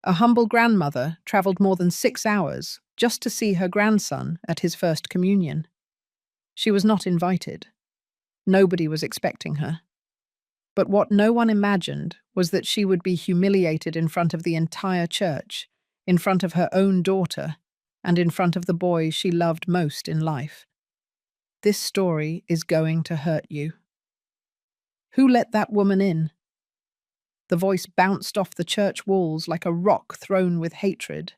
A humble grandmother travelled more than 6 hours just to see her grandson at his first communion. She was not invited. Nobody was expecting her. But what no one imagined was that she would be humiliated in front of the entire church, in front of her own daughter, and in front of the boy she loved most in life. This story is going to hurt you. Who let that woman in? The voice bounced off the church walls like a rock thrown with hatred.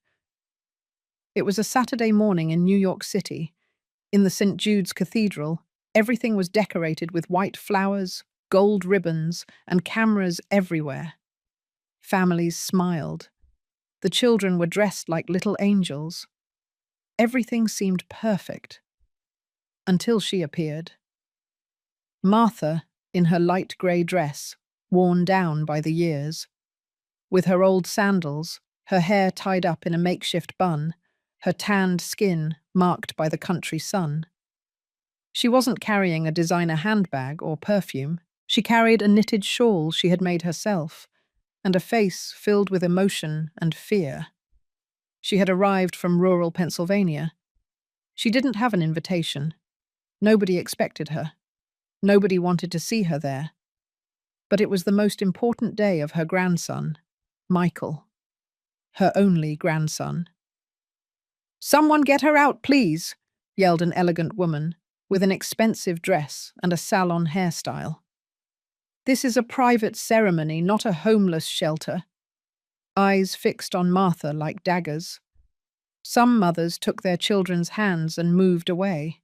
It was a Saturday morning in New York City. In the St. Jude's Cathedral, everything was decorated with white flowers, gold ribbons, and cameras everywhere. Families smiled. The children were dressed like little angels. Everything seemed perfect. Until she appeared. Martha, in her light grey dress, worn down by the years. With her old sandals, her hair tied up in a makeshift bun, her tanned skin marked by the country sun. She wasn't carrying a designer handbag or perfume. She carried a knitted shawl she had made herself, and a face filled with emotion and fear. She had arrived from rural Pennsylvania. She didn't have an invitation. Nobody expected her. Nobody wanted to see her there. But it was the most important day of her grandson, Michael. Her only grandson. "Someone get her out, please," yelled an elegant woman with an expensive dress and a salon hairstyle. "This is a private ceremony, not a homeless shelter." Eyes fixed on Martha like daggers. Some mothers took their children's hands and moved away.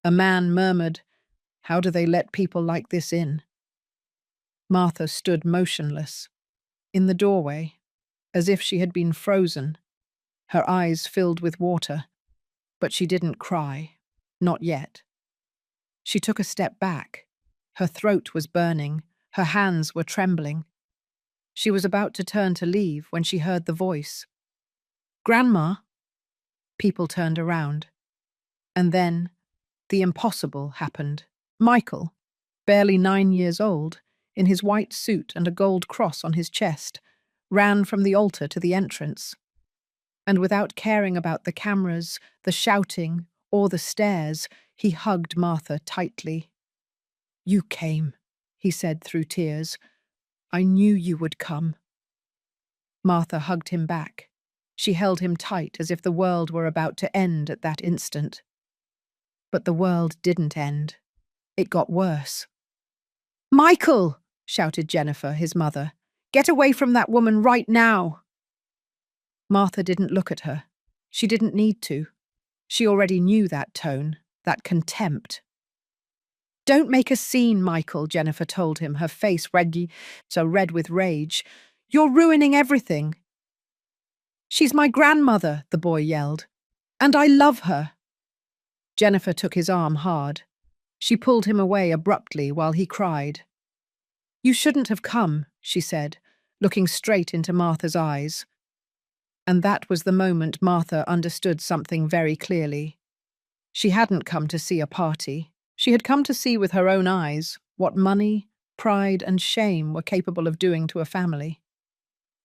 A man murmured, "How do they let people like this in?" Martha stood motionless, in the doorway, as if she had been frozen, her eyes filled with water. But she didn't cry, not yet. She took a step back. Her throat was burning, her hands were trembling. She was about to turn to leave when she heard the voice. "Grandma?" People turned around. And then, the impossible happened. Michael, barely 9 years old, in his white suit and a gold cross on his chest, ran from the altar to the entrance. And without caring about the cameras, the shouting, or the stares, he hugged Martha tightly. "You came," he said through tears. "I knew you would come." Martha hugged him back. She held him tight as if the world were about to end at that instant. But the world didn't end. It got worse. "Michael!" shouted Jennifer, his mother. "Get away from that woman right now!" Martha didn't look at her. She didn't need to. She already knew that tone, that contempt. "Don't make a scene, Michael," Jennifer told him, her face red with rage. "You're ruining everything." "She's my grandmother," the boy yelled. "And I love her." Jennifer took his arm hard. She pulled him away abruptly while he cried. "You shouldn't have come," she said, looking straight into Martha's eyes. And that was the moment Martha understood something very clearly. She hadn't come to see a party. She had come to see with her own eyes what money, pride, and shame were capable of doing to a family.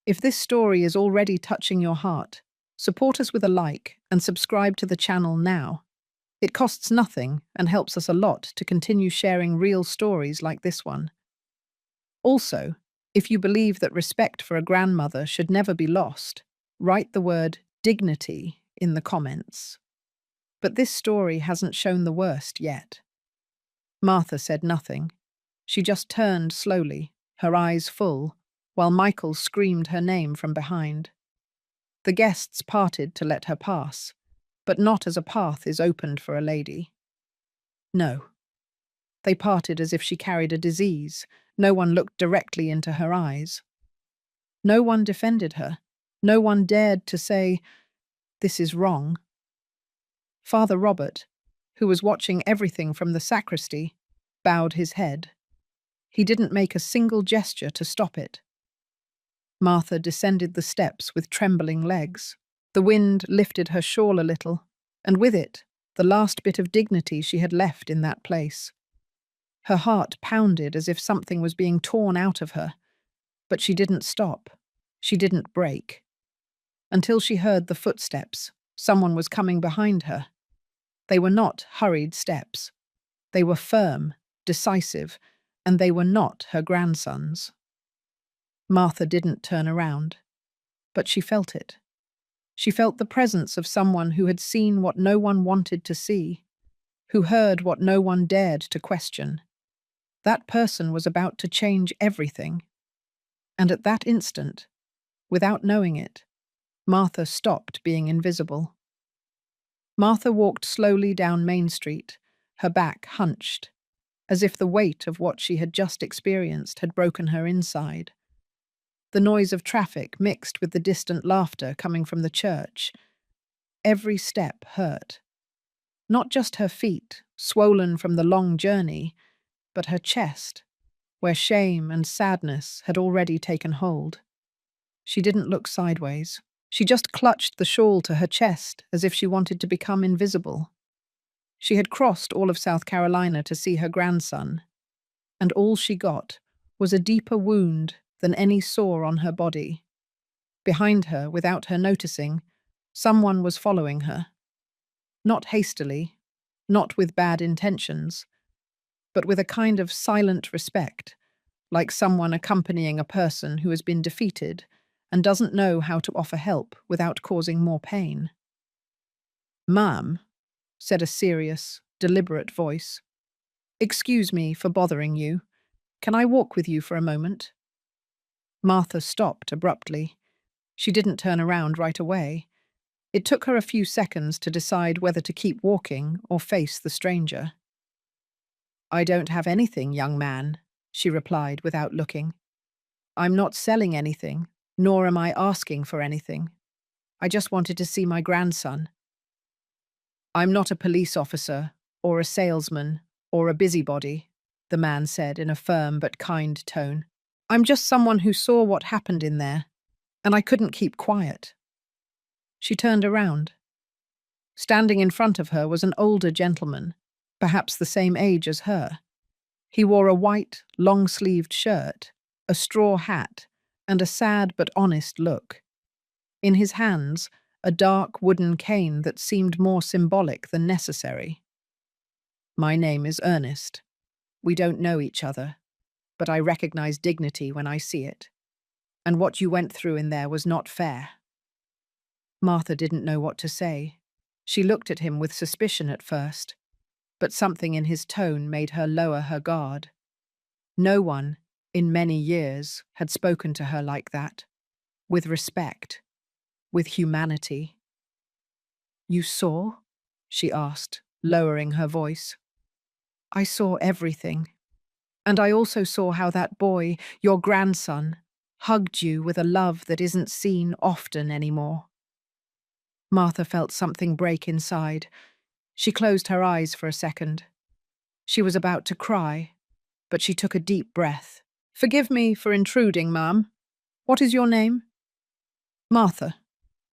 If this story is already touching your heart, support us with a like and subscribe to the channel now. It costs nothing and helps us a lot to continue sharing real stories like this one. Also, if you believe that respect for a grandmother should never be lost, write the word dignity in the comments. But this story hasn't shown the worst yet. Martha said nothing. She just turned slowly, her eyes full, while Michael screamed her name from behind. The guests parted to let her pass, but not as a path is opened for a lady. No. They parted as if she carried a disease. No one looked directly into her eyes. No one defended her. No one dared to say, "This is wrong." Father Robert, who was watching everything from the sacristy, bowed his head. He didn't make a single gesture to stop it. Martha descended the steps with trembling legs. The wind lifted her shawl a little, and with it, the last bit of dignity she had left in that place. Her heart pounded as if something was being torn out of her, but she didn't stop. She didn't break. until she heard the footsteps. Someone was coming behind her. They were not hurried steps. They were firm, decisive, and they were not her grandson's. Martha didn't turn around, but she felt it. She felt the presence of someone who had seen what no one wanted to see, who heard what no one dared to question. That person was about to change everything. And at that instant, without knowing it, Martha stopped being invisible. Martha walked slowly down Main Street, her back hunched, as if the weight of what she had just experienced had broken her inside. The noise of traffic mixed with the distant laughter coming from the church. Every step hurt. Not just her feet, swollen from the long journey, but her chest, where shame and sadness had already taken hold. She didn't look sideways. She just clutched the shawl to her chest as if she wanted to become invisible. She had crossed all of South Carolina to see her grandson, and all she got was a deeper wound than any sore on her body. Behind her, without her noticing, someone was following her. Not hastily, not with bad intentions, but with a kind of silent respect, like someone accompanying a person who has been defeated and doesn't know how to offer help without causing more pain. "Ma'am," said a serious, deliberate voice. "Excuse me for bothering you. Can I walk with you for a moment?" Martha stopped abruptly. She didn't turn around right away. It took her a few seconds to decide whether to keep walking or face the stranger. "I don't have anything, young man," she replied without looking. "I'm not selling anything, nor am I asking for anything. I just wanted to see my grandson." "I'm not a police officer, or a salesman, or a busybody," the man said in a firm but kind tone. "I'm just someone who saw what happened in there, and I couldn't keep quiet." She turned around. Standing in front of her was an older gentleman, perhaps the same age as her. He wore a white, long-sleeved shirt, a straw hat, and a sad but honest look. In his hands, a dark wooden cane that seemed more symbolic than necessary. "My name is Ernest. We don't know each other, but I recognize dignity when I see it. And what you went through in there was not fair." Martha didn't know what to say. She looked at him with suspicion at first, but something in his tone made her lower her guard. No one, in many years, had spoken to her like that, with respect, with humanity. "You saw?" she asked, lowering her voice. "I saw everything. And I also saw how that boy, your grandson, hugged you with a love that isn't seen often anymore." Martha felt something break inside. She closed her eyes for a second. She was about to cry, but she took a deep breath. "Forgive me for intruding, ma'am. What is your name?" "Martha.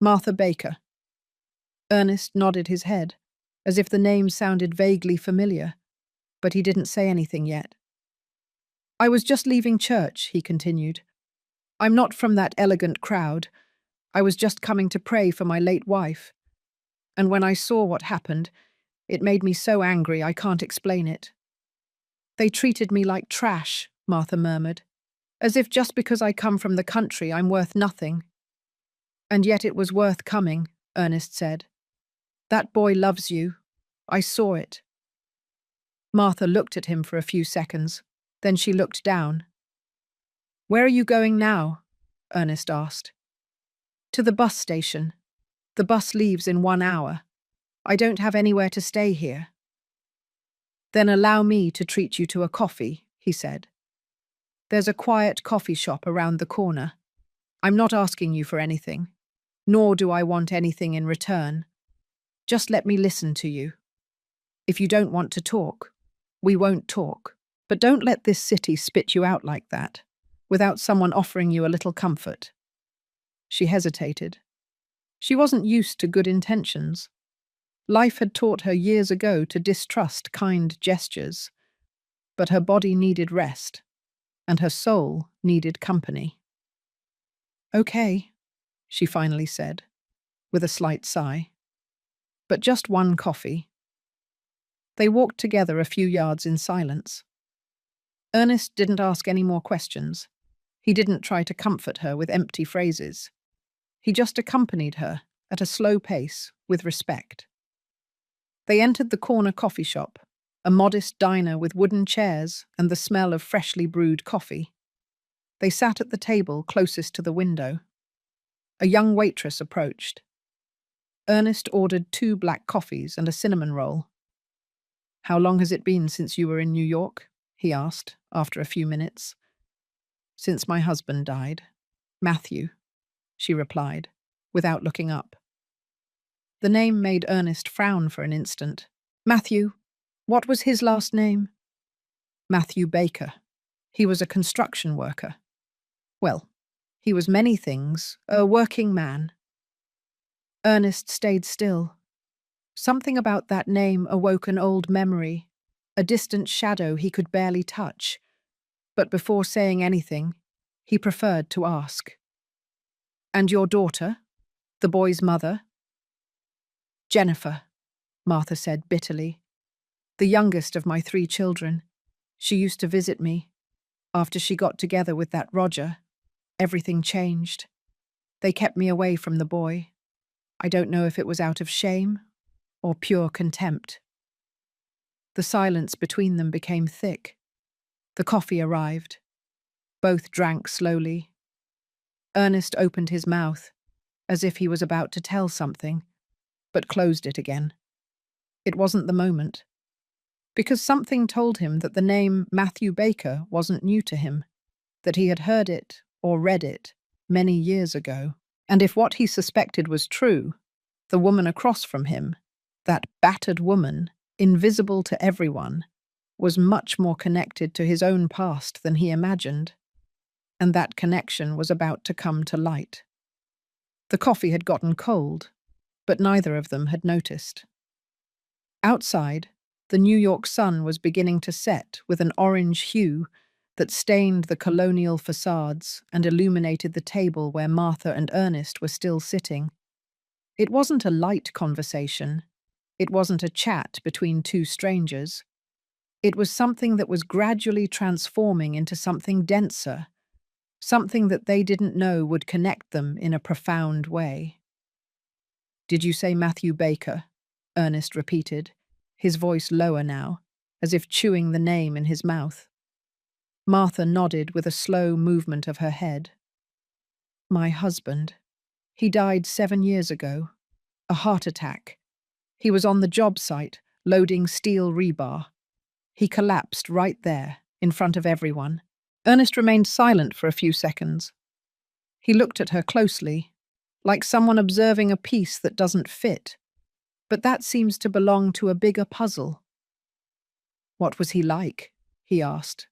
Martha Baker." Ernest nodded his head, as if the name sounded vaguely familiar, but he didn't say anything yet. "I was just leaving church," he continued. "I'm not from that elegant crowd. I was just coming to pray for my late wife. And when I saw what happened, it made me so angry I can't explain it." "They treated me like trash," Martha murmured, "as if just because I come from the country I'm worth nothing." "And yet it was worth coming," Ernest said. "That boy loves you. I saw it." Martha looked at him for a few seconds. Then she looked down. "Where are you going now?" Ernest asked. "To the bus station. The bus leaves in 1 hour. I don't have anywhere to stay here." "Then allow me to treat you to a coffee," he said. "There's a quiet coffee shop around the corner. I'm not asking you for anything, nor do I want anything in return. Just let me listen to you. If you don't want to talk, we won't talk. But don't let this city spit you out like that, without someone offering you a little comfort." She hesitated. She wasn't used to good intentions. Life had taught her years ago to distrust kind gestures. But her body needed rest, and her soul needed company. "Okay," she finally said, with a slight sigh. But just one coffee. They walked together a few yards in silence. Ernest didn't ask any more questions. He didn't try to comfort her with empty phrases. He just accompanied her, at a slow pace, with respect. They entered the corner coffee shop, a modest diner with wooden chairs and the smell of freshly brewed coffee. They sat at the table closest to the window. A young waitress approached. Ernest ordered 2 black coffees and a cinnamon roll. "How long has it been since you were in New York?" he asked, after a few minutes. "Since my husband died. Matthew," she replied, without looking up. The name made Ernest frown for an instant. "Matthew? What was his last name?" "Matthew Baker. He was a construction worker. Well, he was many things, a working man." Ernest stayed still. Something about that name awoke an old memory, a distant shadow he could barely touch. But before saying anything, he preferred to ask. "And your daughter? The boy's mother?" "Jennifer," Martha said bitterly. "The youngest of my 3 children. She used to visit me. After she got together with that Roger, everything changed. They kept me away from the boy. I don't know if it was out of shame or pure contempt." The silence between them became thick. The coffee arrived. Both drank slowly. Ernest opened his mouth, as if he was about to tell something, but closed it again. It wasn't the moment. Because something told him that the name Matthew Baker wasn't new to him, that he had heard it or read it many years ago. And if what he suspected was true, the woman across from him, that battered woman, invisible to everyone, was much more connected to his own past than he imagined. And that connection was about to come to light. The coffee had gotten cold, but neither of them had noticed. Outside, the New York sun was beginning to set with an orange hue that stained the colonial facades and illuminated the table where Martha and Ernest were still sitting. It wasn't a light conversation. It wasn't a chat between 2 strangers. It was something that was gradually transforming into something denser, something that they didn't know would connect them in a profound way. "Did you say Matthew Baker?" Ernest repeated, his voice lower now, as if chewing the name in his mouth. Martha nodded with a slow movement of her head. "My husband. He died 7 years ago. A heart attack. He was on the job site, loading steel rebar. He collapsed right there, in front of everyone." Ernest remained silent for a few seconds. He looked at her closely, like someone observing a piece that doesn't fit. But that seems to belong to a bigger puzzle. "What was he like?" he asked.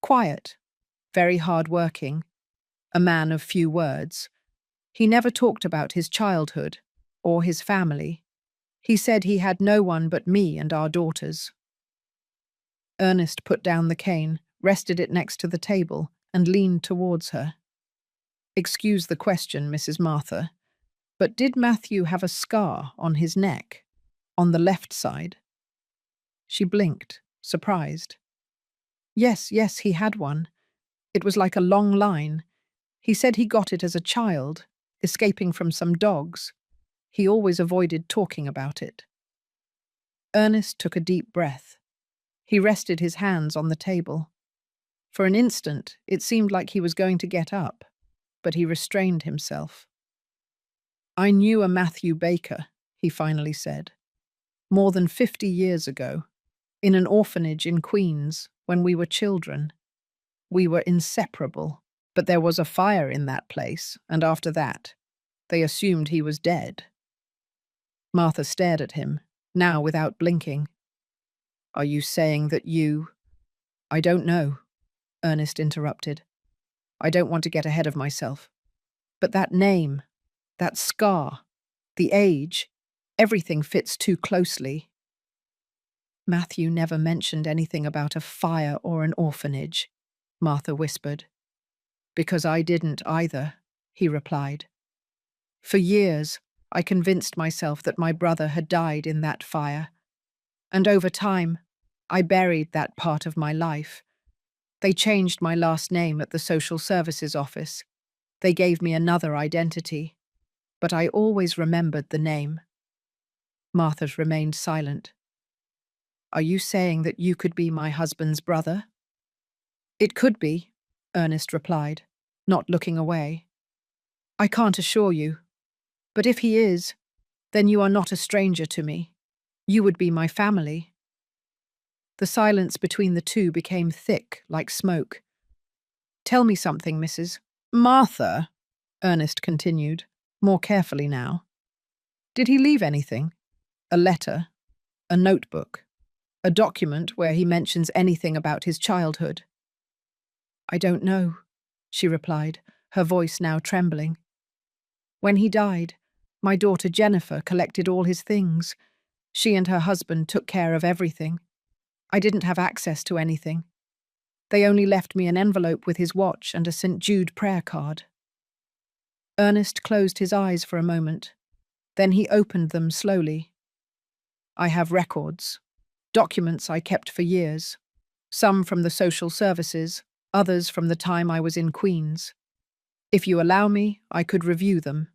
"Quiet, very hard-working, a man of few words. He never talked about his childhood or his family. He said he had no one but me and our daughters." Ernest put down the cane, rested it next to the table, and leaned towards her. "Excuse the question, Mrs. Martha, but did Matthew have a scar on his neck, on the left side?" She blinked, surprised. Yes, he had one. It was like a long line. He said he got it as a child, escaping from some dogs. He always avoided talking about it." Ernest took a deep breath. He rested his hands on the table. For an instant, it seemed like he was going to get up, but he restrained himself. "I knew a Matthew Baker," he finally said, "more than 50 years ago, in an orphanage in Queens, when we were children. We were inseparable, but there was a fire in that place, and after that, they assumed he was dead." Martha stared at him, now without blinking. "Are you saying that you—" "I don't know," Ernest interrupted. "I don't want to get ahead of myself. But that name, that scar, the age, everything fits too closely." "Matthew never mentioned anything about a fire or an orphanage," Martha whispered. "Because I didn't either," he replied. For years, I convinced myself that my brother had died in that fire. And over time, I buried that part of my life. They changed my last name at the social services office. They gave me another identity. But I always remembered the name. Martha remained silent. Are you saying that you could be my husband's brother? It could be, Ernest replied, not looking away. I can't assure you. But if he is, then you are not a stranger to me. You would be my family. The silence between the two became thick, like smoke. Tell me something, Mrs. Martha, Ernest continued, more carefully now. Did he leave anything? A letter? A notebook? A document where he mentions anything about his childhood? I don't know, she replied, her voice now trembling. When he died, my daughter Jennifer collected all his things. She and her husband took care of everything. I didn't have access to anything. They only left me an envelope with his watch and a St. Jude prayer card. Ernest closed his eyes for a moment. Then he opened them slowly. I have records, documents I kept for years, some from the social services, others from the time I was in Queens. If you allow me, I could review them,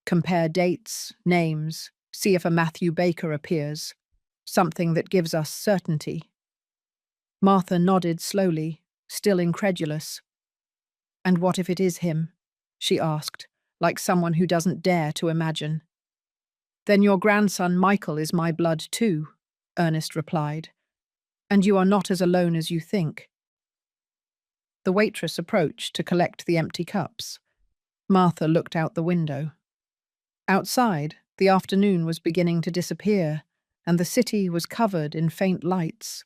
compare dates, names, see if a Matthew Baker appears, something that gives us certainty. Martha nodded slowly, still incredulous. And what if it is him? She asked, like someone who doesn't dare to imagine. Then your grandson Michael is my blood too, Ernest replied. And you are not as alone as you think. The waitress approached to collect the empty cups. Martha looked out the window. Outside, the afternoon was beginning to disappear, and the city was covered in faint lights.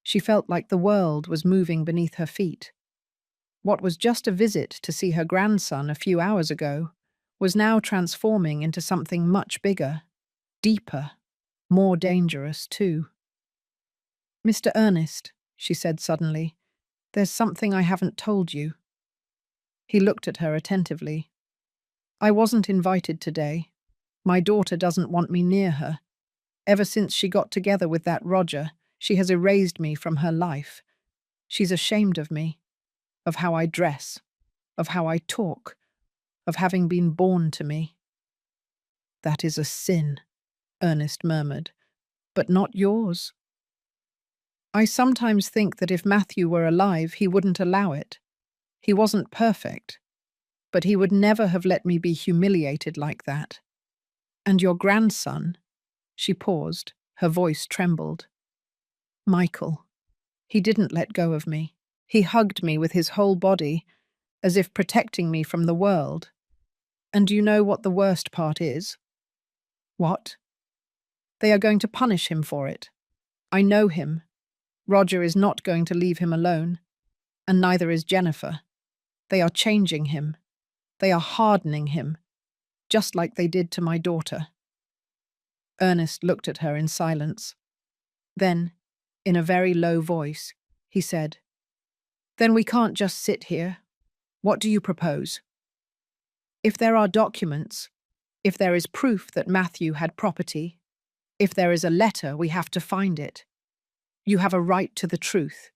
She felt like the world was moving beneath her feet. What was just a visit to see her grandson a few hours ago was now transforming into something much bigger, deeper, more dangerous too. Mr. Ernest, she said suddenly, there's something I haven't told you. He looked at her attentively. I wasn't invited today. My daughter doesn't want me near her. Ever since she got together with that Roger, she has erased me from her life. She's ashamed of me, of how I dress, of how I talk, of having been born to me. That is a sin, Ernest murmured, but not yours. I sometimes think that if Matthew were alive, he wouldn't allow it. He wasn't perfect, but he would never have let me be humiliated like that. And your grandson, she paused, her voice trembled. Michael. He didn't let go of me. He hugged me with his whole body, as if protecting me from the world. And do you know what the worst part is? What? They are going to punish him for it. I know him. Roger is not going to leave him alone, and neither is Jennifer. They are changing him. They are hardening him, just like they did to my daughter. Ernest looked at her in silence. Then, in a very low voice, he said, Then we can't just sit here. What do you propose? If there are documents, if there is proof that Matthew had property, if there is a letter, we have to find it. You have a right to the truth,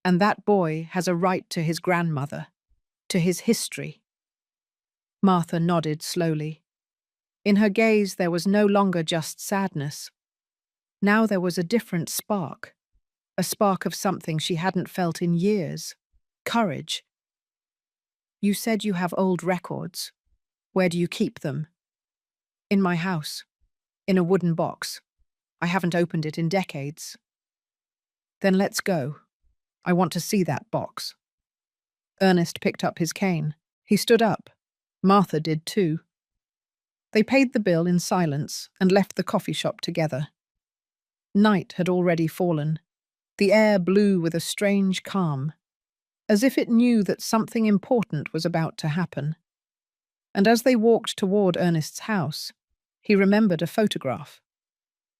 and that boy has a right to his grandmother, to his history. Martha nodded slowly. In her gaze there was no longer just sadness. Now there was a different spark, a spark of something she hadn't felt in years, courage. You said you have old records. Where do you keep them? In my house, in a wooden box. I haven't opened it in decades. Then let's go. I want to see that box. Ernest picked up his cane. He stood up. Martha did too. They paid the bill in silence and left the coffee shop together. Night had already fallen. The air blew with a strange calm, as if it knew that something important was about to happen. And as they walked toward Ernest's house, he remembered a photograph,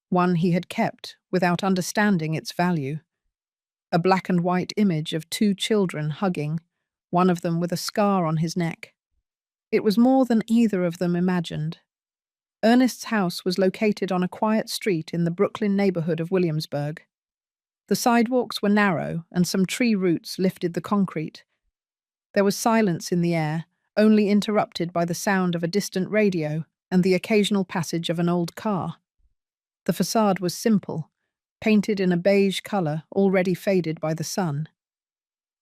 one he had kept without understanding its value. A black and white image of two children hugging, one of them with a scar on his neck. It was more than either of them imagined. Ernest's house was located on a quiet street in the Brooklyn neighborhood of Williamsburg. The sidewalks were narrow, and some tree roots lifted the concrete. There was silence in the air, only interrupted by the sound of a distant radio and the occasional passage of an old car. The facade was simple, painted in a beige color already faded by the sun.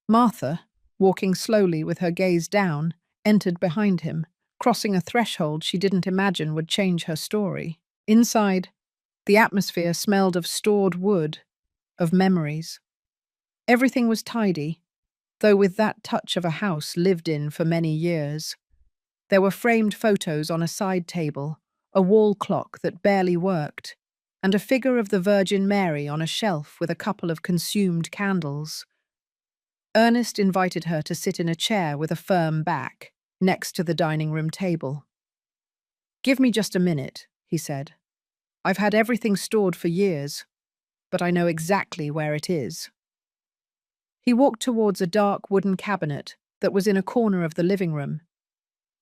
Martha, walking slowly with her gaze down, entered behind him, crossing a threshold she didn't imagine would change her story. Inside, the atmosphere smelled of stored wood, of memories. Everything was tidy, though with that touch of a house lived in for many years. There were framed photos on a side table, a wall clock that barely worked, and a figure of the Virgin Mary on a shelf with a couple of consumed candles. Ernest invited her to sit in a chair with a firm back, next to the dining room table. "Give me just a minute," he said. "I've had everything stored for years, but I know exactly where it is." He walked towards a dark wooden cabinet that was in a corner of the living room.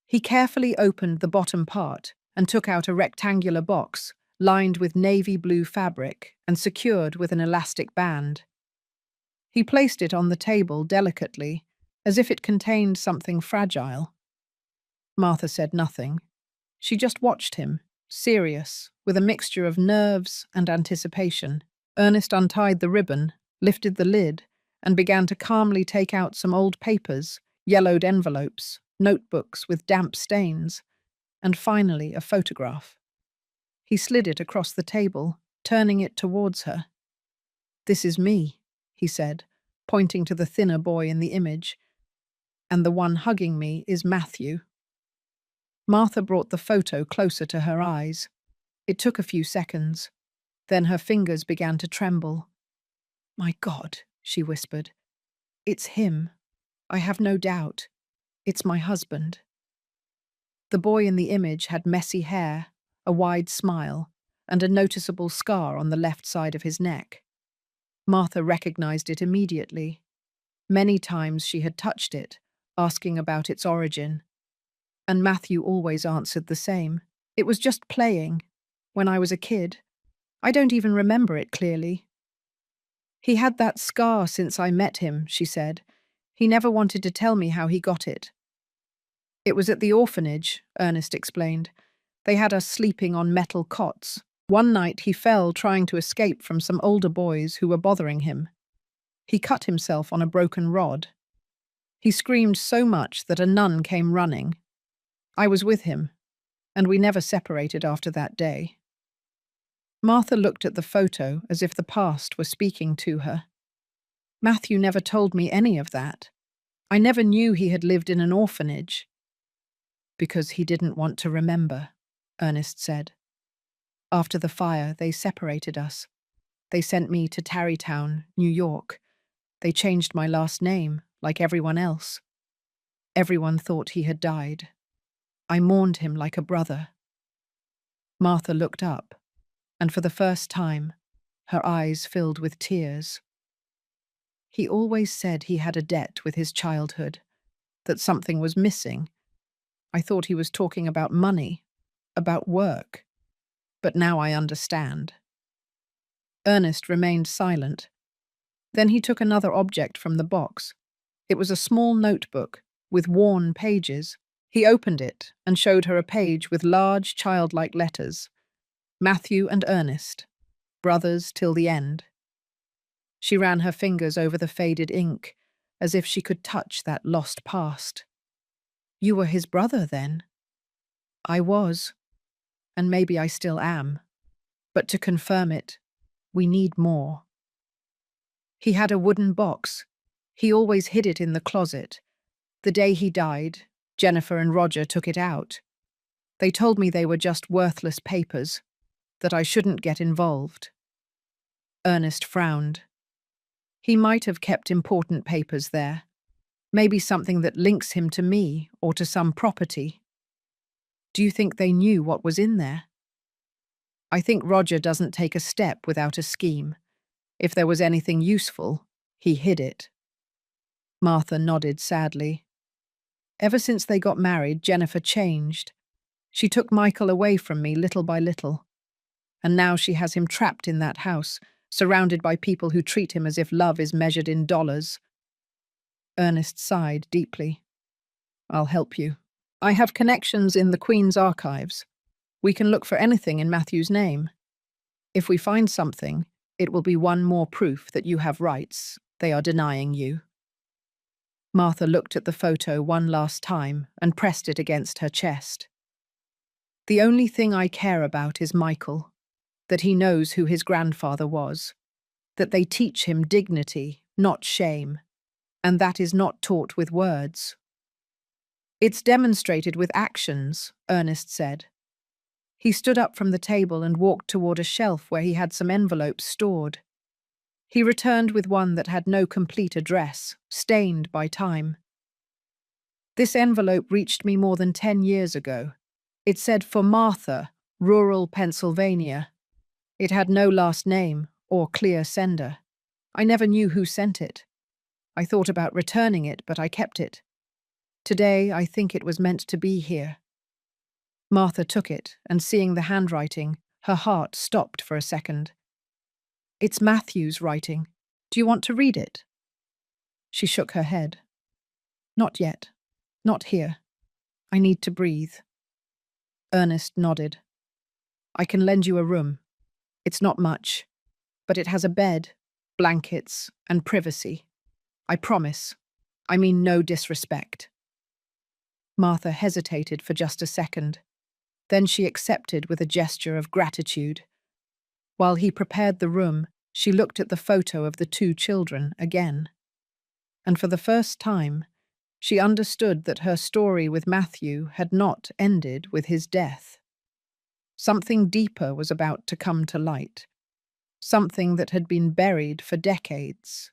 He carefully opened the bottom part and took out a rectangular box lined with navy blue fabric and secured with an elastic band. He placed it on the table delicately, as if it contained something fragile. Martha said nothing. She just watched him, serious, with a mixture of nerves and anticipation. Ernest untied the ribbon, lifted the lid, and began to calmly take out some old papers, yellowed envelopes, notebooks with damp stains, and finally a photograph. He slid it across the table, turning it towards her. "This is me," he said, pointing to the thinner boy in the image, "and the one hugging me is Matthew." Martha brought the photo closer to her eyes. It took a few seconds. Then her fingers began to tremble. "My God," she whispered. "It's him. I have no doubt. It's my husband." The boy in the image had messy hair, a wide smile, and a noticeable scar on the left side of his neck. Martha recognized it immediately. Many times she had touched it, asking about its origin. And Matthew always answered the same. "It was just playing. When I was a kid. I don't even remember it clearly." "He had that scar since I met him," she said. "He never wanted to tell me how he got it." "It was at the orphanage," Ernest explained. "They had us sleeping on metal cots. One night he fell trying to escape from some older boys who were bothering him. He cut himself on a broken rod. He screamed so much that a nun came running. I was with him, and we never separated after that day." Martha looked at the photo as if the past were speaking to her. "Matthew never told me any of that. I never knew he had lived in an orphanage." "Because he didn't want to remember," Ernest said. "After the fire, they separated us. They sent me to Tarrytown, New York. They changed my last name, like everyone else. Everyone thought he had died. I mourned him like a brother." Martha looked up, and for the first time, her eyes filled with tears. "He always said he had a debt with his childhood, that something was missing. I thought he was talking about money, about work. But now I understand." Ernest remained silent. Then he took another object from the box. It was a small notebook with worn pages. He opened it and showed her a page with large childlike letters. "Matthew and Ernest, brothers till the end." She ran her fingers over the faded ink, as if she could touch that lost past. "You were his brother, then?" "I was, and maybe I still am. But to confirm it, we need more." "He had a wooden box. He always hid it in the closet. The day he died, Jennifer and Roger took it out. They told me they were just worthless papers, that I shouldn't get involved." Ernest frowned. "He might have kept important papers there. Maybe something that links him to me or to some property." "Do you think they knew what was in there?" "I think Roger doesn't take a step without a scheme. If there was anything useful, he hid it." Martha nodded sadly. Ever since they got married, Jennifer changed. She took Michael away from me little by little. And now she has him trapped in that house, surrounded by people who treat him as if love is measured in dollars. Ernest sighed deeply. I'll help you. I have connections in the Queen's archives. We can look for anything in Matthew's name. If we find something, it will be one more proof that you have rights they are denying you. Martha looked at the photo one last time and pressed it against her chest. The only thing I care about is Michael, that he knows who his grandfather was, that they teach him dignity, not shame, and that is not taught with words. It's demonstrated with actions, Ernest said. He stood up from the table and walked toward a shelf where he had some envelopes stored. He returned with one that had no complete address, stained by time. This envelope reached me more than 10 years ago. It said for Martha, rural Pennsylvania. It had no last name or clear sender. I never knew who sent it. I thought about returning it, but I kept it. Today, I think it was meant to be here. Martha took it, and seeing the handwriting, her heart stopped for a second. It's Matthew's writing. Do you want to read it? She shook her head. Not yet. Not here. I need to breathe. Ernest nodded. I can lend you a room. It's not much, but it has a bed, blankets, and privacy. I promise. I mean no disrespect. Martha hesitated for just a second. Then she accepted with a gesture of gratitude. While he prepared the room, she looked at the photo of the two children again. And for the first time, she understood that her story with Matthew had not ended with his death. Something deeper was about to come to light, something that had been buried for decades.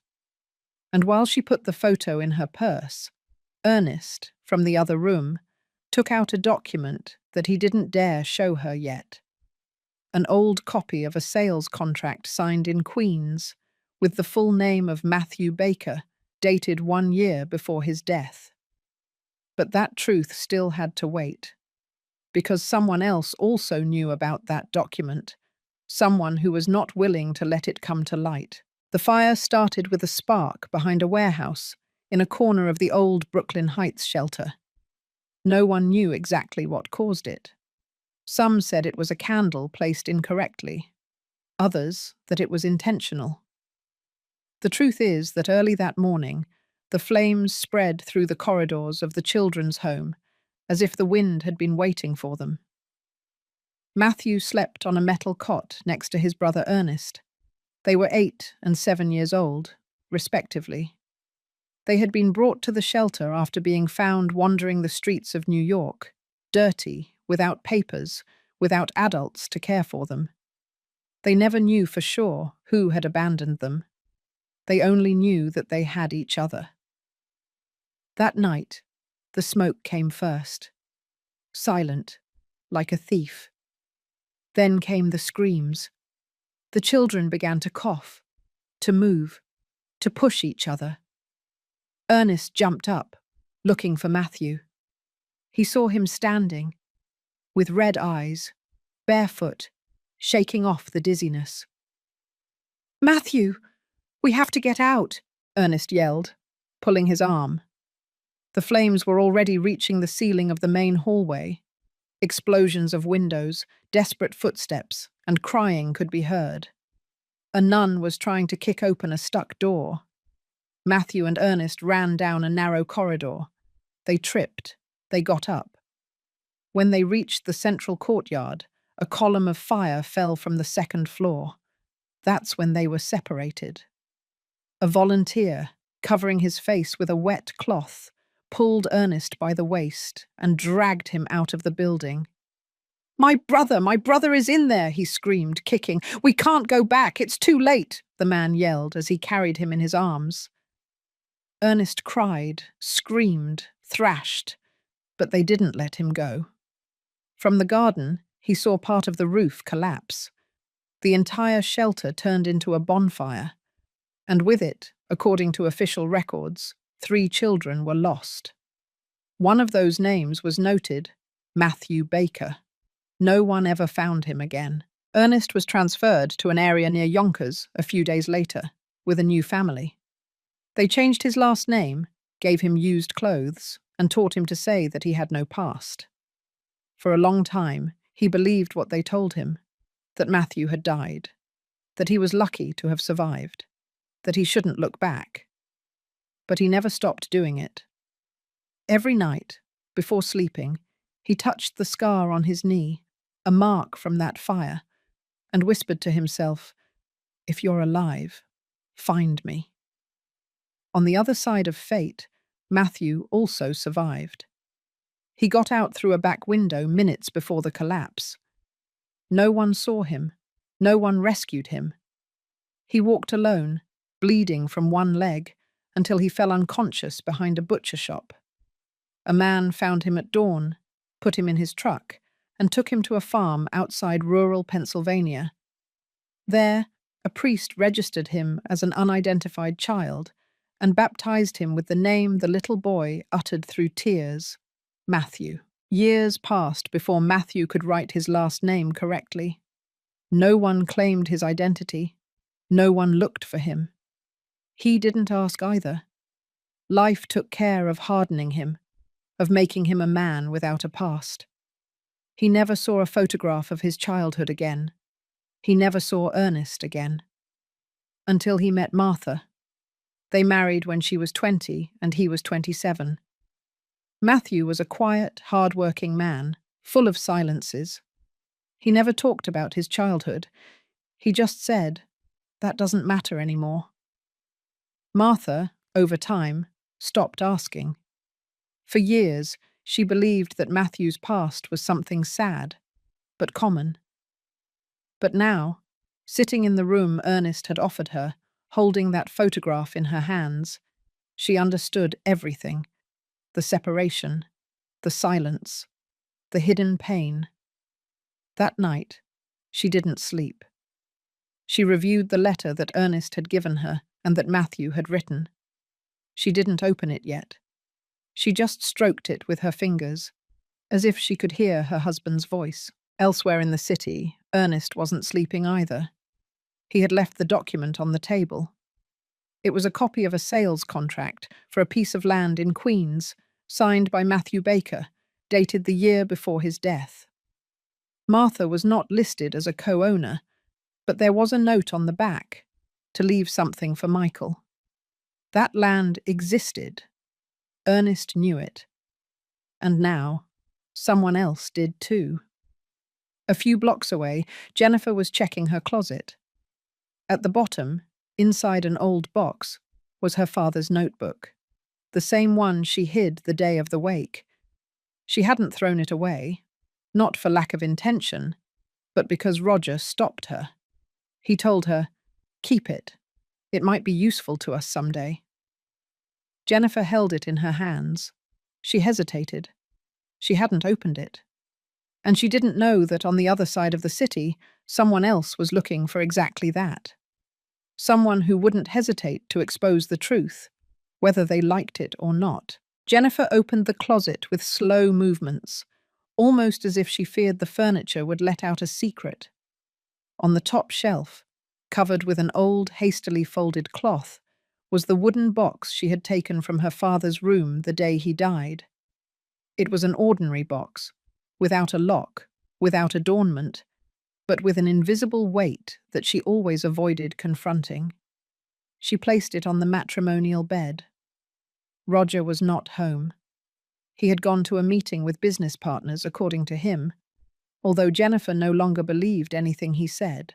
And while she put the photo in her purse, Ernest, from the other room, took out a document that he didn't dare show her yet. An old copy of a sales contract signed in Queens, with the full name of Matthew Beggar, dated 1 year before his death. But that truth still had to wait, because someone else also knew about that document, someone who was not willing to let it come to light. The fire started with a spark behind a warehouse in a corner of the old Brooklyn Heights shelter. No one knew exactly what caused it. Some said it was a candle placed incorrectly. Others that it was intentional. The truth is that early that morning, the flames spread through the corridors of the children's home, as if the wind had been waiting for them. Matthew slept on a metal cot next to his brother Ernest. They were 8 and 7 years old, respectively. They had been brought to the shelter after being found wandering the streets of New York, dirty, without papers, without adults to care for them. They never knew for sure who had abandoned them. They only knew that they had each other. That night, the smoke came first, silent, like a thief. Then came the screams. The children began to cough, to move, to push each other. Ernest jumped up, looking for Matthew. He saw him standing, with red eyes, barefoot, shaking off the dizziness. Matthew, we have to get out, Ernest yelled, pulling his arm. The flames were already reaching the ceiling of the main hallway. Explosions of windows, desperate footsteps, and crying could be heard. A nun was trying to kick open a stuck door. Matthew and Ernest ran down a narrow corridor. They tripped. They got up. When they reached the central courtyard, a column of fire fell from the second floor. That's when they were separated. A volunteer, covering his face with a wet cloth, pulled Ernest by the waist and dragged him out of the building. My brother is in there, he screamed, kicking. We can't go back, it's too late, the man yelled as he carried him in his arms. Ernest cried, screamed, thrashed, but they didn't let him go. From the garden, he saw part of the roof collapse. The entire shelter turned into a bonfire, and with it, according to official records, 3 children were lost. One of those names was noted, Matthew Baker. No one ever found him again. Ernest was transferred to an area near Yonkers a few days later, with a new family. They changed his last name, gave him used clothes, and taught him to say that he had no past. For a long time, he believed what they told him, that Matthew had died, that he was lucky to have survived, that he shouldn't look back. But he never stopped doing it. Every night, before sleeping, he touched the scar on his knee, a mark from that fire, and whispered to himself, "If you're alive, find me." On the other side of fate, Matthew also survived. He got out through a back window minutes before the collapse. No one saw him. No one rescued him. He walked alone, bleeding from one leg, until he fell unconscious behind a butcher shop. A man found him at dawn, put him in his truck, and took him to a farm outside rural Pennsylvania. There, a priest registered him as an unidentified child and baptized him with the name the little boy uttered through tears, Matthew. Years passed before Matthew could write his last name correctly. No one claimed his identity. No one looked for him. He didn't ask either. Life took care of hardening him, of making him a man without a past. He never saw a photograph of his childhood again. He never saw Ernest again. Until he met Martha. They married when she was 20 and he was 27. Matthew was a quiet, hard-working man, full of silences. He never talked about his childhood. He just said, "That doesn't matter anymore." Martha, over time, stopped asking. For years, she believed that Matthew's past was something sad, but common. But now, sitting in the room Ernest had offered her, holding that photograph in her hands, she understood everything: the separation, the silence, the hidden pain. That night, she didn't sleep. She reviewed the letter that Ernest had given her and that Matthew had written. She didn't open it yet. She just stroked it with her fingers, as if she could hear her husband's voice. Elsewhere in the city, Ernest wasn't sleeping either. He had left the document on the table. It was a copy of a sales contract for a piece of land in Queens, signed by Matthew Baker, dated the year before his death. Martha was not listed as a co-owner, but there was a note on the back, to leave something for Michael. That land existed. Ernest knew it. And now, someone else did too. A few blocks away, Jennifer was checking her closet. At the bottom, inside an old box, was her father's notebook, the same one she hid the day of the wake. She hadn't thrown it away, not for lack of intention, but because Roger stopped her. He told her, "Keep it. It might be useful to us someday." Jennifer held it in her hands. She hesitated. She hadn't opened it. And she didn't know that on the other side of the city, someone else was looking for exactly that. Someone who wouldn't hesitate to expose the truth, whether they liked it or not. Jennifer opened the closet with slow movements, almost as if she feared the furniture would let out a secret. On the top shelf, covered with an old, hastily folded cloth, was the wooden box she had taken from her father's room the day he died. It was an ordinary box, without a lock, without adornment, but with an invisible weight that she always avoided confronting. She placed it on the matrimonial bed. Roger was not home. He had gone to a meeting with business partners, according to him, although Jennifer no longer believed anything he said.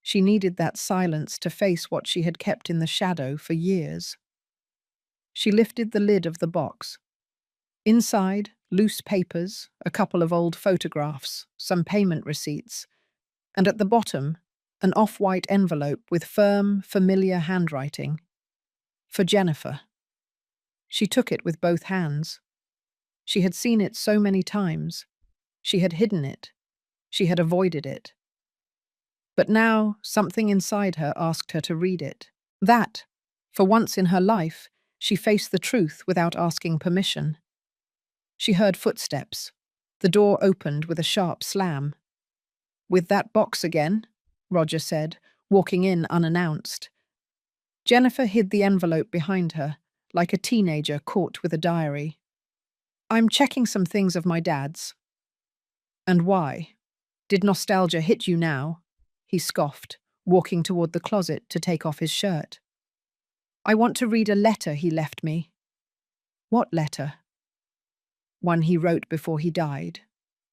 She needed that silence to face what she had kept in the shadow for years. She lifted the lid of the box. Inside, loose papers, a couple of old photographs, some payment receipts, and at the bottom, an off-white envelope with firm, familiar handwriting. For Jennifer. She took it with both hands. She had seen it so many times. She had hidden it. She had avoided it. But now, something inside her asked her to read it. That, for once in her life, she faced the truth without asking permission. She heard footsteps. The door opened with a sharp slam. "With that box again?" Roger said, walking in unannounced. Jennifer hid the envelope behind her, like a teenager caught with a diary. "I'm checking some things of my dad's." "And why? Did nostalgia hit you now?" He scoffed, walking toward the closet to take off his shirt. "I want to read a letter he left me." "What letter?" "One he wrote before he died.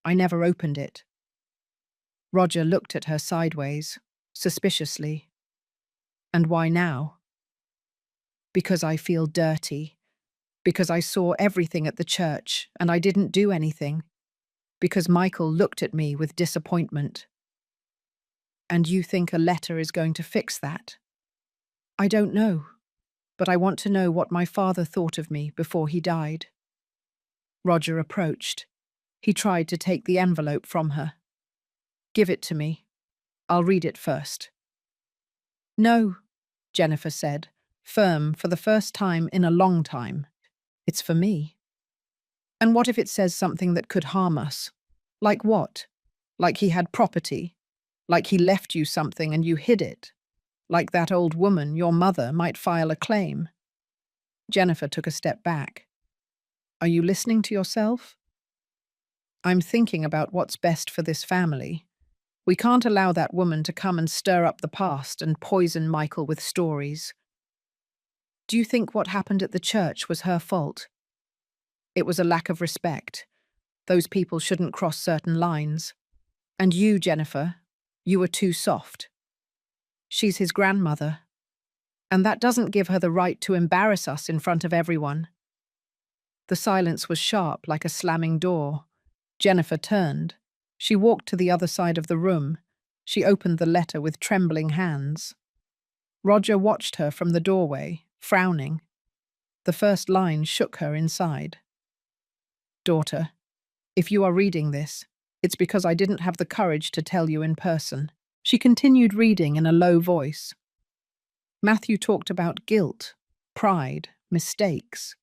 I never opened it." Roger looked at her sideways, suspiciously. "And why now?" "Because I feel dirty. Because I saw everything at the church and I didn't do anything. Because Michael looked at me with disappointment." "And you think a letter is going to fix that?" "I don't know, but I want to know what my father thought of me before he died." Roger approached. He tried to take the envelope from her. "Give it to me. I'll read it first." "No," Jennifer said, firm for the first time in a long time. "It's for me." "And what if it says something that could harm us? Like what? Like he had property? Like he left you something and you hid it? Like that old woman, your mother, might file a claim?" Jennifer took a step back. "Are you listening to yourself?" "I'm thinking about what's best for this family. We can't allow that woman to come and stir up the past and poison Michael with stories." "Do you think what happened at the church was her fault?" "It was a lack of respect. Those people shouldn't cross certain lines. And you, Jennifer, you were too soft. She's his grandmother. And that doesn't give her the right to embarrass us in front of everyone." The silence was sharp, like a slamming door. Jennifer turned. She walked to the other side of the room. She opened the letter with trembling hands. Roger watched her from the doorway, frowning. The first line shook her inside. "Daughter, if you are reading this, it's because I didn't have the courage to tell you in person." She continued reading in a low voice. Matthew talked about guilt, pride, mistakes.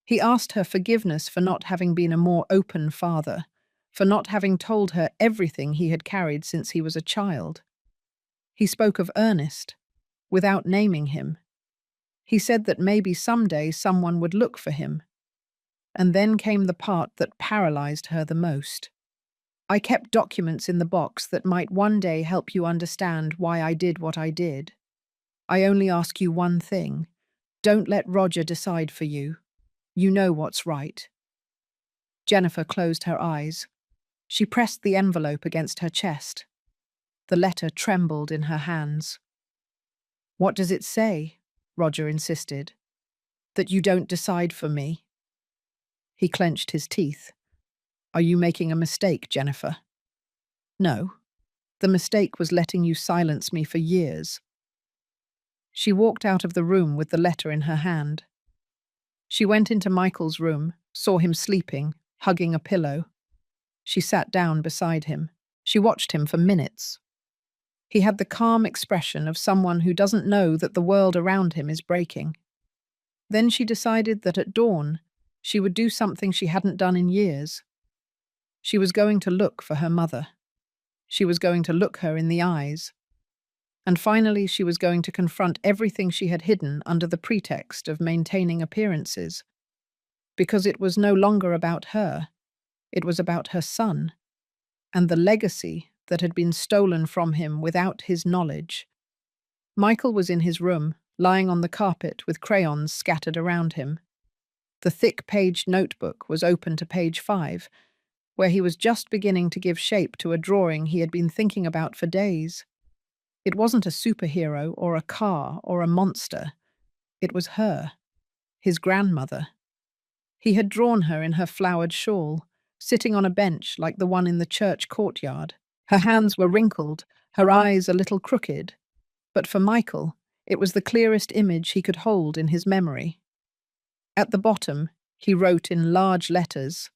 He asked her forgiveness for not having been a more open father, for not having told her everything he had carried since he was a child. He spoke of Ernest, without naming him. He said that maybe someday someone would look for him. And then came the part that paralyzed her the most. "I kept documents in the box that might one day help you understand why I did what I did. I only ask you one thing. Don't let Roger decide for you. You know what's right." Jennifer closed her eyes. She pressed the envelope against her chest. The letter trembled in her hands. "What does it say?" Roger insisted. "That you don't decide for me." He clenched his teeth. "Are you making a mistake, Jennifer?" "No. The mistake was letting you silence me for years." She walked out of the room with the letter in her hand. She went into Michael's room, saw him sleeping, hugging a pillow. She sat down beside him. She watched him for minutes. He had the calm expression of someone who doesn't know that the world around him is breaking. Then she decided that at dawn, she would do something she hadn't done in years. She was going to look for her mother. She was going to look her in the eyes. And finally, she was going to confront everything she had hidden under the pretext of maintaining appearances. Because it was no longer about her. It was about her son. And the legacy that had been stolen from him without his knowledge. Michael was in his room, lying on the carpet with crayons scattered around him. The thick-paged notebook was open to page 5, where he was just beginning to give shape to a drawing he had been thinking about for days. It wasn't a superhero or a car or a monster. It was her, his grandmother. He had drawn her in her flowered shawl, sitting on a bench like the one in the church courtyard. Her hands were wrinkled, her eyes a little crooked. But for Michael, it was the clearest image he could hold in his memory. At the bottom, he wrote in large letters,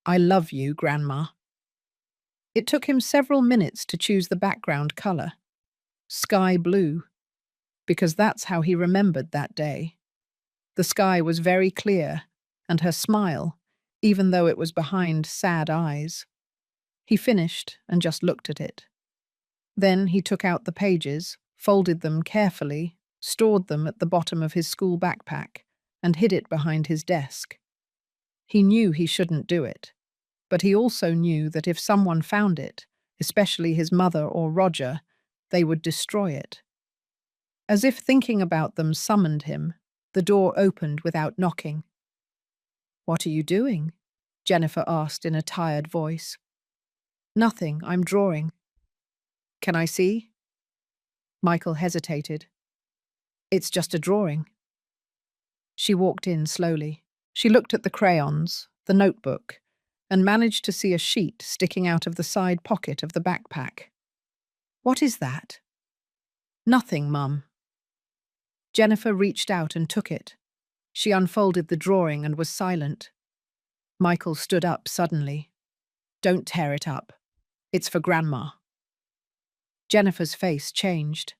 "I love you, Grandma." It took him several minutes to choose the background color. Sky blue, because that's how he remembered that day. The sky was very clear, and her smile, even though it was behind sad eyes. He finished and just looked at it. Then he took out the pages, folded them carefully, stored them at the bottom of his school backpack, and hid it behind his desk. He knew he shouldn't do it, but he also knew that if someone found it, especially his mother or Roger, they would destroy it. As if thinking about them summoned him, the door opened without knocking. "What are you doing?" Jennifer asked in a tired voice. "Nothing, I'm drawing." "Can I see?" Michael hesitated. "It's just a drawing." She walked in slowly. She looked at the crayons, the notebook, and managed to see a sheet sticking out of the side pocket of the backpack. "What is that?" "Nothing, Mum." Jennifer reached out and took it. She unfolded the drawing and was silent. Michael stood up suddenly. "Don't tear it up. It's for Grandma." Jennifer's face changed.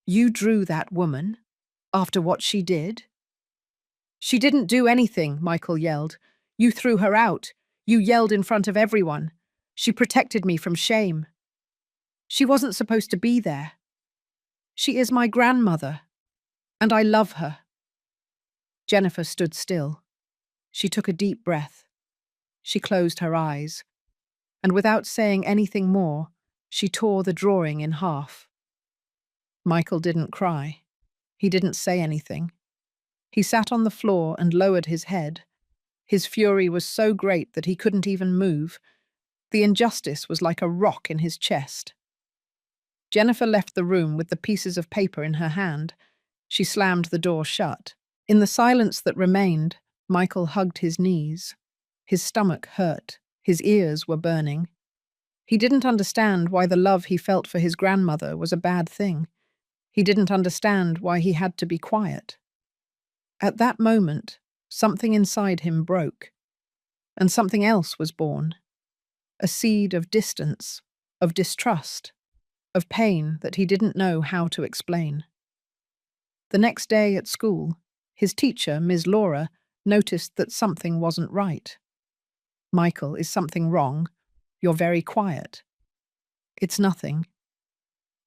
"You drew that woman? After what she did?" "She didn't do anything," Michael yelled. "You threw her out. You yelled in front of everyone. She protected me from shame. She wasn't supposed to be there. She is my grandmother, and I love her." Jennifer stood still. She took a deep breath. She closed her eyes, and without saying anything more, she tore the drawing in half. Michael didn't cry. He didn't say anything. He sat on the floor and lowered his head. His fury was so great that he couldn't even move. The injustice was like a rock in his chest. Jennifer left the room with the pieces of paper in her hand. She slammed the door shut. In the silence that remained, Michael hugged his knees. His stomach hurt. His ears were burning. He didn't understand why the love he felt for his grandmother was a bad thing. He didn't understand why he had to be quiet. At that moment, something inside him broke, and something else was born. A seed of distance, of distrust, of pain that he didn't know how to explain. The next day at school, his teacher, Ms. Laura, noticed that something wasn't right. "Michael, is something wrong? You're very quiet." "It's nothing."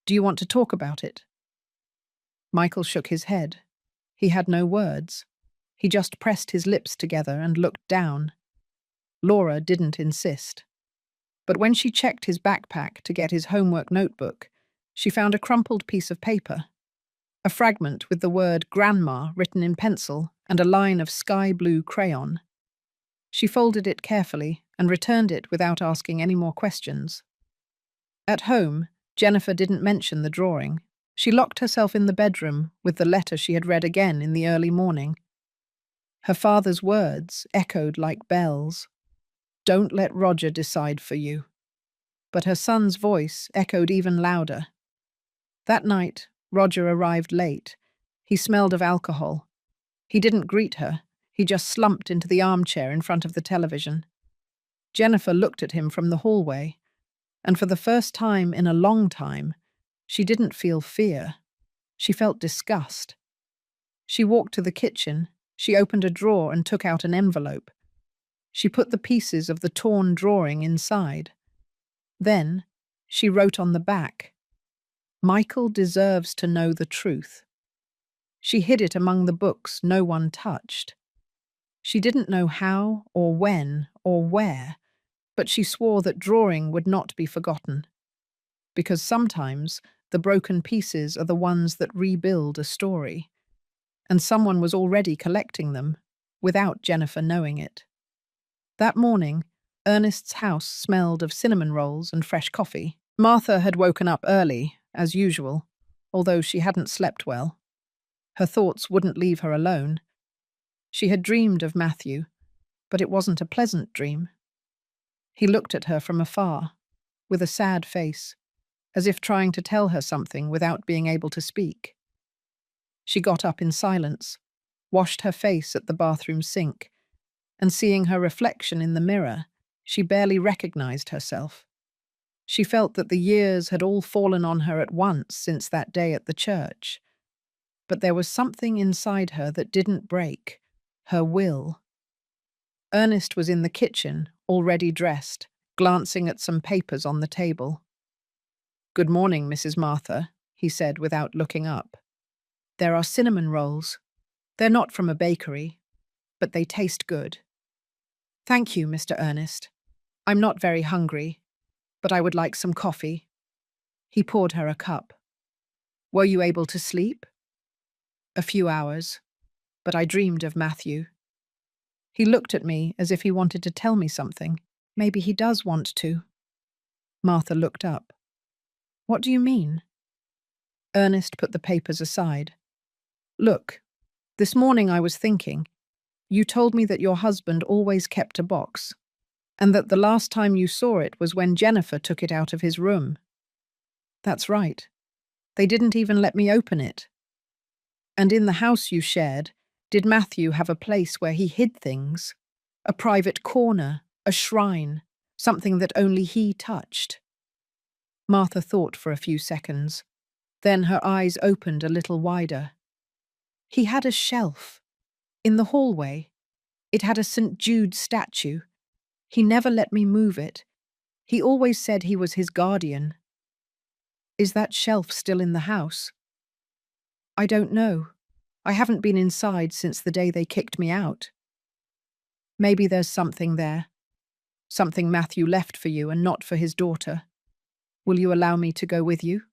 "Do you want to talk about it?" Michael shook his head. He had no words. He just pressed his lips together and looked down. Laura didn't insist. But when she checked his backpack to get his homework notebook, she found a crumpled piece of paper. A fragment with the word Grandma written in pencil and a line of sky blue crayon. She folded it carefully and returned it without asking any more questions. At home, Jennifer didn't mention the drawing. She locked herself in the bedroom with the letter she had read again in the early morning. Her father's words echoed like bells. "Don't let Roger decide for you." But her son's voice echoed even louder. That night, Roger arrived late. He smelled of alcohol. He didn't greet her. He just slumped into the armchair in front of the television. Jennifer looked at him from the hallway, and for the first time in a long time, she didn't feel fear. She felt disgust. She walked to the kitchen. She opened a drawer and took out an envelope. She put the pieces of the torn drawing inside. Then, she wrote on the back, "Michael deserves to know the truth." She hid it among the books no one touched. She didn't know how or when or where, but she swore that drawing would not be forgotten. Because sometimes the broken pieces are the ones that rebuild a story. And someone was already collecting them, without Jennifer knowing it. That morning, Ernest's house smelled of cinnamon rolls and fresh coffee. Martha had woken up early, as usual, although she hadn't slept well. Her thoughts wouldn't leave her alone. She had dreamed of Matthew, but it wasn't a pleasant dream. He looked at her from afar, with a sad face, as if trying to tell her something without being able to speak. She got up in silence, washed her face at the bathroom sink, and seeing her reflection in the mirror, she barely recognized herself. She felt that the years had all fallen on her at once since that day at the church. But there was something inside her that didn't break, her will. Ernest was in the kitchen, already dressed, glancing at some papers on the table. "Good morning, Mrs. Martha," he said without looking up. "There are cinnamon rolls. They're not from a bakery, but they taste good." "Thank you, Mr. Ernest. I'm not very hungry, but I would like some coffee." He poured her a cup. "Were you able to sleep?" "A few hours, but I dreamed of Matthew." He looked at me as if he wanted to tell me something. Maybe he does want to. Martha looked up. "What do you mean?" Ernest put the papers aside. "Look, this morning I was thinking. You told me that your husband always kept a box, and that the last time you saw it was when Jennifer took it out of his room." "That's right. They didn't even let me open it." "And in the house you shared, did Matthew have a place where he hid things? A private corner, a shrine, something that only he touched?" Martha thought for a few seconds. Then her eyes opened a little wider. "He had a shelf. In the hallway. It had a St. Jude statue. He never let me move it. He always said he was his guardian." "Is that shelf still in the house?" "I don't know. I haven't been inside since the day they kicked me out." "Maybe there's something there. Something Matthew left for you and not for his daughter. Will you allow me to go with you?"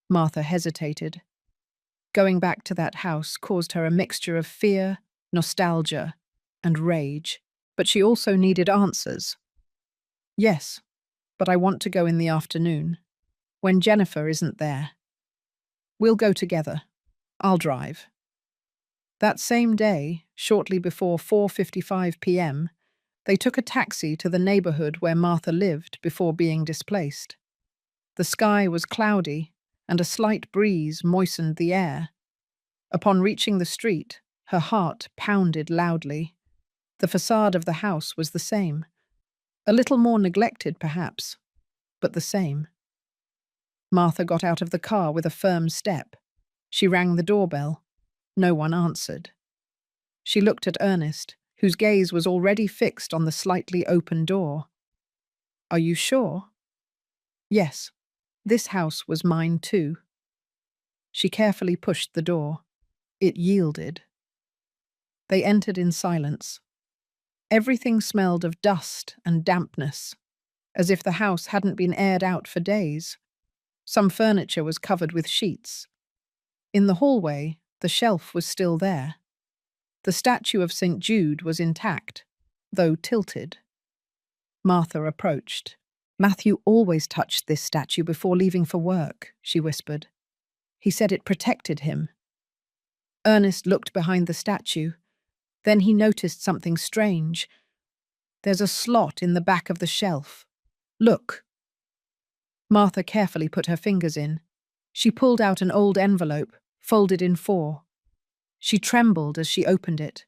Martha hesitated. Going back to that house caused her a mixture of fear, nostalgia, and rage, but she also needed answers. "Yes, but I want to go in the afternoon, when Jennifer isn't there. We'll go together. I'll drive." That same day, shortly before 4:55 p.m., they took a taxi to the neighborhood where Martha lived before being displaced. The sky was cloudy, and a slight breeze moistened the air. Upon reaching the street, her heart pounded loudly. The facade of the house was the same. A little more neglected, perhaps, but the same. Martha got out of the car with a firm step. She rang the doorbell. No one answered. She looked at Ernest, whose gaze was already fixed on the slightly open door. "Are you sure?" "Yes. This house was mine too." She carefully pushed the door. It yielded. They entered in silence. Everything smelled of dust and dampness, as if the house hadn't been aired out for days. Some furniture was covered with sheets. In the hallway, the shelf was still there. The statue of St. Jude was intact, though tilted. Martha approached. "Matthew always touched this statue before leaving for work," she whispered. "He said it protected him." Ernest looked behind the statue. Then he noticed something strange. "There's a slot in the back of the shelf. Look." Martha carefully put her fingers in. She pulled out an old envelope, folded in 4. She trembled as she opened it.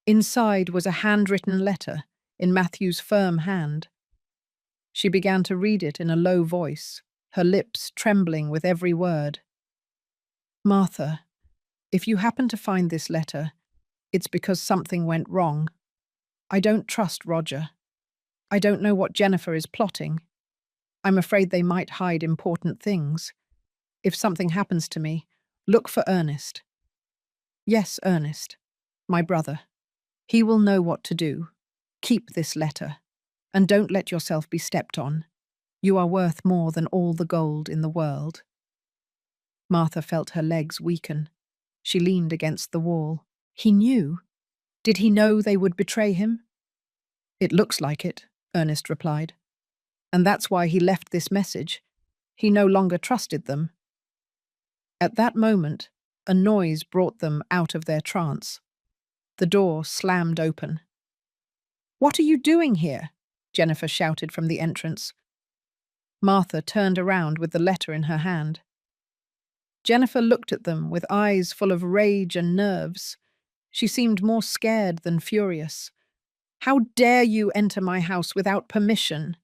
Inside was a handwritten letter, in Matthew's firm hand. She began to read it in a low voice, her lips trembling with every word. "Martha, if you happen to find this letter, it's because something went wrong. I don't trust Roger. I don't know what Jennifer is plotting. I'm afraid they might hide important things. If something happens to me, look for Ernest." "Yes, Ernest, my brother. He will know what to do. Keep this letter, and don't let yourself be stepped on. You are worth more than all the gold in the world." Martha felt her legs weaken. She leaned against the wall. He knew. Did he know they would betray him? "It looks like it," Ernest replied. "And that's why he left this message. He no longer trusted them." At that moment, a noise brought them out of their trance. The door slammed open. "What are you doing here?" Jennifer shouted from the entrance. Martha turned around with the letter in her hand. Jennifer looked at them with eyes full of rage and nerves. She seemed more scared than furious. "How dare you enter my house without permission?"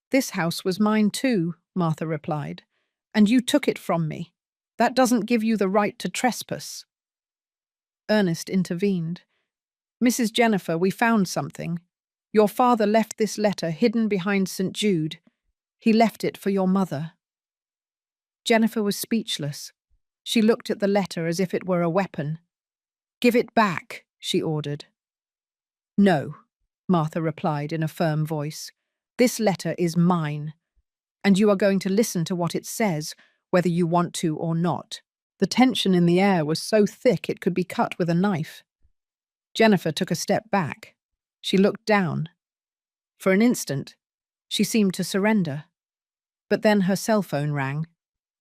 "This house was mine too," Martha replied, "and you took it from me. That doesn't give you the right to trespass." Ernest intervened. Mrs. Jennifer, we found something. Your father left this letter hidden behind St. Jude. He left it for your mother. Jennifer was speechless. She looked at the letter as if it were a weapon. Give it back, she ordered. No, Martha replied in a firm voice. This letter is mine, and you are going to listen to what it says, whether you want to or not. The tension in the air was so thick it could be cut with a knife. Jennifer took a step back. She looked down. For an instant, she seemed to surrender. But then her cell phone rang.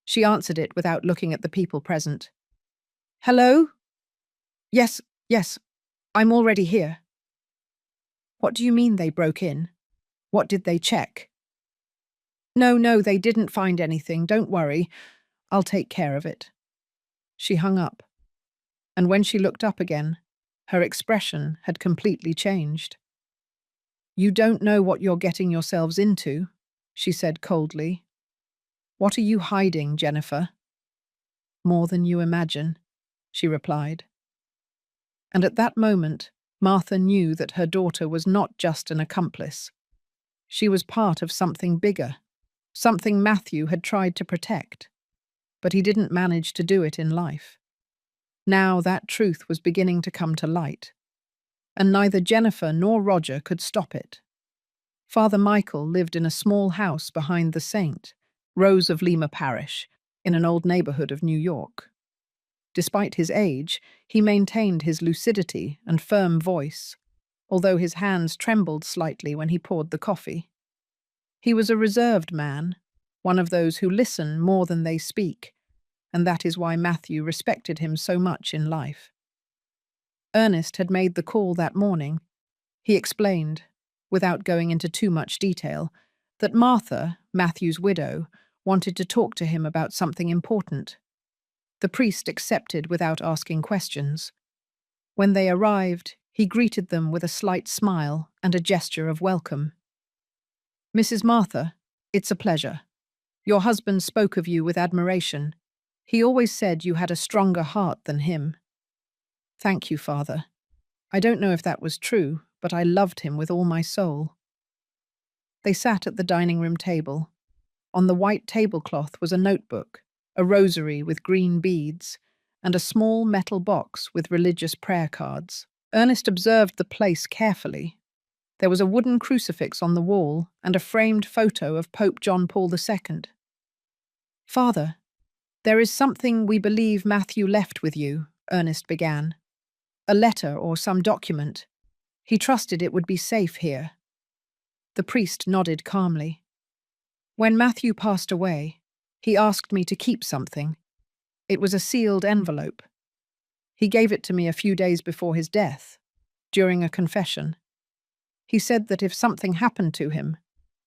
She answered it without looking at the people present. Hello? Yes, I'm already here. What do you mean they broke in? What did they check? No, they didn't find anything. Don't worry. I'll take care of it. She hung up. And when she looked up again, her expression had completely changed. You don't know what you're getting yourselves into, she said coldly. What are you hiding, Jennifer? More than you imagine, she replied. And at that moment, Martha knew that her daughter was not just an accomplice. She was part of something bigger, something Matthew had tried to protect. But he didn't manage to do it in life. Now that truth was beginning to come to light, and neither Jennifer nor Roger could stop it. Father Michael lived in a small house behind the St. Rose of Lima Parish, in an old neighborhood of New York. Despite his age, he maintained his lucidity and firm voice, although his hands trembled slightly when he poured the coffee. He was a reserved man, one of those who listen more than they speak, and that is why Matthew respected him so much in life. Ernest had made the call that morning. He explained, without going into too much detail, that Martha, Matthew's widow, wanted to talk to him about something important. The priest accepted without asking questions. When they arrived, he greeted them with a slight smile and a gesture of welcome. Mrs. Martha, it's a pleasure. Your husband spoke of you with admiration. He always said you had a stronger heart than him. Thank you, Father. I don't know if that was true, but I loved him with all my soul. They sat at the dining room table. On the white tablecloth was a notebook, a rosary with green beads, and a small metal box with religious prayer cards. Ernest observed the place carefully. There was a wooden crucifix on the wall and a framed photo of Pope John Paul II. Father, there is something we believe Matthew left with you, Ernest began. A letter or some document. He trusted it would be safe here. The priest nodded calmly. When Matthew passed away, he asked me to keep something. It was a sealed envelope. He gave it to me a few days before his death, during a confession. He said that if something happened to him,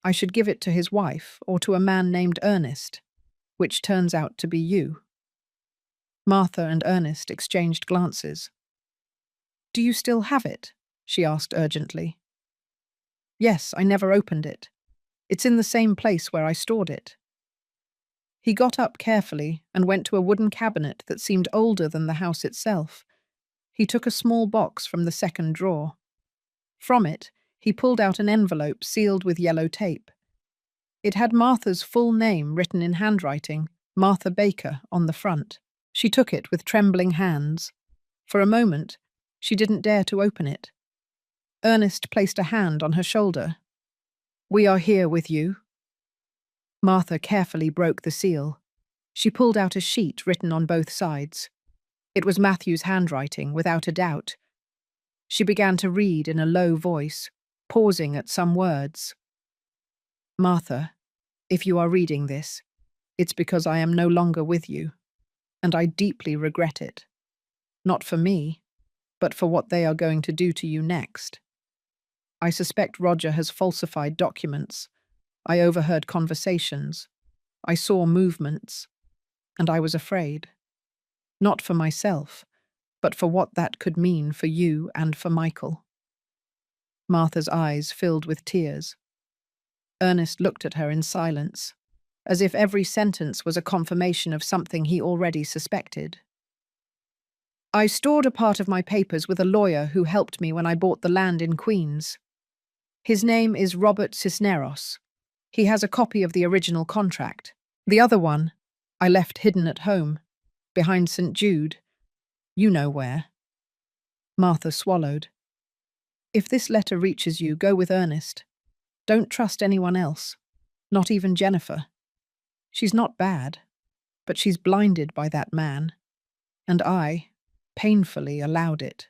I should give it to his wife or to a man named Ernest, which turns out to be you. Martha and Ernest exchanged glances. Do you still have it? She asked urgently. Yes, I never opened it. It's in the same place where I stored it. He got up carefully and went to a wooden cabinet that seemed older than the house itself. He took a small box from the second drawer. From it, he pulled out an envelope sealed with yellow tape. It had Martha's full name written in handwriting, Martha Baker, on the front. She took it with trembling hands. For a moment, she didn't dare to open it. Ernest placed a hand on her shoulder. We are here with you. Martha carefully broke the seal. She pulled out a sheet written on both sides. It was Matthew's handwriting, without a doubt. She began to read in a low voice, pausing at some words. Martha, if you are reading this, it's because I am no longer with you, and I deeply regret it. Not for me, but for what they are going to do to you next. I suspect Roger has falsified documents. I overheard conversations. I saw movements. And I was afraid. Not for myself, but for what that could mean for you and for Michael. Martha's eyes filled with tears. Ernest looked at her in silence, as if every sentence was a confirmation of something he already suspected. I stored a part of my papers with a lawyer who helped me when I bought the land in Queens. His name is Robert Cisneros. He has a copy of the original contract. The other one I left hidden at home, behind St. Jude. You know where. Martha swallowed. If this letter reaches you, go with Ernest. Don't trust anyone else, not even Jennifer. She's not bad, but she's blinded by that man, and I painfully allowed it.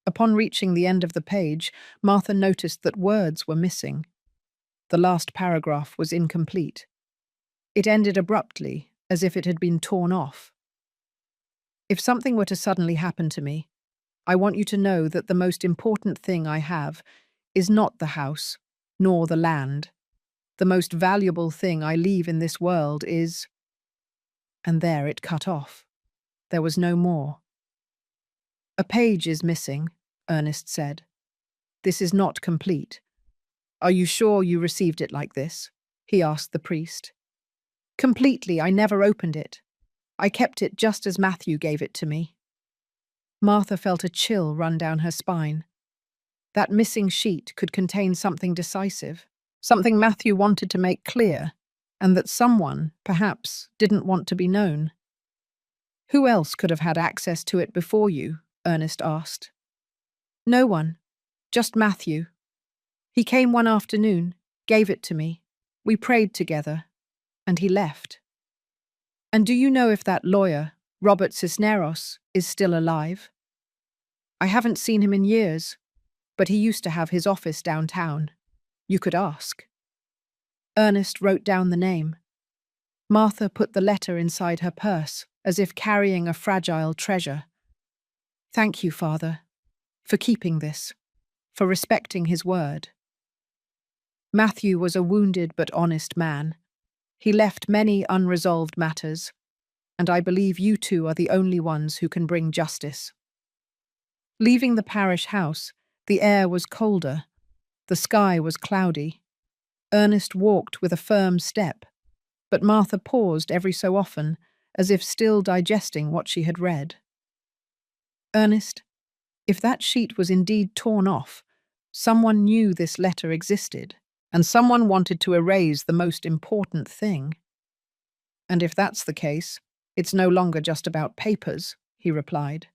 Upon reaching the end of the page, Martha noticed that words were missing. The last paragraph was incomplete. It ended abruptly, as if it had been torn off. If something were to suddenly happen to me, I want you to know that the most important thing I have is not the house, nor the land. The most valuable thing I leave in this world is... And there it cut off. There was no more. A page is missing, Ernest said. This is not complete. Are you sure you received it like this? He asked the priest. Completely, I never opened it. I kept it just as Matthew gave it to me. Martha felt a chill run down her spine. That missing sheet could contain something decisive, something Matthew wanted to make clear, and that someone, perhaps, didn't want to be known. Who else could have had access to it before you? Ernest asked. No one, just Matthew. He came one afternoon, gave it to me. We prayed together, and he left. And do you know if that lawyer, Robert Cisneros, is still alive? I haven't seen him in years, but he used to have his office downtown. You could ask. Ernest wrote down the name. Martha put the letter inside her purse, as if carrying a fragile treasure. Thank you, Father, for keeping this, for respecting his word. Matthew was a wounded but honest man. He left many unresolved matters, and I believe you two are the only ones who can bring justice. Leaving the parish house, the air was colder. The sky was cloudy. Ernest walked with a firm step, but Martha paused every so often, as if still digesting what she had read. Ernest, if that sheet was indeed torn off, someone knew this letter existed, and someone wanted to erase the most important thing. And if that's the case, it's no longer just about papers, he replied.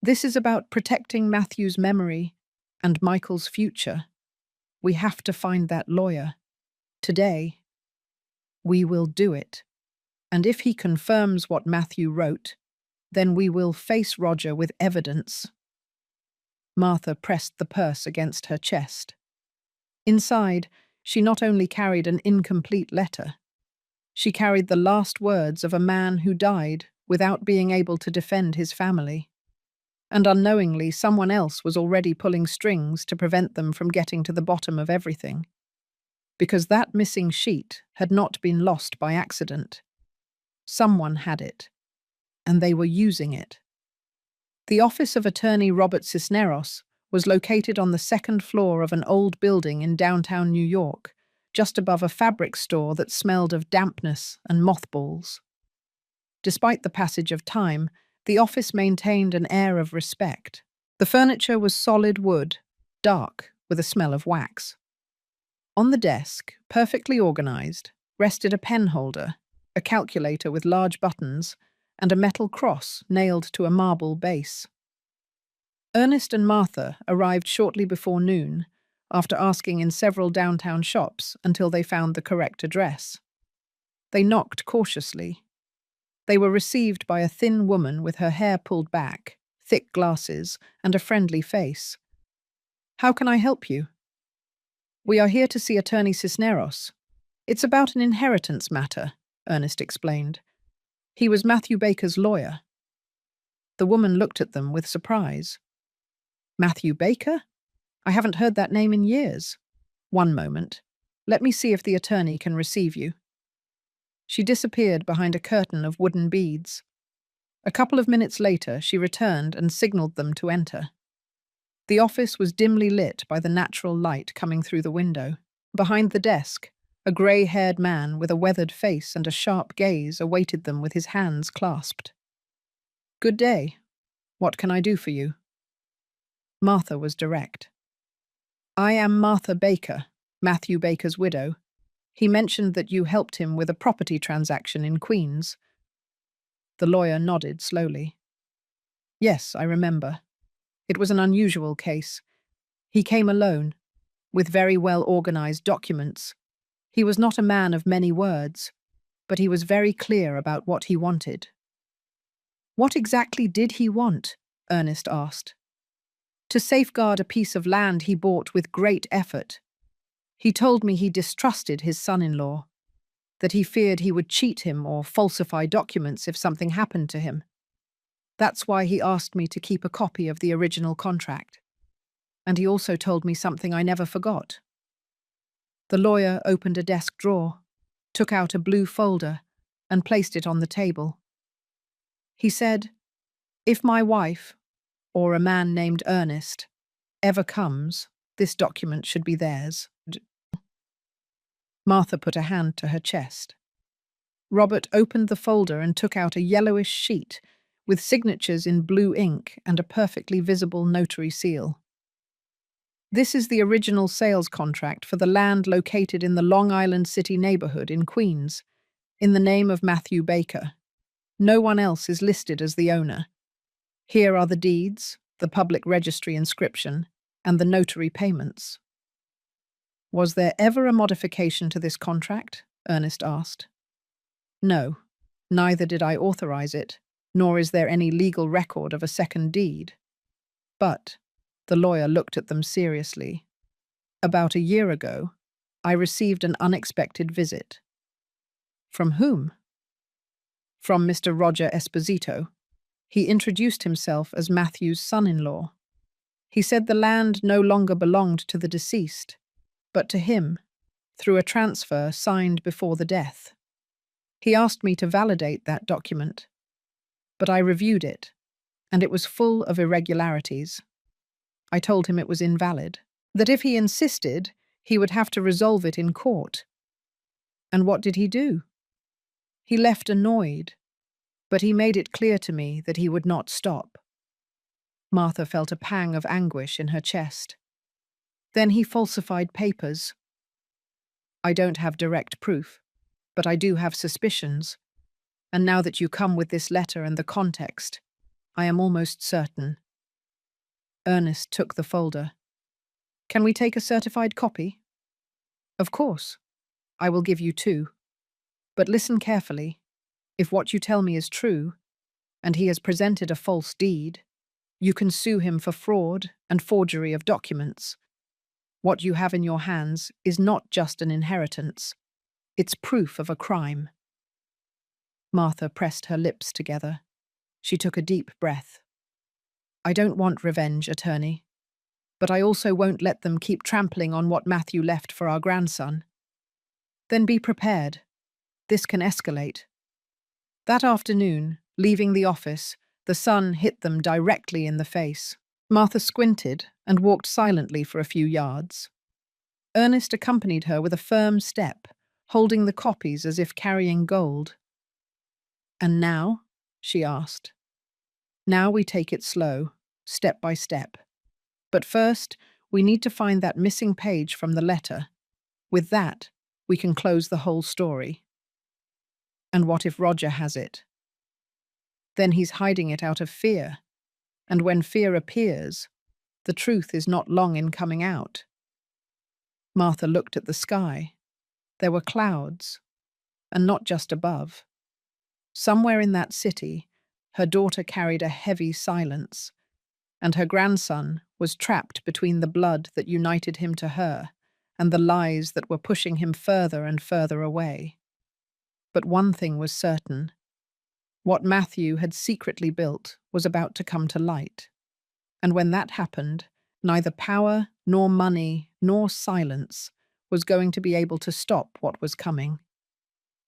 This is about protecting Matthew's memory and Michael's future. We have to find that lawyer. Today, we will do it. And if he confirms what Matthew wrote, then we will face Roger with evidence. Martha pressed the purse against her chest. Inside, she not only carried an incomplete letter, she carried the last words of a man who died without being able to defend his family. And unknowingly, someone else was already pulling strings to prevent them from getting to the bottom of everything. Because that missing sheet had not been lost by accident. Someone had it, and they were using it. The office of attorney Robert Cisneros was located on the second floor of an old building in downtown New York, just above a fabric store that smelled of dampness and mothballs. Despite the passage of time, the office maintained an air of respect. The furniture was solid wood, dark, with a smell of wax. On the desk, perfectly organized, rested a pen holder, a calculator with large buttons, and a metal cross nailed to a marble base. Ernest and Martha arrived shortly before noon, after asking in several downtown shops until they found the correct address. They knocked cautiously. They were received by a thin woman with her hair pulled back, thick glasses, and a friendly face. How can I help you? We are here to see Attorney Cisneros. It's about an inheritance matter, Ernest explained. He was Matthew Baker's lawyer. The woman looked at them with surprise. Matthew Baker? I haven't heard that name in years. One moment. Let me see if the attorney can receive you. She disappeared behind a curtain of wooden beads. A couple of minutes later, she returned and signaled them to enter. The office was dimly lit by the natural light coming through the window. Behind the desk, a grey-haired man with a weathered face and a sharp gaze awaited them with his hands clasped. Good day, What can I do for you? Martha was direct. I am Martha Baker, Matthew Baker's widow. He mentioned that you helped him with a property transaction in Queens. The lawyer nodded slowly. Yes, I remember. It was an unusual case. He came alone, with very well-organized documents. He was not a man of many words, but he was very clear about what he wanted. What exactly did he want? Ernest asked. To safeguard a piece of land he bought with great effort. He told me he distrusted his son-in-law, that he feared he would cheat him or falsify documents if something happened to him. That's why he asked me to keep a copy of the original contract. And he also told me something I never forgot. The lawyer opened a desk drawer, took out a blue folder, and placed it on the table. He said, if my wife, or a man named Ernest, ever comes, this document should be theirs. Martha put a hand to her chest. Robert opened the folder and took out a yellowish sheet with signatures in blue ink and a perfectly visible notary seal. This is the original sales contract for the land located in the Long Island City neighborhood in Queens, in the name of Matthew Baker. No one else is listed as the owner. Here are the deeds, the public registry inscription, and the notary payments. Was there ever a modification to this contract? Ernest asked. No, neither did I authorize it, nor is there any legal record of a second deed. But, the lawyer looked at them seriously, about a year ago, I received an unexpected visit. From whom? From Mr. Roger Esposito. He introduced himself as Matthew's son-in-law. He said the land no longer belonged to the deceased, but to him, through a transfer signed before the death. He asked me to validate that document, but I reviewed it, and it was full of irregularities. I told him it was invalid, that if he insisted, he would have to resolve it in court. And what did he do? He left annoyed, but he made it clear to me that he would not stop. Martha felt a pang of anguish in her chest. Then he falsified papers. I don't have direct proof, but I do have suspicions, and now that you come with this letter and the context, I am almost certain. Ernest took the folder. Can we take a certified copy? Of course. I will give you 2. But listen carefully. If what you tell me is true, and he has presented a false deed, you can sue him for fraud and forgery of documents. What you have in your hands is not just an inheritance. It's proof of a crime. Martha pressed her lips together. She took a deep breath. I don't want revenge, attorney, but I also won't let them keep trampling on what Matthew left for our grandson. Then be prepared. This can escalate. That afternoon, leaving the office, the sun hit them directly in the face. Martha squinted and walked silently for a few yards. Ernest accompanied her with a firm step, holding the copies as if carrying gold. And now? She asked. Now we take it slow, step by step. But first, we need to find that missing page from the letter. With that, we can close the whole story. And what if Roger has it? Then he's hiding it out of fear. And when fear appears, the truth is not long in coming out. Martha looked at the sky. There were clouds, and not just above. Somewhere in that city, her daughter carried a heavy silence, and her grandson was trapped between the blood that united him to her and the lies that were pushing him further and further away. But one thing was certain. What Matthew had secretly built was about to come to light. And when that happened, neither power, nor money, nor silence was going to be able to stop what was coming.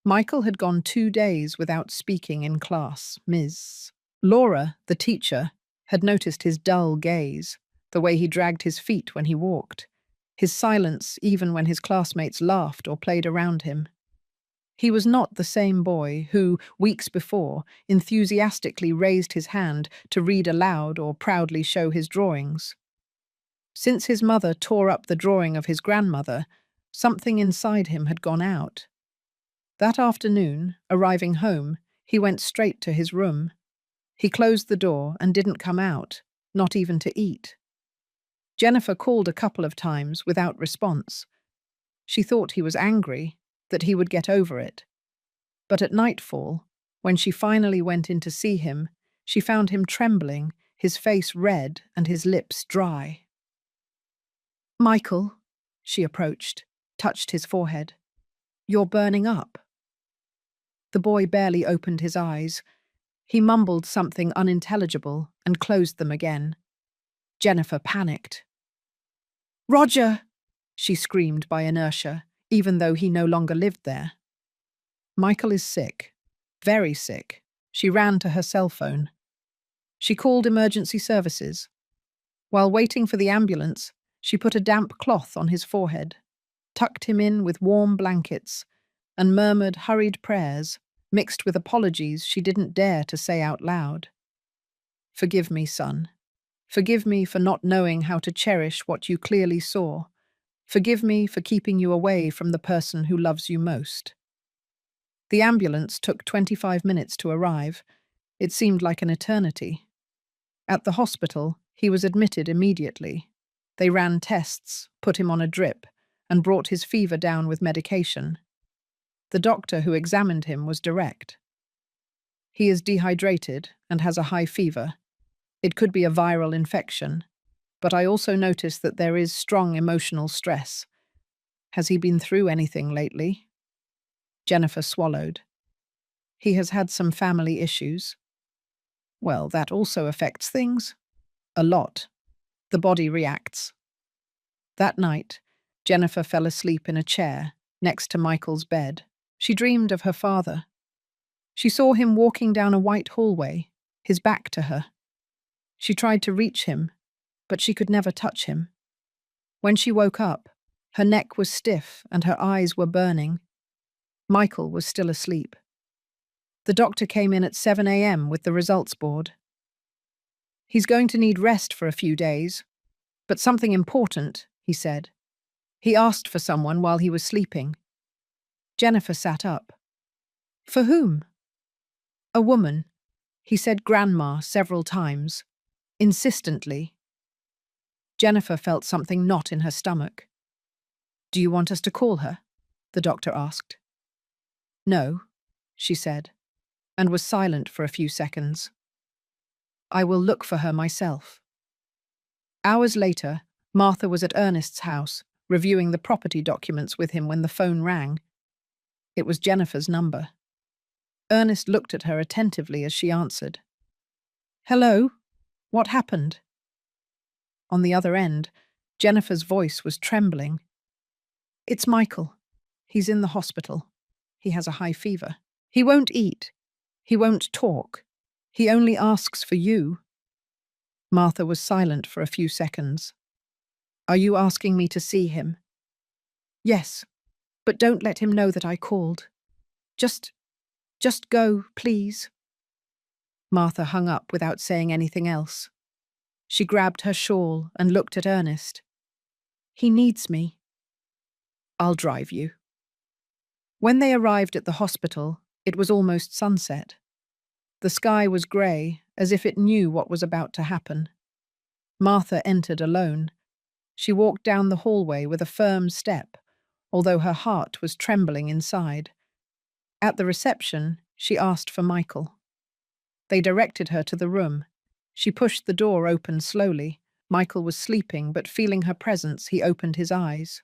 Michael had gone 2 days without speaking in class. Ms. Laura, the teacher, had noticed his dull gaze, the way he dragged his feet when he walked, his silence even when his classmates laughed or played around him. He was not the same boy who, weeks before, enthusiastically raised his hand to read aloud or proudly show his drawings. Since his mother tore up the drawing of his grandmother, something inside him had gone out. That afternoon, arriving home, he went straight to his room. He closed the door and didn't come out, not even to eat. Jennifer called a couple of times without response. She thought he was angry, that he would get over it. But at nightfall, when she finally went in to see him, she found him trembling, his face red and his lips dry. "Michael," she approached, touched his forehead. "You're burning up." The boy barely opened his eyes. He mumbled something unintelligible and closed them again. Jennifer panicked. "Roger!" she screamed by inertia, even though he no longer lived there. "Michael is sick. Very sick." She ran to her cell phone. She called emergency services. While waiting for the ambulance, she put a damp cloth on his forehead, tucked him in with warm blankets, and murmured hurried prayers, mixed with apologies she didn't dare to say out loud. "Forgive me, son. Forgive me for not knowing how to cherish what you clearly saw. Forgive me for keeping you away from the person who loves you most." The ambulance took 25 minutes to arrive. It seemed like an eternity. At the hospital, he was admitted immediately. They ran tests, put him on a drip, and brought his fever down with medication. The doctor who examined him was direct. "He is dehydrated and has a high fever. It could be a viral infection, but I also notice that there is strong emotional stress. Has he been through anything lately?" Jennifer swallowed. "He has had some family issues." "Well, that also affects things." "A lot. The body reacts." That night, Jennifer fell asleep in a chair next to Michael's bed. She dreamed of her father. She saw him walking down a white hallway, his back to her. She tried to reach him, but she could never touch him. When she woke up, her neck was stiff and her eyes were burning. Michael was still asleep. The doctor came in at 7 a.m. with the results board. "He's going to need rest for a few days, but something important," he said. "He asked for someone while he was sleeping." Jennifer sat up. "For whom?" "A woman. He said grandma several times. Insistently." Jennifer felt something knot in her stomach. "Do you want us to call her?" the doctor asked. "No," she said, and was silent for a few seconds. "I will look for her myself." Hours later, Martha was at Ernest's house, reviewing the property documents with him when the phone rang. It was Jennifer's number. Ernest looked at her attentively as she answered. "Hello? What happened?" On the other end, Jennifer's voice was trembling. "It's Michael. He's in the hospital. He has a high fever. He won't eat. He won't talk. He only asks for you." Martha was silent for a few seconds. "Are you asking me to see him?" "Yes, but don't let him know that I called. Just go, please." Martha hung up without saying anything else. She grabbed her shawl and looked at Ernest. "He needs me." "I'll drive you." When they arrived at the hospital, it was almost sunset. The sky was grey, as if it knew what was about to happen. Martha entered alone. She walked down the hallway with a firm step, although her heart was trembling inside. At the reception, she asked for Michael. They directed her to the room. She pushed the door open slowly. Michael was sleeping, but feeling her presence, he opened his eyes.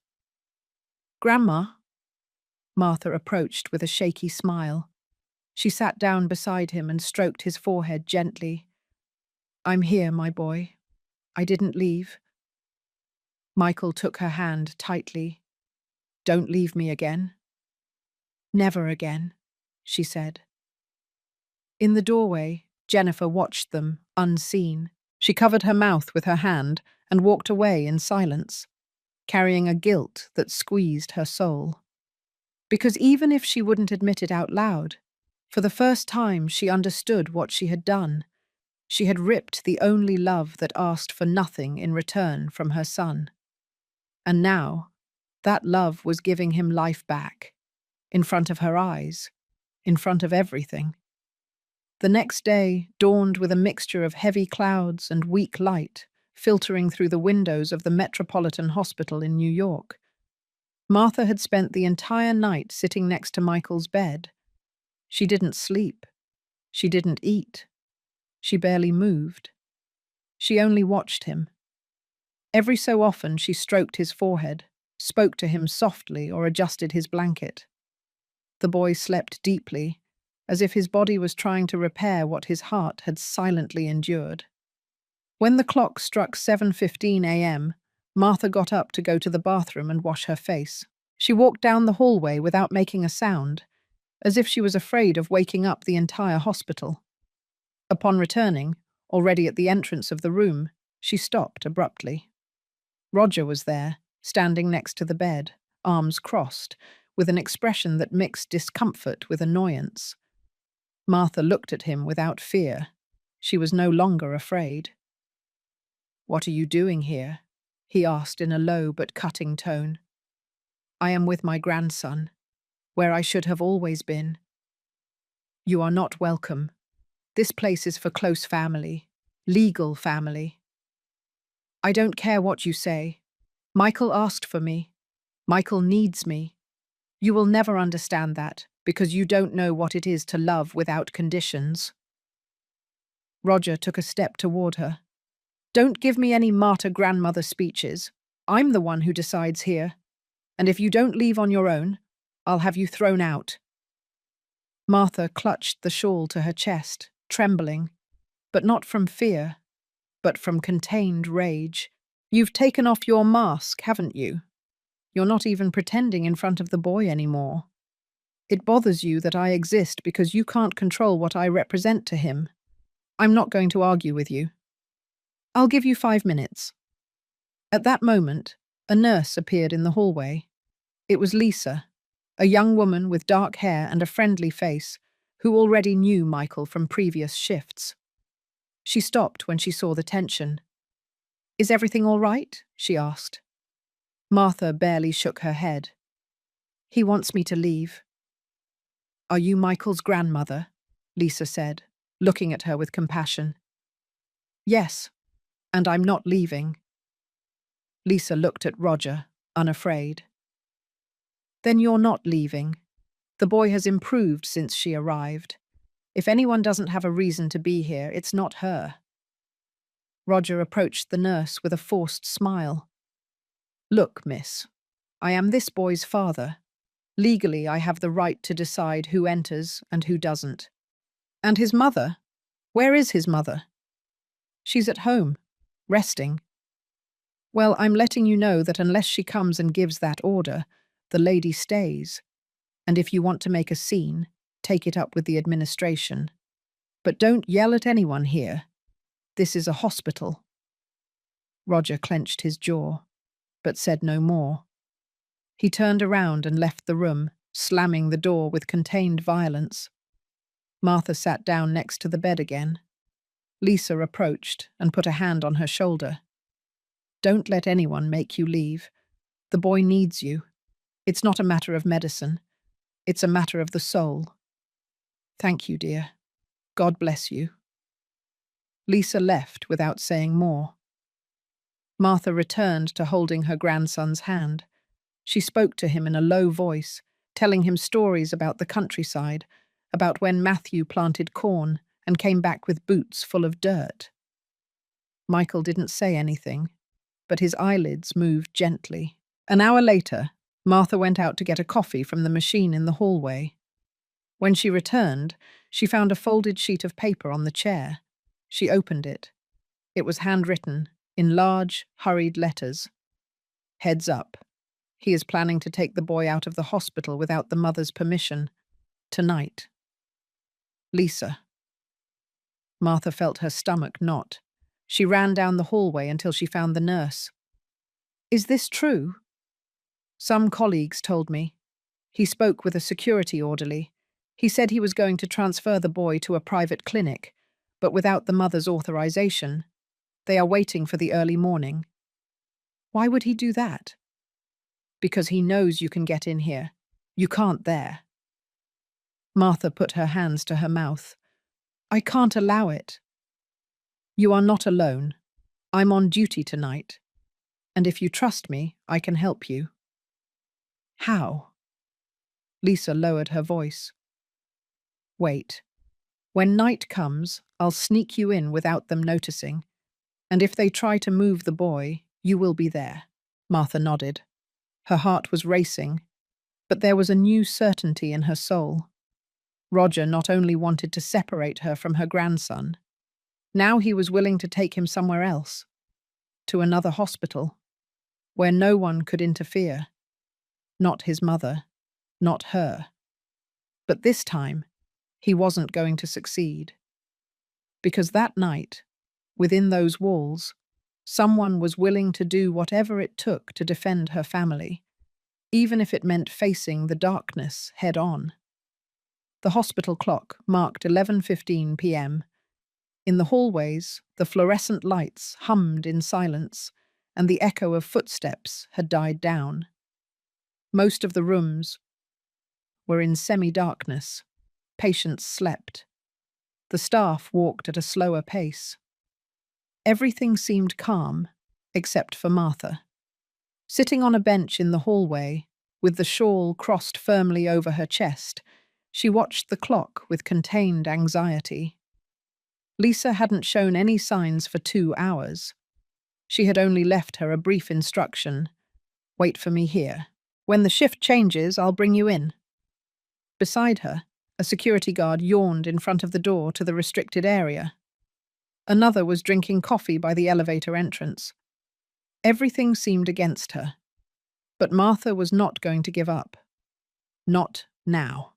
"Grandma?" Martha approached with a shaky smile. She sat down beside him and stroked his forehead gently. "I'm here, my boy. I didn't leave." Michael took her hand tightly. "Don't leave me again." "Never again," she said. In the doorway, Jennifer watched them, unseen. She covered her mouth with her hand and walked away in silence, carrying a guilt that squeezed her soul. Because even if she wouldn't admit it out loud, for the first time she understood what she had done. She had ripped the only love that asked for nothing in return from her son. And now, that love was giving him life back, in front of her eyes, in front of everything. The next day dawned with a mixture of heavy clouds and weak light filtering through the windows of the Metropolitan Hospital in New York. Martha had spent the entire night sitting next to Michael's bed. She didn't sleep. She didn't eat. She barely moved. She only watched him. Every so often she stroked his forehead, spoke to him softly, or adjusted his blanket. The boy slept deeply, as if his body was trying to repair what his heart had silently endured. When the clock struck 7:15 a.m., Martha got up to go to the bathroom and wash her face. She walked down the hallway without making a sound, as if she was afraid of waking up the entire hospital. Upon returning, already at the entrance of the room, she stopped abruptly. Roger was there, standing next to the bed, arms crossed, with an expression that mixed discomfort with annoyance. Martha looked at him without fear. She was no longer afraid. "What are you doing here?" he asked in a low but cutting tone. "I am with my grandson, where I should have always been." "You are not welcome. This place is for close family, legal family." "I don't care what you say. Michael asked for me. Michael needs me. You will never understand that, because you don't know what it is to love without conditions." Roger took a step toward her. "Don't give me any martyr grandmother speeches. I'm the one who decides here. And if you don't leave on your own, I'll have you thrown out." Martha clutched the shawl to her chest, trembling, but not from fear, but from contained rage. "You've taken off your mask, haven't you? You're not even pretending in front of the boy anymore. It bothers you that I exist because you can't control what I represent to him. I'm not going to argue with you. I'll give you 5 minutes." At that moment, a nurse appeared in the hallway. It was Lisa, a young woman with dark hair and a friendly face, who already knew Michael from previous shifts. She stopped when she saw the tension. "Is everything all right?" she asked. Martha barely shook her head. "He wants me to leave." "Are you Michael's grandmother?" Lisa said, looking at her with compassion. "Yes, and I'm not leaving." Lisa looked at Roger, unafraid. "Then you're not leaving. The boy has improved since she arrived. If anyone doesn't have a reason to be here, it's not her." Roger approached the nurse with a forced smile. "Look, miss, I am this boy's father. Legally, I have the right to decide who enters and who doesn't." "And his mother? Where is his mother?" "She's at home, resting." "Well, I'm letting you know that unless she comes and gives that order, the lady stays. And if you want to make a scene, take it up with the administration. But don't yell at anyone here. This is a hospital." Roger clenched his jaw, but said no more. He turned around and left the room, slamming the door with contained violence. Martha sat down next to the bed again. Lisa approached and put a hand on her shoulder. "Don't let anyone make you leave. The boy needs you. It's not a matter of medicine. It's a matter of the soul." "Thank you, dear. God bless you." Lisa left without saying more. Martha returned to holding her grandson's hand. She spoke to him in a low voice, telling him stories about the countryside, about when Matthew planted corn and came back with boots full of dirt. Michael didn't say anything, but his eyelids moved gently. An hour later, Martha went out to get a coffee from the machine in the hallway. When she returned, she found a folded sheet of paper on the chair. She opened it. It was handwritten, in large, hurried letters. "Heads up. He is planning to take the boy out of the hospital without the mother's permission. Tonight. Lisa." Martha felt her stomach knot. She ran down the hallway until she found the nurse. "Is this true?" "Some colleagues told me. He spoke with a security orderly. He said he was going to transfer the boy to a private clinic, but without the mother's authorization. They are waiting for the early morning. Why would he do that? Because he knows you can get in here. You can't there. Martha put her hands to her mouth. I can't allow it. You are not alone. I'm on duty tonight. And if you trust me, I can help you. How? Lisa lowered her voice. Wait. When night comes, I'll sneak you in without them noticing. And if they try to move the boy, you will be there. Martha nodded. Her heart was racing, but there was a new certainty in her soul. Roger not only wanted to separate her from her grandson, now he was willing to take him somewhere else, to another hospital, where no one could interfere. Not his mother, not her. But this time, he wasn't going to succeed. Because that night, within those walls, someone was willing to do whatever it took to defend her family, even if it meant facing the darkness head-on. The hospital clock marked 11:15 p.m. In the hallways, the fluorescent lights hummed in silence, and the echo of footsteps had died down. Most of the rooms were in semi-darkness. Patients slept. The staff walked at a slower pace. Everything seemed calm, except for Martha. Sitting on a bench in the hallway, with the shawl crossed firmly over her chest, she watched the clock with contained anxiety. Lisa hadn't shown any signs for 2 hours. She had only left her a brief instruction. Wait for me here. When the shift changes, I'll bring you in. Beside her, a security guard yawned in front of the door to the restricted area. Another was drinking coffee by the elevator entrance. Everything seemed against her. But Martha was not going to give up. Not now.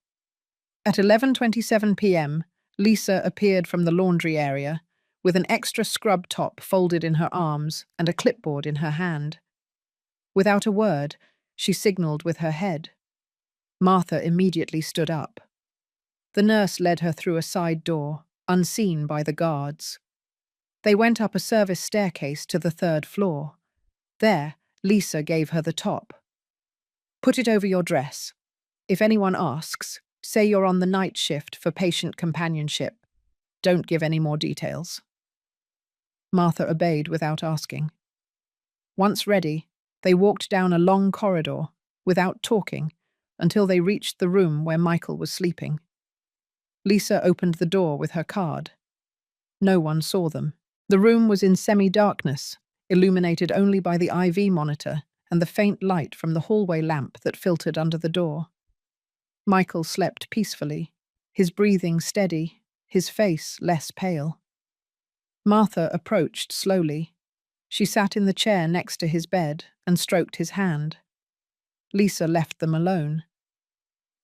At 11:27 p.m., Lisa appeared from the laundry area with an extra scrub top folded in her arms and a clipboard in her hand. Without a word, she signaled with her head. Martha immediately stood up. The nurse led her through a side door, unseen by the guards. They went up a service staircase to the 3rd floor. There, Lisa gave her the top. Put it over your dress. If anyone asks, say you're on the night shift for patient companionship. Don't give any more details. Martha obeyed without asking. Once ready, they walked down a long corridor, without talking, until they reached the room where Michael was sleeping. Lisa opened the door with her card. No one saw them. The room was in semi-darkness, illuminated only by the IV monitor and the faint light from the hallway lamp that filtered under the door. Michael slept peacefully, his breathing steady, his face less pale. Martha approached slowly. She sat in the chair next to his bed and stroked his hand. Lisa left them alone.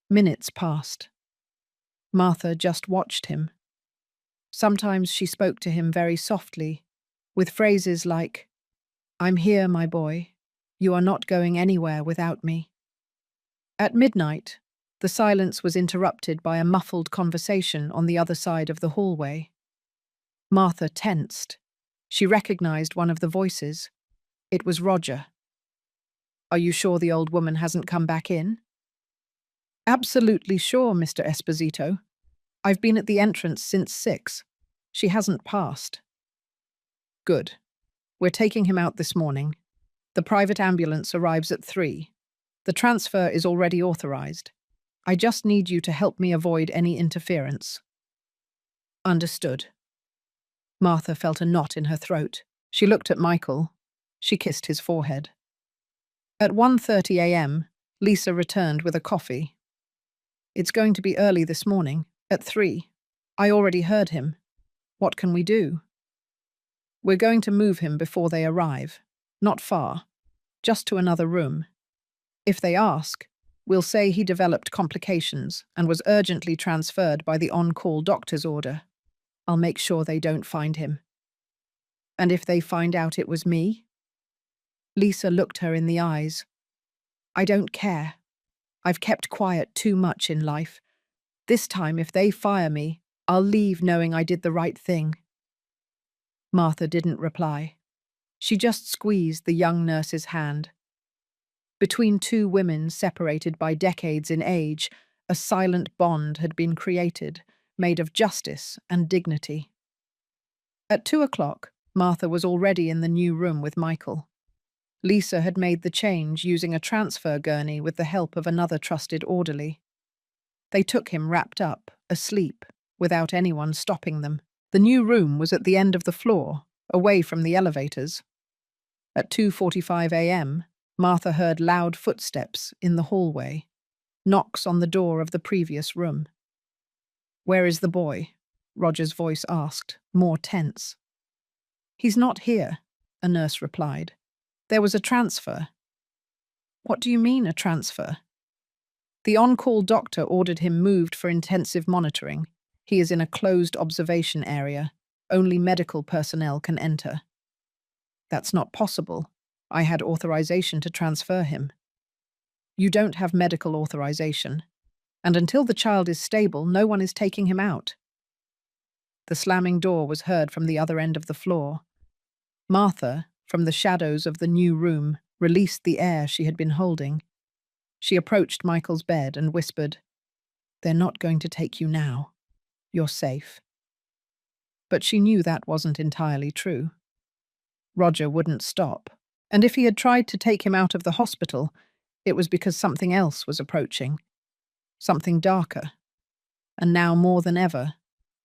Minutes passed. Martha just watched him. Sometimes she spoke to him very softly, with phrases like, "I'm here, my boy. You are not going anywhere without me." At midnight, the silence was interrupted by a muffled conversation on the other side of the hallway. Martha tensed. She recognized one of the voices. It was Roger. "Are you sure the old woman hasn't come back in?" "Absolutely sure, Mr. Esposito. I've been at the entrance since 6. She hasn't passed." "Good. We're taking him out this morning. The private ambulance arrives at 3. The transfer is already authorized. I just need you to help me avoid any interference." "Understood." Martha felt a knot in her throat. She looked at Michael. She kissed his forehead. At 1:30 a.m., Lisa returned with a coffee. "It's going to be early this morning, at 3. I already heard him. What can we do?" "We're going to move him before they arrive. Not far. Just to another room. If they ask, we'll say he developed complications and was urgently transferred by the on-call doctor's order. I'll make sure they don't find him." "And if they find out it was me?" Lisa looked her in the eyes. "I don't care. I've kept quiet too much in life. This time, if they fire me, I'll leave knowing I did the right thing." Martha didn't reply. She just squeezed the young nurse's hand. Between two women separated by decades in age, a silent bond had been created, made of justice and dignity. At 2 o'clock, Martha was already in the new room with Michael. Lisa had made the change using a transfer gurney with the help of another trusted orderly. They took him wrapped up, asleep, without anyone stopping them. The new room was at the end of the floor, away from the elevators. At 2:45 a.m., Martha heard loud footsteps in the hallway, knocks on the door of the previous room. "Where is the boy?" Roger's voice asked, more tense. "He's not here," a nurse replied. "There was a transfer." "What do you mean, a transfer?" "The on-call doctor ordered him moved for intensive monitoring. He is in a closed observation area. Only medical personnel can enter." "That's not possible. I had authorization to transfer him." "You don't have medical authorization. And until the child is stable, no one is taking him out." The slamming door was heard from the other end of the floor. Martha, from the shadows of the new room, released the air she had been holding. She approached Michael's bed and whispered, "They're not going to take you now. You're safe." But she knew that wasn't entirely true. Roger wouldn't stop, and if he had tried to take him out of the hospital, it was because something else was approaching. Something darker. And now more than ever,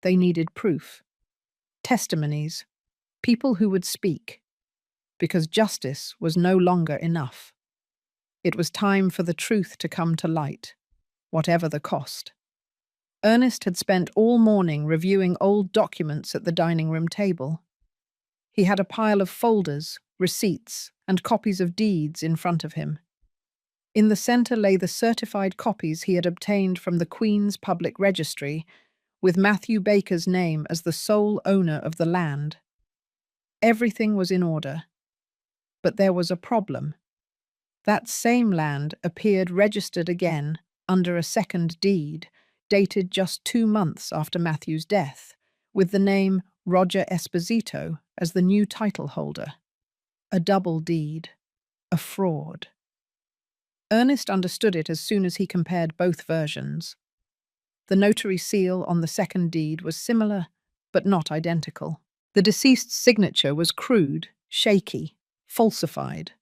they needed proof. Testimonies. People who would speak. Because justice was no longer enough. It was time for the truth to come to light, whatever the cost. Ernest had spent all morning reviewing old documents at the dining room table. He had a pile of folders, receipts, and copies of deeds in front of him. In the center lay the certified copies he had obtained from the Queen's Public Registry, with Matthew Baker's name as the sole owner of the land. Everything was in order. But there was a problem. That same land appeared registered again under a second deed, dated just 2 months after Matthew's death, with the name Roger Esposito as the new title holder. A double deed. A fraud. Ernest understood it as soon as he compared both versions. The notary seal on the second deed was similar, but not identical. The deceased's signature was crude, shaky, falsified.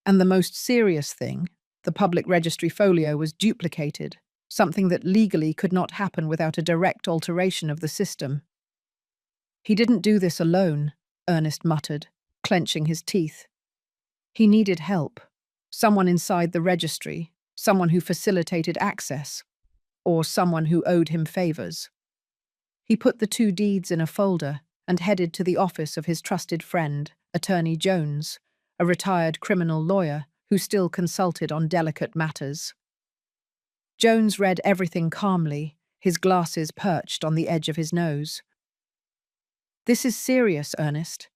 And the most serious thing, the public registry folio was duplicated, something that legally could not happen without a direct alteration of the system. "He didn't do this alone," Ernest muttered, clenching his teeth. He needed help. Someone inside the registry, someone who facilitated access, or someone who owed him favors. He put the 2 deeds in a folder and headed to the office of his trusted friend, Attorney Jones, a retired criminal lawyer who still consulted on delicate matters. Jones read everything calmly, his glasses perched on the edge of his nose. "This is serious, Ernest.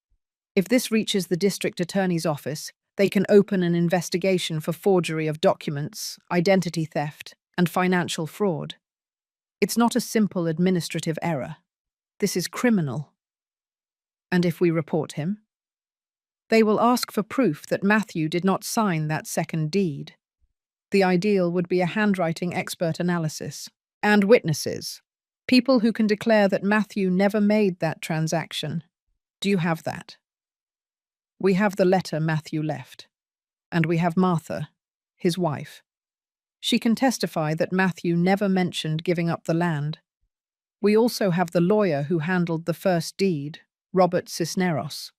If this reaches the district attorney's office, they can open an investigation for forgery of documents, identity theft, and financial fraud. It's not a simple administrative error. This is criminal." "And if we report him?" "They will ask for proof that Matthew did not sign that second deed. The ideal would be a handwriting expert analysis. And witnesses. People who can declare that Matthew never made that transaction. Do you have that?" "We have the letter Matthew left. And we have Martha, his wife. She can testify that Matthew never mentioned giving up the land. We also have the lawyer who handled the first deed, Robert Cisneros."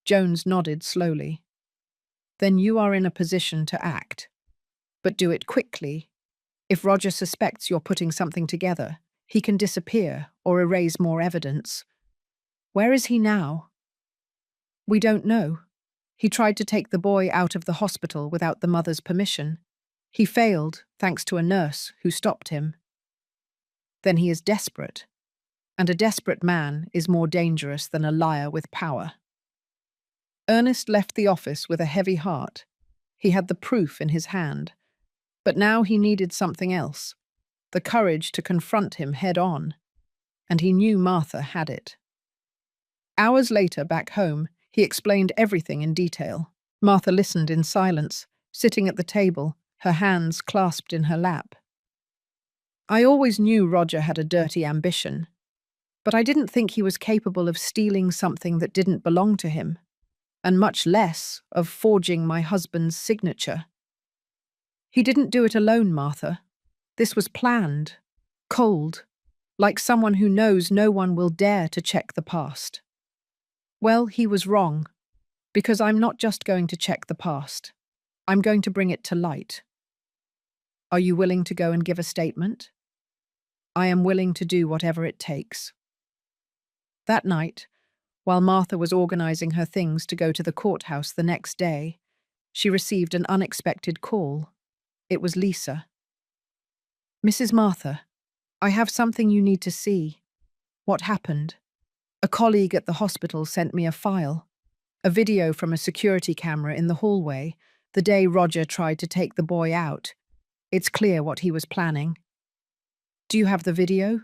Jones nodded slowly. "Then you are in a position to act. But do it quickly. If Roger suspects you're putting something together, he can disappear or erase more evidence." "Where is he now?" "We don't know. He tried to take the boy out of the hospital without the mother's permission. He failed, thanks to a nurse who stopped him." "Then he is desperate. And a desperate man is more dangerous than a liar with power." Ernest left the office with a heavy heart. He had the proof in his hand. But now he needed something else, the courage to confront him head on, and he knew Martha had it. Hours later, back home, he explained everything in detail. Martha listened in silence, sitting at the table, her hands clasped in her lap. I always knew Roger had a dirty ambition, but I didn't think he was capable of stealing something that didn't belong to him, and much less of forging my husband's signature. He didn't do it alone, Martha. This was planned, cold, like someone who knows no one will dare to check the past. Well, he was wrong, because I'm not just going to check the past. I'm going to bring it to light. Are you willing to go and give a statement? I am willing to do whatever it takes. That night, while Martha was organizing her things to go to the courthouse the next day, she received an unexpected call. It was Lisa. Mrs. Martha, I have something you need to see. What happened? A colleague at the hospital sent me a file, a video from a security camera in the hallway, the day Roger tried to take the boy out. It's clear what he was planning. Do you have the video?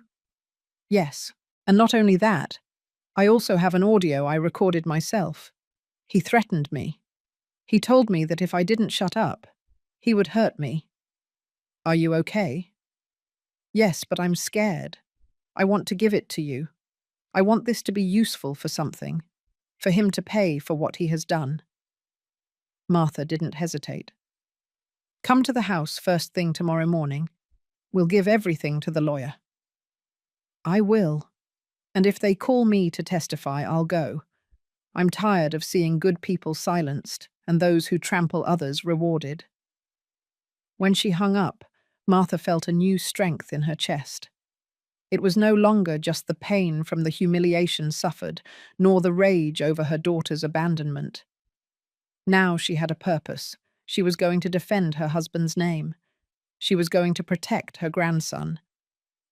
Yes. And not only that, I also have an audio I recorded myself. He threatened me. He told me that if I didn't shut up, he would hurt me. Are you okay? Yes, but I'm scared. I want to give it to you. I want this to be useful for something, for him to pay for what he has done. Martha didn't hesitate. Come to the house first thing tomorrow morning. We'll give everything to the lawyer. I will. And if they call me to testify, I'll go. I'm tired of seeing good people silenced and those who trample others rewarded. When she hung up, Martha felt a new strength in her chest. It was no longer just the pain from the humiliation suffered, nor the rage over her daughter's abandonment. Now she had a purpose. She was going to defend her husband's name. She was going to protect her grandson.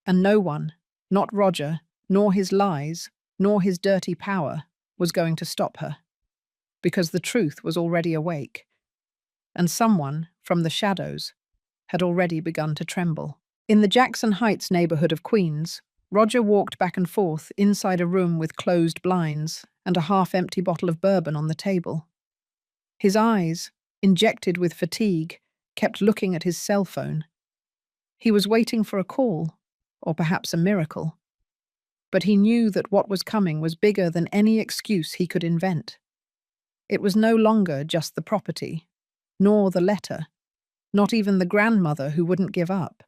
And no one, not Roger, nor his lies, nor his dirty power, was going to stop her. Because the truth was already awake. And someone, from the shadows, had already begun to tremble. In the Jackson Heights neighborhood of Queens, Roger walked back and forth inside a room with closed blinds and a half-empty bottle of bourbon on the table. His eyes, injected with fatigue, kept looking at his cell phone. He was waiting for a call, or perhaps a miracle. But he knew that what was coming was bigger than any excuse he could invent. It was no longer just the property, nor the letter, not even the grandmother who wouldn't give up.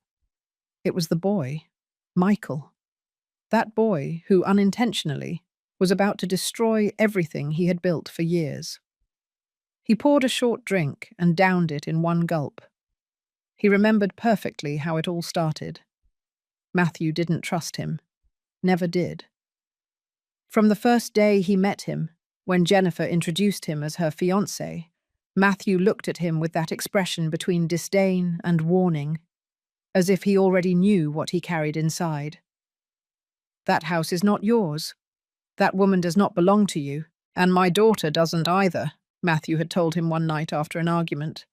It was the boy, Michael. That boy who, unintentionally, was about to destroy everything he had built for years. He poured a short drink and downed it in one gulp. He remembered perfectly how it all started. Matthew didn't trust him. Never did. From the first day he met him, when Jennifer introduced him as her fiancé, Matthew looked at him with that expression between disdain and warning, as if he already knew what he carried inside. That house is not yours. That woman does not belong to you, and my daughter doesn't either, Matthew had told him one night after an argument.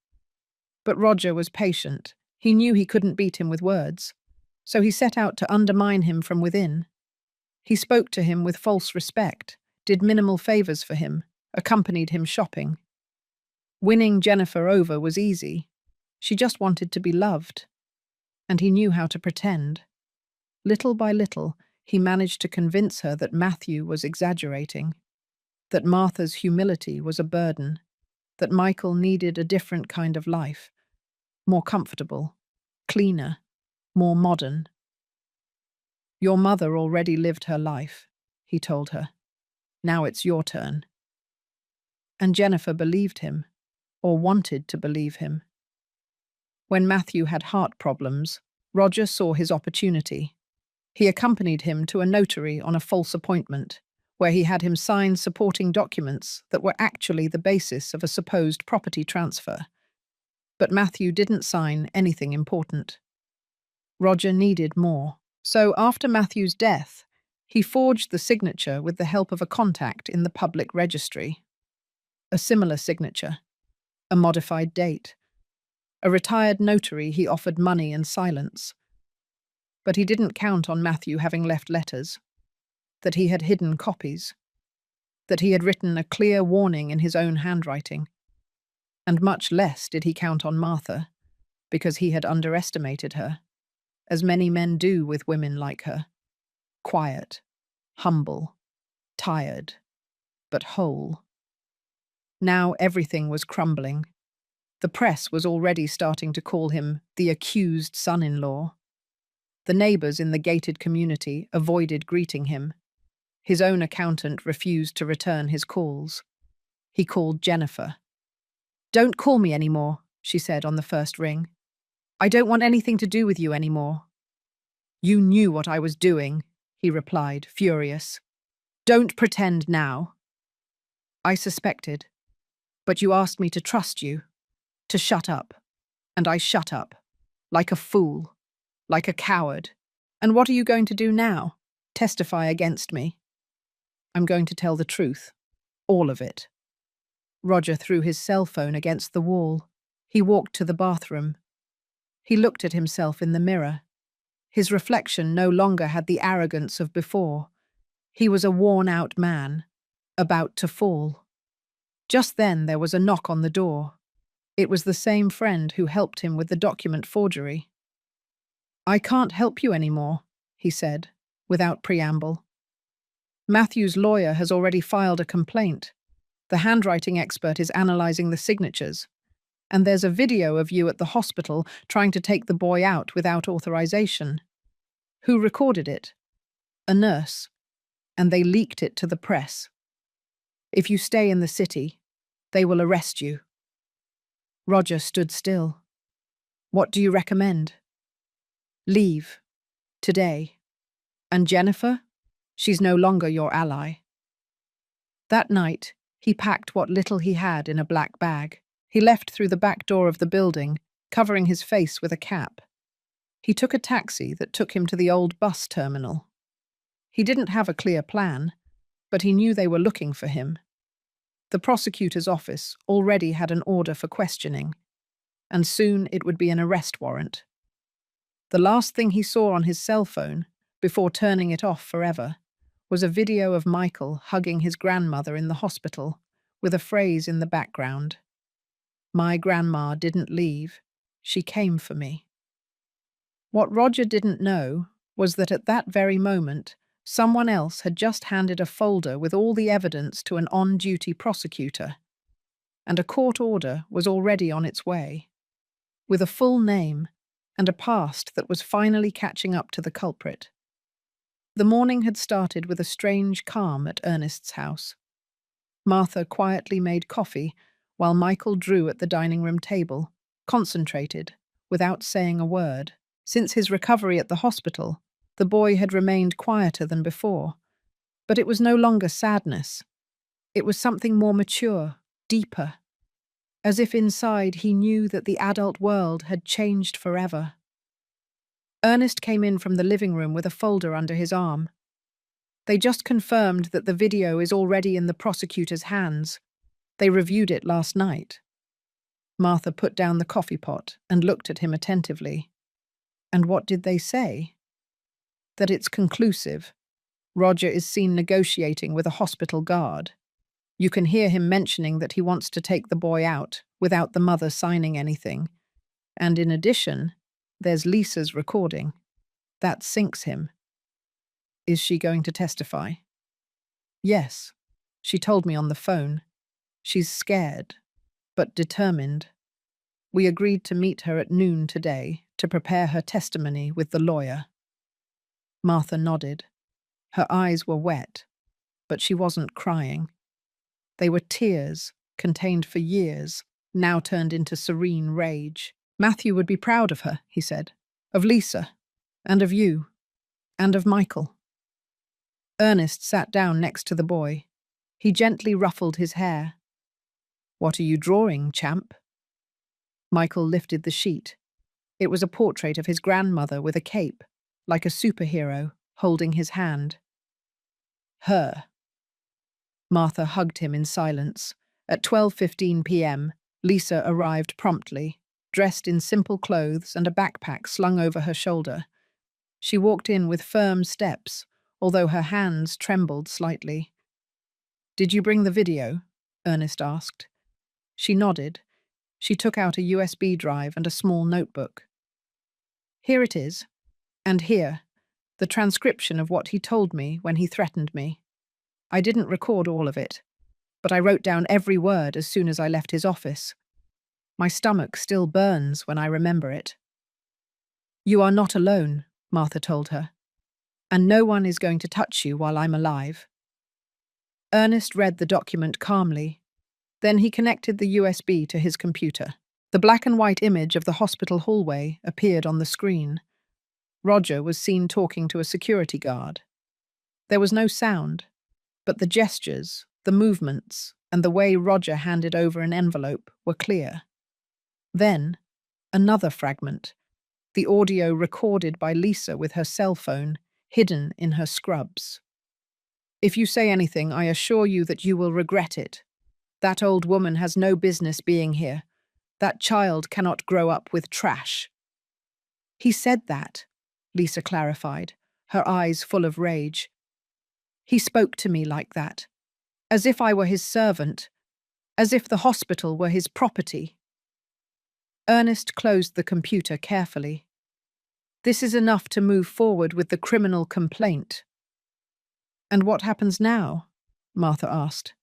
But Roger was patient. He knew he couldn't beat him with words, so he set out to undermine him from within. He spoke to him with false respect, did minimal favors for him, accompanied him shopping. Winning Jennifer over was easy. She just wanted to be loved. And he knew how to pretend. Little by little, he managed to convince her that Matthew was exaggerating, that Martha's humility was a burden, that Michael needed a different kind of life, more comfortable, cleaner, more modern. Your mother already lived her life, he told her. Now it's your turn. And Jennifer believed him, or wanted to believe him. When Matthew had heart problems, Roger saw his opportunity. He accompanied him to a notary on a false appointment, where he had him sign supporting documents that were actually the basis of a supposed property transfer. But Matthew didn't sign anything important. Roger needed more. So after Matthew's death, he forged the signature with the help of a contact in the public registry. A similar signature, a modified date. A retired notary, he offered money and silence. But he didn't count on Matthew having left letters, that he had hidden copies, that he had written a clear warning in his own handwriting. And much less did he count on Martha, because he had underestimated her, as many men do with women like her. Quiet, humble, tired, but whole. Now everything was crumbling. The press was already starting to call him the accused son-in-law. The neighbours in the gated community avoided greeting him. His own accountant refused to return his calls. He called Jennifer. "Don't call me anymore," she said on the first ring. "I don't want anything to do with you anymore." "You knew what I was doing," he replied, furious. "Don't pretend now." "I suspected, but you asked me to trust you, to shut up. And I shut up, like a fool, like a coward. And what are you going to do now? Testify against me?" "I'm going to tell the truth, all of it." Roger threw his cell phone against the wall. He walked to the bathroom. He looked at himself in the mirror. His reflection no longer had the arrogance of before. He was a worn-out man, about to fall. Just then there was a knock on the door. It was the same friend who helped him with the document forgery. "I can't help you anymore," he said, without preamble. "Matthew's lawyer has already filed a complaint. The handwriting expert is analysing the signatures. And there's a video of you at the hospital trying to take the boy out without authorization. Who recorded it? A nurse. And they leaked it to the press. If you stay in the city, they will arrest you." Roger stood still. "What do you recommend?" "Leave. Today. And Jennifer? She's no longer your ally." That night, he packed what little he had in a black bag. He left through the back door of the building, covering his face with a cap. He took a taxi that took him to the old bus terminal. He didn't have a clear plan, but he knew they were looking for him. The prosecutor's office already had an order for questioning, and soon it would be an arrest warrant. The last thing he saw on his cell phone, before turning it off forever, was a video of Michael hugging his grandmother in the hospital, with a phrase in the background. "My grandma didn't leave. She came for me." What Roger didn't know was that at that very moment, someone else had just handed a folder with all the evidence to an on-duty prosecutor, and a court order was already on its way, with a full name and a past that was finally catching up to the culprit. The morning had started with a strange calm at Ernest's house. Martha quietly made coffee, while Michael drew at the dining room table, concentrated, without saying a word. Since his recovery at the hospital, the boy had remained quieter than before. But it was no longer sadness. It was something more mature, deeper. As if inside he knew that the adult world had changed forever. Ernest came in from the living room with a folder under his arm. "They just confirmed that the video is already in the prosecutor's hands. They reviewed it last night." Martha put down the coffee pot and looked at him attentively. "And what did they say?" "That it's conclusive. Roger is seen negotiating with a hospital guard. You can hear him mentioning that he wants to take the boy out without the mother signing anything. And in addition, there's Lisa's recording. That sinks him." "Is she going to testify?" "Yes. She told me on the phone. She's scared, but determined. We agreed to meet her at noon today to prepare her testimony with the lawyer." Martha nodded. Her eyes were wet, but she wasn't crying. They were tears, contained for years, now turned into serene rage. "Matthew would be proud of her," he said. "Of Lisa, and of you, and of Michael." Ernest sat down next to the boy. He gently ruffled his hair. "What are you drawing, champ?" Michael lifted the sheet. It was a portrait of his grandmother with a cape, like a superhero, holding his hand. "Her." Martha hugged him in silence. At 12:15 p.m., Lisa arrived promptly. dressed in simple clothes and a backpack slung over her shoulder. She walked in with firm steps, although her hands trembled slightly. "Did you bring the video?" Ernest asked. She nodded. She took out a USB drive and a small notebook. "Here it is. And here, the transcription of what he told me when he threatened me. I didn't record all of it, but I wrote down every word as soon as I left his office. My stomach still burns when I remember it." "You are not alone," Martha told her, "and no one is going to touch you while I'm alive." Ernest read the document calmly. Then he connected the USB to his computer. The black and white image of the hospital hallway appeared on the screen. Roger was seen talking to a security guard. There was no sound, but the gestures, the movements, and the way Roger handed over an envelope were clear. Then, another fragment, the audio recorded by Lisa with her cell phone, hidden in her scrubs. "If you say anything, I assure you that you will regret it. That old woman has no business being here. That child cannot grow up with trash." "He said that," Lisa clarified, her eyes full of rage. "He spoke to me like that, as if I were his servant, as if the hospital were his property." Ernest closed the computer carefully. "This is enough to move forward with the criminal complaint." "And what happens now?" Martha asked.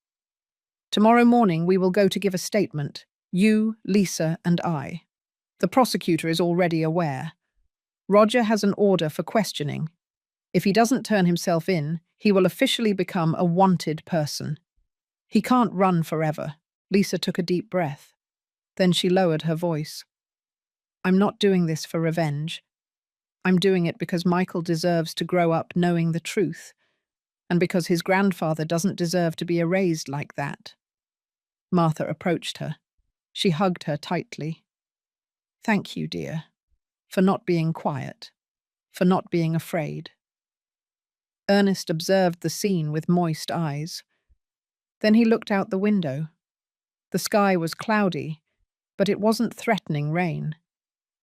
"Tomorrow morning we will go to give a statement, you, Lisa, and I. The prosecutor is already aware. Roger has an order for questioning. If he doesn't turn himself in, he will officially become a wanted person. He can't run forever." Lisa took a deep breath. Then she lowered her voice. "I'm not doing this for revenge. I'm doing it because Michael deserves to grow up knowing the truth, and because his grandfather doesn't deserve to be erased like that." Martha approached her. She hugged her tightly. "Thank you, dear, for not being quiet, for not being afraid." Ernest observed the scene with moist eyes. Then he looked out the window. The sky was cloudy, but it wasn't threatening rain.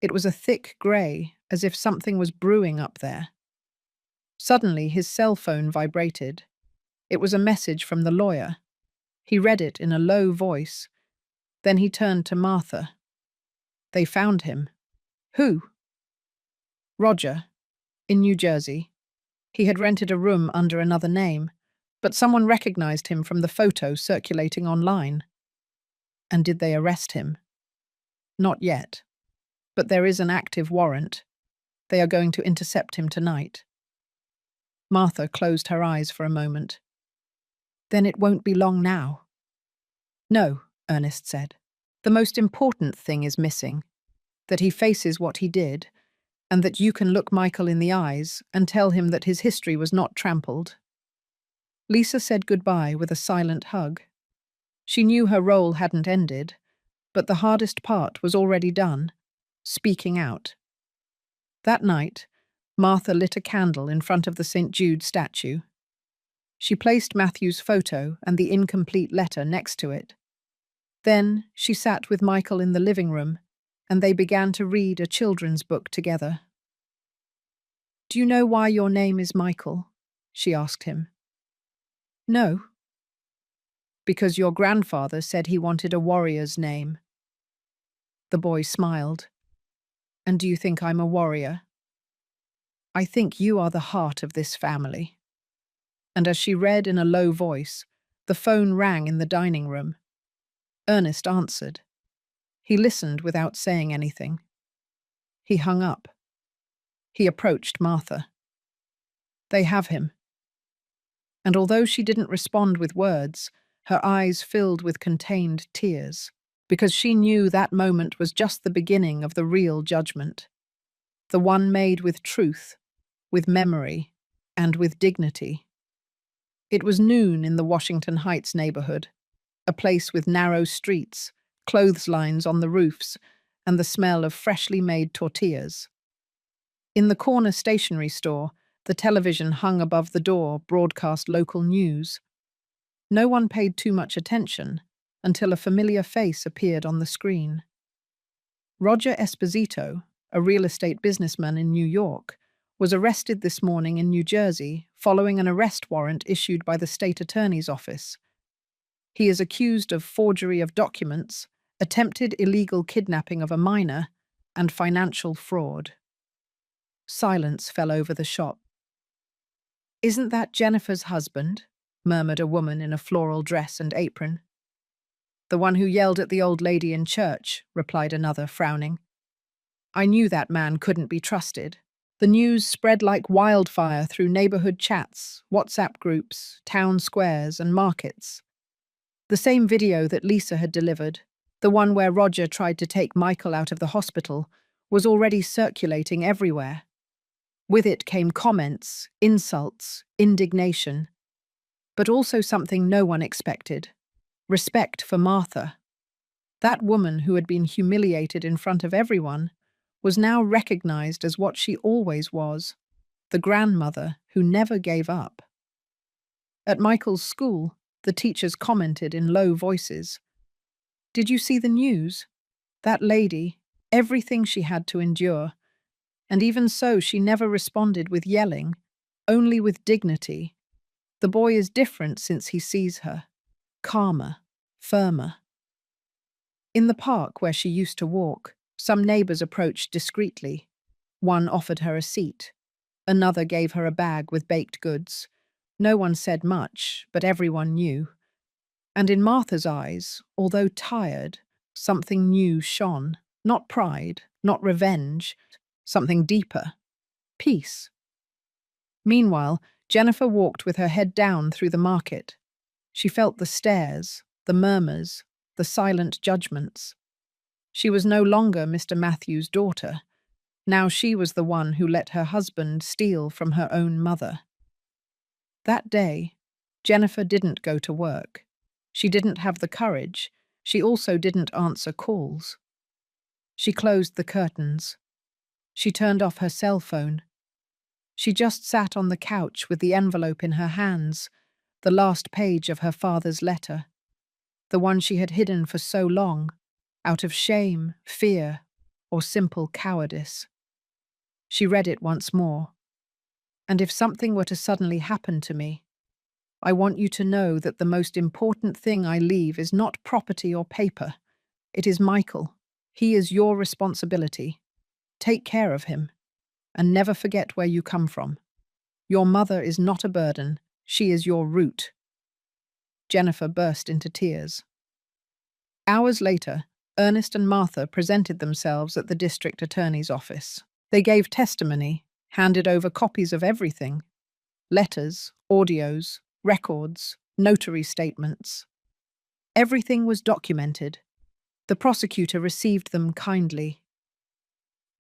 It was a thick grey, as if something was brewing up there. Suddenly, his cell phone vibrated. It was a message from the lawyer. He read it in a low voice. Then he turned to Martha. "They found him." "Who?" "Roger, in New Jersey. He had rented a room under another name, but someone recognized him from the photo circulating online." "And did they arrest him?" "Not yet. But there is an active warrant. They are going to intercept him tonight." Martha closed her eyes for a moment. "Then it won't be long now." "No," Ernest said. "The most important thing is missing. That he faces what he did, and that you can look Michael in the eyes and tell him that his history was not trampled." Lisa said goodbye with a silent hug. She knew her role hadn't ended, but the hardest part was already done, speaking out. That night, Martha lit a candle in front of the St. Jude statue. She placed Matthew's photo and the incomplete letter next to it. Then she sat with Michael in the living room, and they began to read a children's book together. "Do you know why your name is Michael?" she asked him. "No." "Because your grandfather said he wanted a warrior's name." The boy smiled. "And do you think I'm a warrior?" "I think you are the heart of this family." And as she read in a low voice, the phone rang in the dining room. Ernest answered. He listened without saying anything. He hung up. He approached Martha. "They have him." And although she didn't respond with words, her eyes filled with contained tears, because she knew that moment was just the beginning of the real judgment, the one made with truth, with memory, and with dignity. It was noon in the Washington Heights neighborhood, a place with narrow streets, clotheslines on the roofs, and the smell of freshly made tortillas. In the corner stationery store, the television hung above the door broadcast local news. No one paid too much attention until a familiar face appeared on the screen. Roger Esposito, a real estate businessman in New York, was arrested this morning in New Jersey following an arrest warrant issued by the state attorney's office. He is accused of forgery of documents, attempted illegal kidnapping of a minor, and financial fraud. Silence fell over the shop. "Isn't that Jennifer's husband?" murmured a woman in a floral dress and apron. "The one who yelled at the old lady in church," replied another, frowning. "I knew that man couldn't be trusted." The news spread like wildfire through neighborhood chats, WhatsApp groups, town squares, and markets. The same video that Lisa had delivered, the one where Roger tried to take Michael out of the hospital, was already circulating everywhere. With it came comments, insults, indignation, but also something no one expected: respect for Martha. That woman who had been humiliated in front of everyone was now recognized as what she always was, the grandmother who never gave up. At Michael's school, the teachers commented in low voices. "Did you see the news? That lady, everything she had to endure. And even so, she never responded with yelling, only with dignity. The boy is different since he sees her, calmer, firmer." In the park where she used to walk, some neighbors approached discreetly. One offered her a seat. Another gave her a bag with baked goods. No one said much, but everyone knew. And in Martha's eyes, although tired, something new shone. Not pride, not revenge, something deeper: peace. Meanwhile, Jennifer walked with her head down through the market. She felt the stares, the murmurs, the silent judgments. She was no longer Mr. Matthews' daughter. Now she was the one who let her husband steal from her own mother. That day, Jennifer didn't go to work. She didn't have the courage. She also didn't answer calls. She closed the curtains. She turned off her cell phone. She just sat on the couch with the envelope in her hands, the last page of her father's letter, the one she had hidden for so long, out of shame, fear, or simple cowardice. She read it once more. "And if something were to suddenly happen to me, I want you to know that the most important thing I leave is not property or paper. It is Michael. He is your responsibility. Take care of him, and never forget where you come from. Your mother is not a burden. She is your root." Jennifer burst into tears. Hours later, Ernest and Martha presented themselves at the district attorney's office. They gave testimony, handed over copies of everything: letters, audios, records, notary statements. Everything was documented. The prosecutor received them kindly.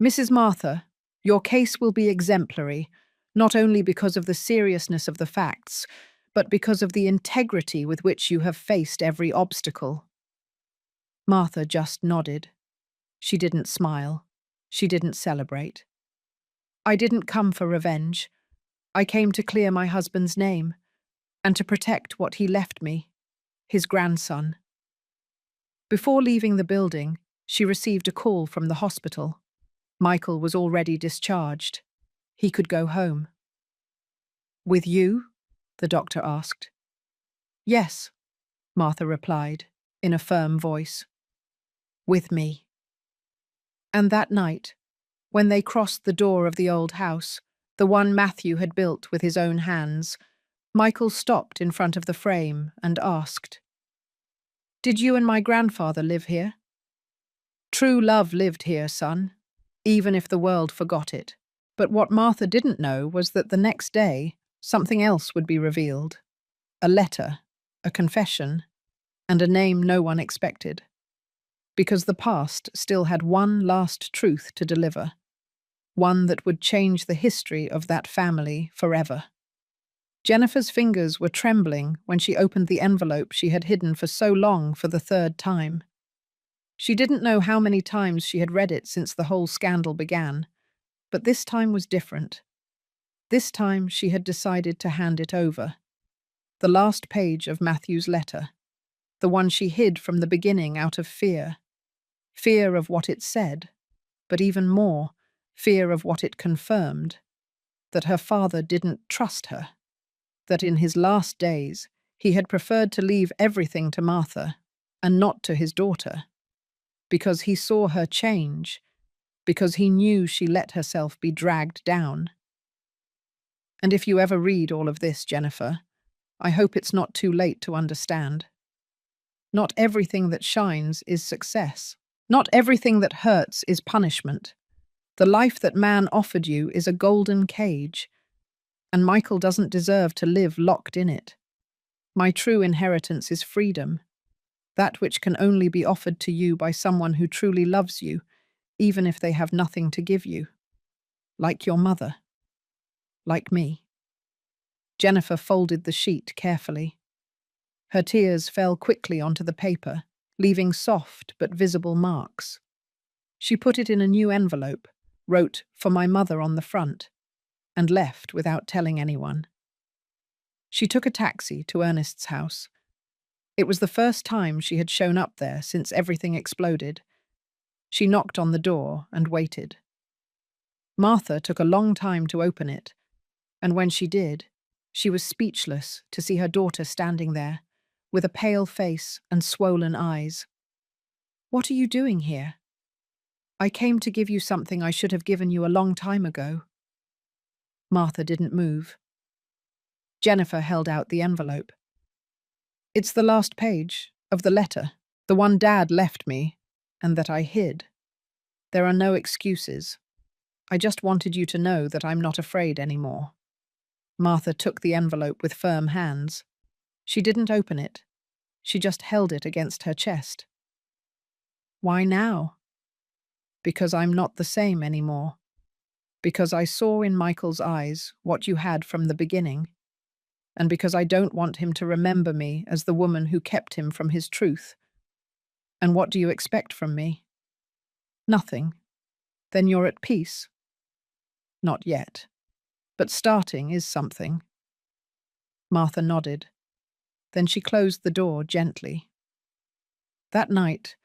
"Mrs. Martha, your case will be exemplary, not only because of the seriousness of the facts, but because of the integrity with which you have faced every obstacle." Martha just nodded. She didn't smile. She didn't celebrate. "I didn't come for revenge. I came to clear my husband's name, and to protect what he left me, his grandson." Before leaving the building, she received a call from the hospital. Michael was already discharged. He could go home. "With you?" the doctor asked. "Yes," Martha replied, in a firm voice. "With me." And that night, when they crossed the door of the old house, the one Matthew had built with his own hands, Michael stopped in front of the frame and asked, "Did you and my grandfather live here?" "True love lived here, son, even if the world forgot it." But what Martha didn't know was that the next day, something else would be revealed: a letter, a confession, and a name no one expected. Because the past still had one last truth to deliver, one that would change the history of that family forever. Jennifer's fingers were trembling when she opened the envelope she had hidden for so long for the third time. She didn't know how many times she had read it since the whole scandal began, but this time was different. This time she had decided to hand it over. The last page of Matthew's letter, the one she hid from the beginning out of fear. Fear of what it said, but even more, fear of what it confirmed, that her father didn't trust her, that in his last days he had preferred to leave everything to Martha and not to his daughter, because he saw her change, because he knew she let herself be dragged down. And if you ever read all of this, Jennifer, I hope it's not too late to understand. Not everything that shines is success. Not everything that hurts is punishment. The life that man offered you is a golden cage, and Michael doesn't deserve to live locked in it. My true inheritance is freedom, that which can only be offered to you by someone who truly loves you, even if they have nothing to give you. Like your mother. Like me. Jennifer folded the sheet carefully. Her tears fell quickly onto the paper, leaving soft but visible marks. She put it in a new envelope, wrote "For my mother" on the front, and left without telling anyone. She took a taxi to Ernest's house. It was the first time she had shown up there since everything exploded. She knocked on the door and waited. Martha took a long time to open it, and when she did, she was speechless to see her daughter standing there, with a pale face and swollen eyes. "What are you doing here?" "I came to give you something I should have given you a long time ago." Martha didn't move. Jennifer held out the envelope. "It's the last page of the letter, the one Dad left me, and that I hid. There are no excuses. I just wanted you to know that I'm not afraid anymore." Martha took the envelope with firm hands. She didn't open it. She just held it against her chest. "Why now?" "Because I'm not the same anymore. Because I saw in Michael's eyes what you had from the beginning. And because I don't want him to remember me as the woman who kept him from his truth. And what do you expect from me?" "Nothing. Then you're at peace?" "Not yet. But starting is something." Martha nodded. Then she closed the door gently. That night,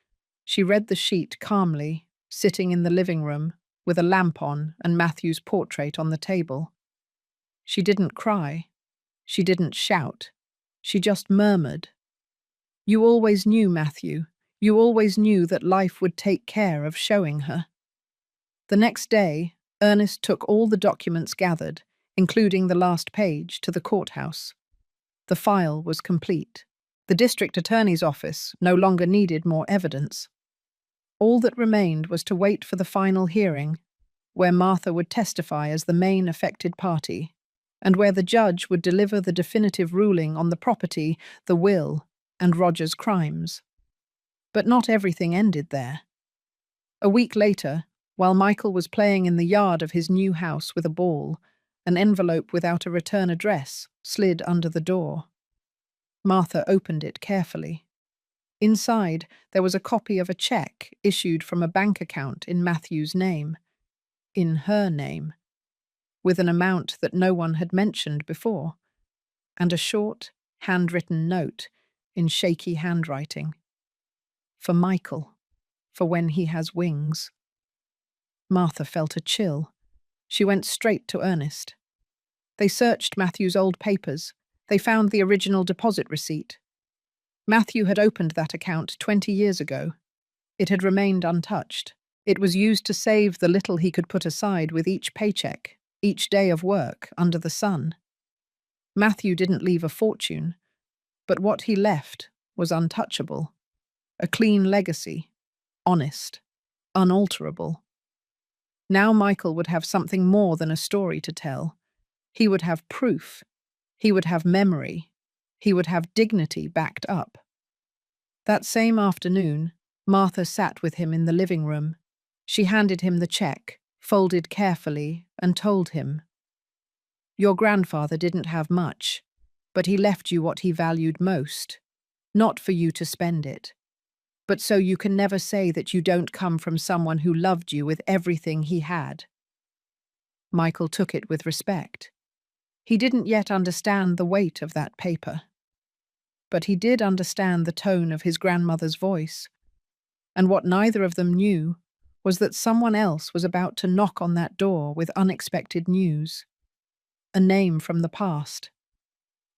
she read the sheet calmly, sitting in the living room, with a lamp on and Matthew's portrait on the table. She didn't cry. She didn't shout. She just murmured. "You always knew, Matthew. You always knew that life would take care of showing her." The next day, Ernest took all the documents gathered, including the last page, to the courthouse. The file was complete. The district attorney's office no longer needed more evidence. All that remained was to wait for the final hearing, where Martha would testify as the main affected party, and where the judge would deliver the definitive ruling on the property, the will, and Roger's crimes. But not everything ended there. A week later, while Michael was playing in the yard of his new house with a ball, an envelope without a return address slid under the door. Martha opened it carefully. Inside, there was a copy of a check issued from a bank account in Matthew's name. In her name. With an amount that no one had mentioned before. And a short, handwritten note in shaky handwriting. "For Michael. For when he has wings." Martha felt a chill. She went straight to Ernest. They searched Matthew's old papers. They found the original deposit receipt. Matthew had opened that account 20 years ago. It had remained untouched. It was used to save the little he could put aside with each paycheck, each day of work under the sun. Matthew didn't leave a fortune, but what he left was untouchable. A clean legacy, honest, unalterable. Now Michael would have something more than a story to tell. He would have proof. He would have memory. He would have dignity backed up. That same afternoon, Martha sat with him in the living room. She handed him the check, folded carefully, and told him, "Your grandfather didn't have much, but he left you what he valued most, not for you to spend it, but so you can never say that you don't come from someone who loved you with everything he had." Michael took it with respect. He didn't yet understand the weight of that paper. But he did understand the tone of his grandmother's voice. And what neither of them knew was that someone else was about to knock on that door with unexpected news, a name from the past,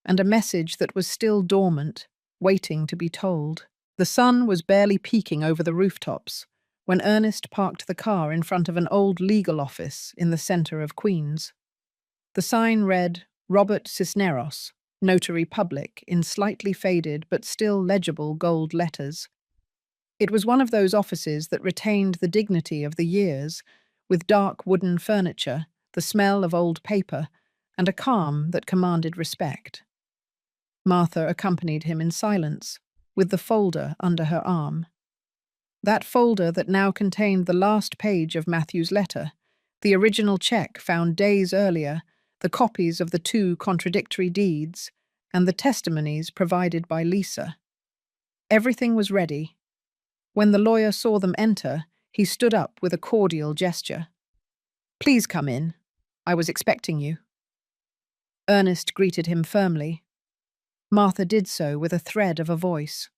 and a message that was still dormant, waiting to be told. The sun was barely peeking over the rooftops when Ernest parked the car in front of an old legal office in the center of Queens. The sign read, Robert Cisneros, Notary Public, in slightly faded but still legible gold letters. It was one of those offices that retained the dignity of the years, with dark wooden furniture, the smell of old paper, and a calm that commanded respect. Martha accompanied him in silence, with the folder under her arm. That folder that now contained the last page of Matthew's letter, the original check found days earlier, the copies of the 2 contradictory deeds, and the testimonies provided by Lisa. Everything was ready. When the lawyer saw them enter, he stood up with a cordial gesture. "Please come in. I was expecting you." Ernest greeted him firmly. Martha did so with a thread of a voice.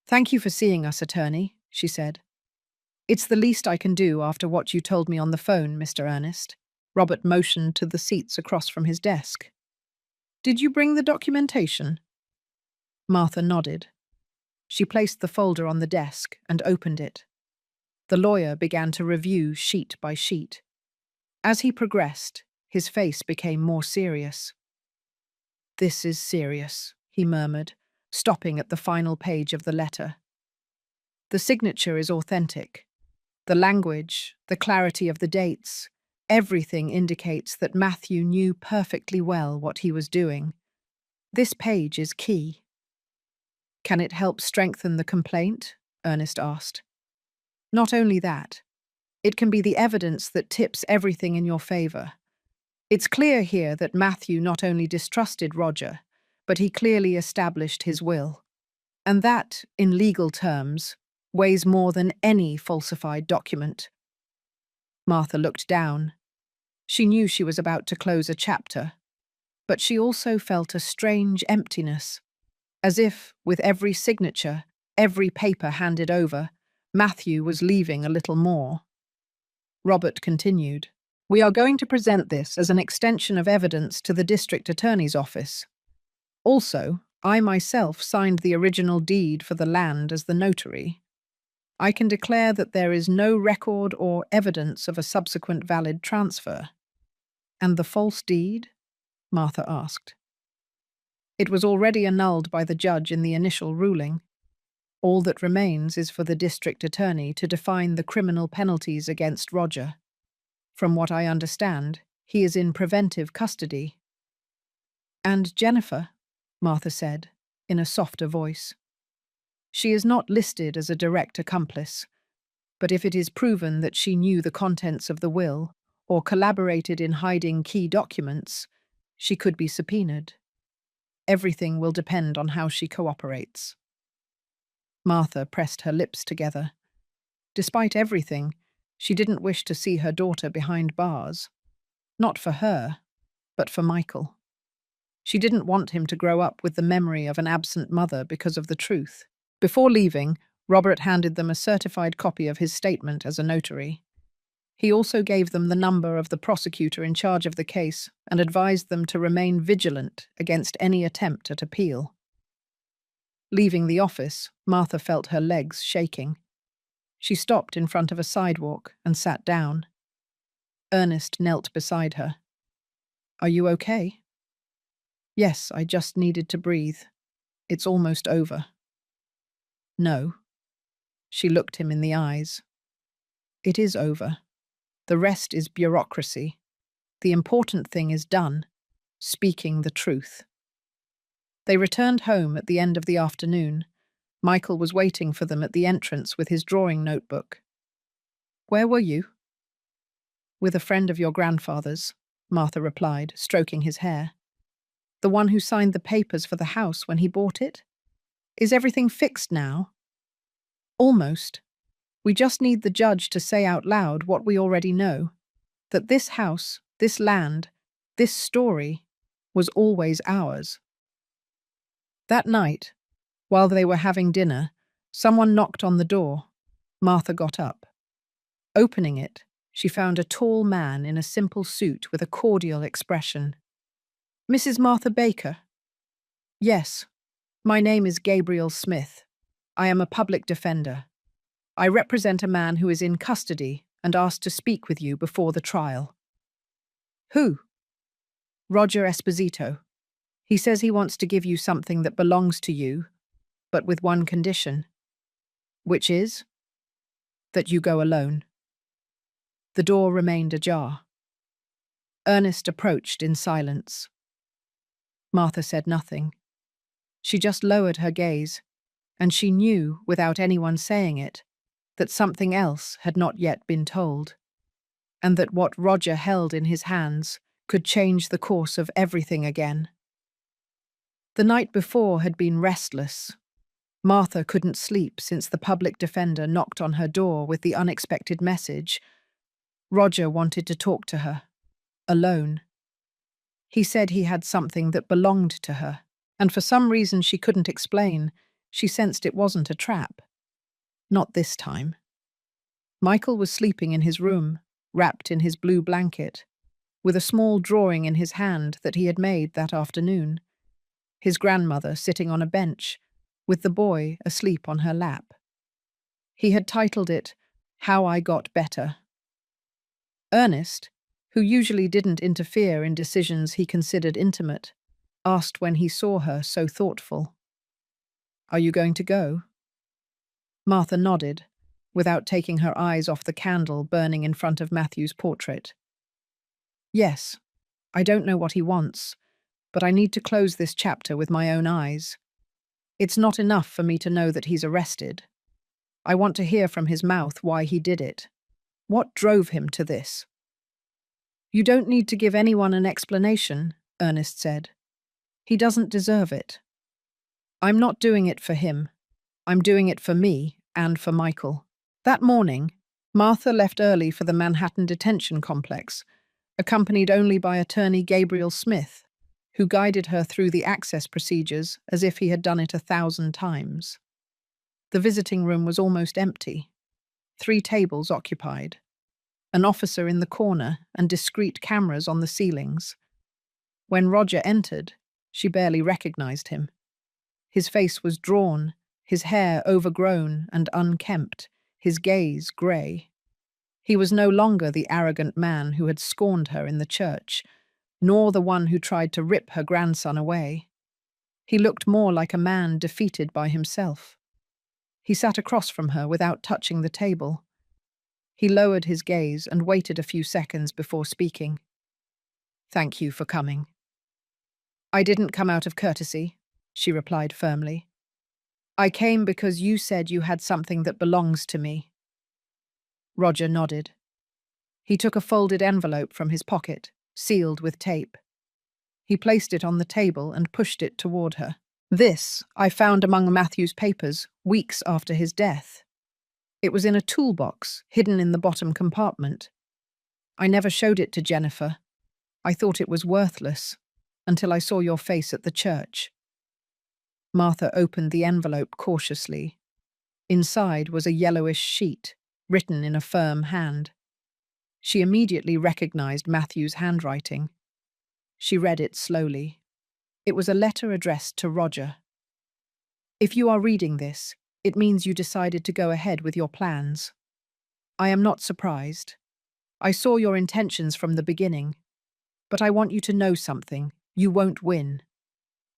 "Thank you for seeing us, attorney," she said. "It's the least I can do after what you told me on the phone, Mr. Ernest." Robert motioned to the seats across from his desk. "Did you bring the documentation?" Martha nodded. She placed the folder on the desk and opened it. The lawyer began to review sheet by sheet. As he progressed, his face became more serious. "This is serious," he murmured, stopping at the final page of the letter. "The signature is authentic. The language, the clarity of the dates, everything indicates that Matthew knew perfectly well what he was doing. This page is key." "Can it help strengthen the complaint?" Ernest asked. "Not only that, it can be the evidence that tips everything in your favor. It's clear here that Matthew not only distrusted Roger, but he clearly established his will. And that, in legal terms, weighs more than any falsified document." Martha looked down. She knew she was about to close a chapter, but she also felt a strange emptiness, as if, with every signature, every paper handed over, Matthew was leaving a little more. Robert continued, "We are going to present this as an extension of evidence to the district attorney's office. Also, I myself signed the original deed for the land as the notary. I can declare that there is no record or evidence of a subsequent valid transfer." "And the false deed?" Martha asked. "It was already annulled by the judge in the initial ruling. All that remains is for the district attorney to define the criminal penalties against Roger. From what I understand, he is in preventive custody." "And Jennifer?" Martha said, in a softer voice. "She is not listed as a direct accomplice, but if it is proven that she knew the contents of the will or collaborated in hiding key documents, she could be subpoenaed. Everything will depend on how she cooperates." Martha pressed her lips together. Despite everything, she didn't wish to see her daughter behind bars. Not for her, but for Michael. She didn't want him to grow up with the memory of an absent mother because of the truth. Before leaving, Robert handed them a certified copy of his statement as a notary. He also gave them the number of the prosecutor in charge of the case and advised them to remain vigilant against any attempt at appeal. Leaving the office, Martha felt her legs shaking. She stopped in front of a sidewalk and sat down. Ernest knelt beside her. "Are you okay?" "Yes, I just needed to breathe. It's almost over." "No." She looked him in the eyes. "It is over. The rest is bureaucracy. The important thing is done, speaking the truth." They returned home at the end of the afternoon. Michael was waiting for them at the entrance with his drawing notebook. "Where were you?" "With a friend of your grandfather's," Martha replied, stroking his hair. "The one who signed the papers for the house when he bought it? Is everything fixed now?" "Almost. We just need the judge to say out loud what we already know, that this house, this land, this story was always ours." That night, while they were having dinner, Someone knocked on the door. Martha got up. Opening it, she found a tall man in a simple suit with a cordial expression. "Mrs. Martha Baker?" "Yes. My name is Gabriel Smith. I am a public defender. I represent a man who is in custody and asked to speak with you before the trial." "Who?" "Roger Esposito. He says he wants to give you something that belongs to you, but with one condition." "Which is?" "That you go alone." The door remained ajar. Ernest approached in silence. Martha said nothing. She just lowered her gaze, and she knew, without anyone saying it, that something else had not yet been told, and that what Roger held in his hands could change the course of everything again. The night before had been restless. Martha couldn't sleep since the public defender knocked on her door with the unexpected message. Roger wanted to talk to her, alone. He said he had something that belonged to her, and for some reason she couldn't explain, she sensed it wasn't a trap. Not this time. Michael was sleeping in his room, wrapped in his blue blanket, with a small drawing in his hand that he had made that afternoon. His grandmother sitting on a bench, with the boy asleep on her lap. He had titled it, "How I Got Better." Ernest, who usually didn't interfere in decisions he considered intimate, asked when he saw her so thoughtful. "Are you going to go?" Martha nodded, without taking her eyes off the candle burning in front of Matthew's portrait. "Yes, I don't know what he wants, but I need to close this chapter with my own eyes. It's not enough for me to know that he's arrested. I want to hear from his mouth why he did it. What drove him to this?" "You don't need to give anyone an explanation," Ernest said. "He doesn't deserve it. I'm not doing it for him. I'm doing it for me and for Michael." That morning, Martha left early for the Manhattan Detention Complex, accompanied only by attorney Gabriel Smith, who guided her through the access procedures as if he had done it 1,000 times. The visiting room was almost empty. 3 tables occupied. An officer in the corner and discreet cameras on the ceilings. When Roger entered, she barely recognized him. His face was drawn, his hair overgrown and unkempt, his gaze grey. He was no longer the arrogant man who had scorned her in the church, nor the one who tried to rip her grandson away. He looked more like a man defeated by himself. He sat across from her without touching the table. He lowered his gaze and waited a few seconds before speaking. "Thank you for coming." "I didn't come out of courtesy," she replied firmly. "I came because you said you had something that belongs to me." Roger nodded. He took a folded envelope from his pocket, sealed with tape. He placed it on the table and pushed it toward her. "This I found among Matthew's papers weeks after his death. It was in a toolbox, hidden in the bottom compartment. I never showed it to Jennifer. I thought it was worthless, until I saw your face at the church." Martha opened the envelope cautiously. Inside was a yellowish sheet, written in a firm hand. She immediately recognized Matthew's handwriting. She read it slowly. It was a letter addressed to Roger. "If you are reading this, it means you decided to go ahead with your plans. I am not surprised. I saw your intentions from the beginning. But I want you to know something. You won't win.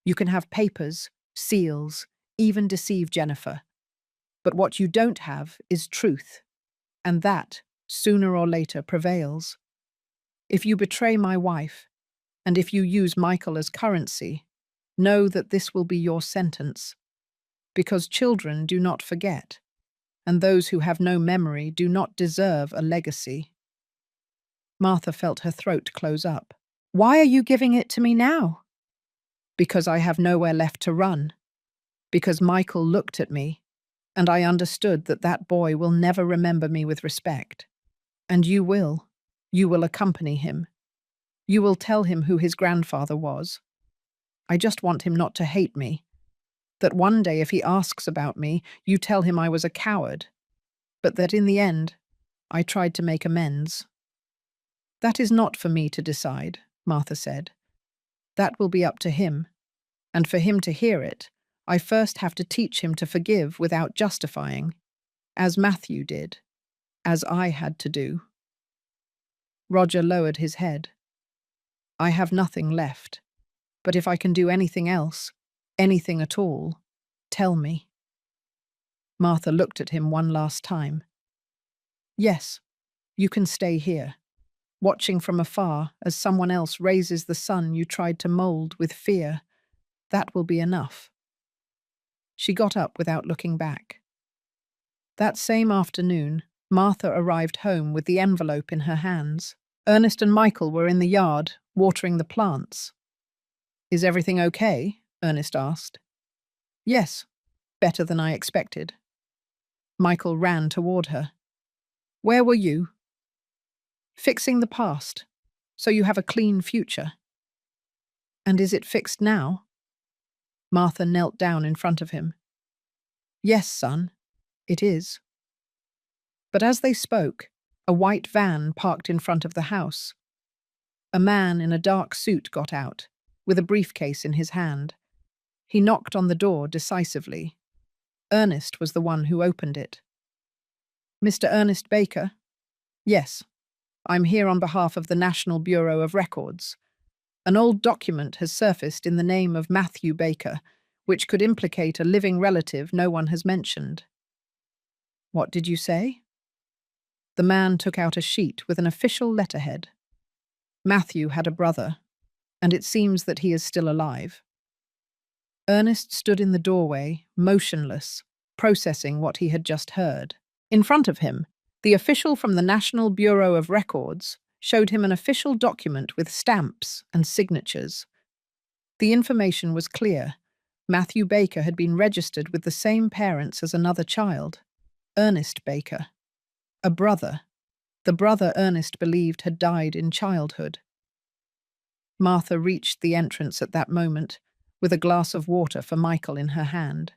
You can have papers, seals, even deceive Jennifer. But what you don't have is truth. And that, sooner or later, prevails. If you betray my wife, and if you use Michael as currency, know that this will be your sentence. Because children do not forget, and those who have no memory do not deserve a legacy." Martha felt her throat close up. "Why are you giving it to me now?" "Because I have nowhere left to run. Because Michael looked at me, and I understood that that boy will never remember me with respect. And you will. You will accompany him. You will tell him who his grandfather was. I just want him not to hate me. That one day if he asks about me, you tell him I was a coward, but that in the end, I tried to make amends. That is not for me to decide, Martha said. That will be up to him, and for him to hear it, I first have to teach him to forgive without justifying, as Matthew did, as I had to do. Roger lowered his head. I have nothing left, but if I can do anything else, anything at all, tell me. Martha looked at him one last time. Yes, you can stay here, watching from afar as someone else raises the son you tried to mold with fear. That will be enough. She got up without looking back. That same afternoon, Martha arrived home with the envelope in her hands. Ernest and Michael were in the yard, watering the plants. Is everything okay? Ernest asked. Yes, better than I expected. Michael ran toward her. Where were you? Fixing the past, so you have a clean future. And is it fixed now? Martha knelt down in front of him. Yes, son, it is. But as they spoke, a white van parked in front of the house. A man in a dark suit got out, with a briefcase in his hand. He knocked on the door decisively. Ernest was the one who opened it. Mr. Ernest Baker? Yes, I'm here on behalf of the National Bureau of Records. An old document has surfaced in the name of Matthew Baker, which could implicate a living relative no one has mentioned. What did you say? The man took out a sheet with an official letterhead. Matthew had a brother, and it seems that he is still alive. Ernest stood in the doorway, motionless, processing what he had just heard. In front of him, the official from the National Bureau of Records showed him an official document with stamps and signatures. The information was clear. Matthew Baker had been registered with the same parents as another child, Ernest Baker. A brother, the brother Ernest believed had died in childhood. Martha reached the entrance at that moment, with a glass of water for Michael in her hand.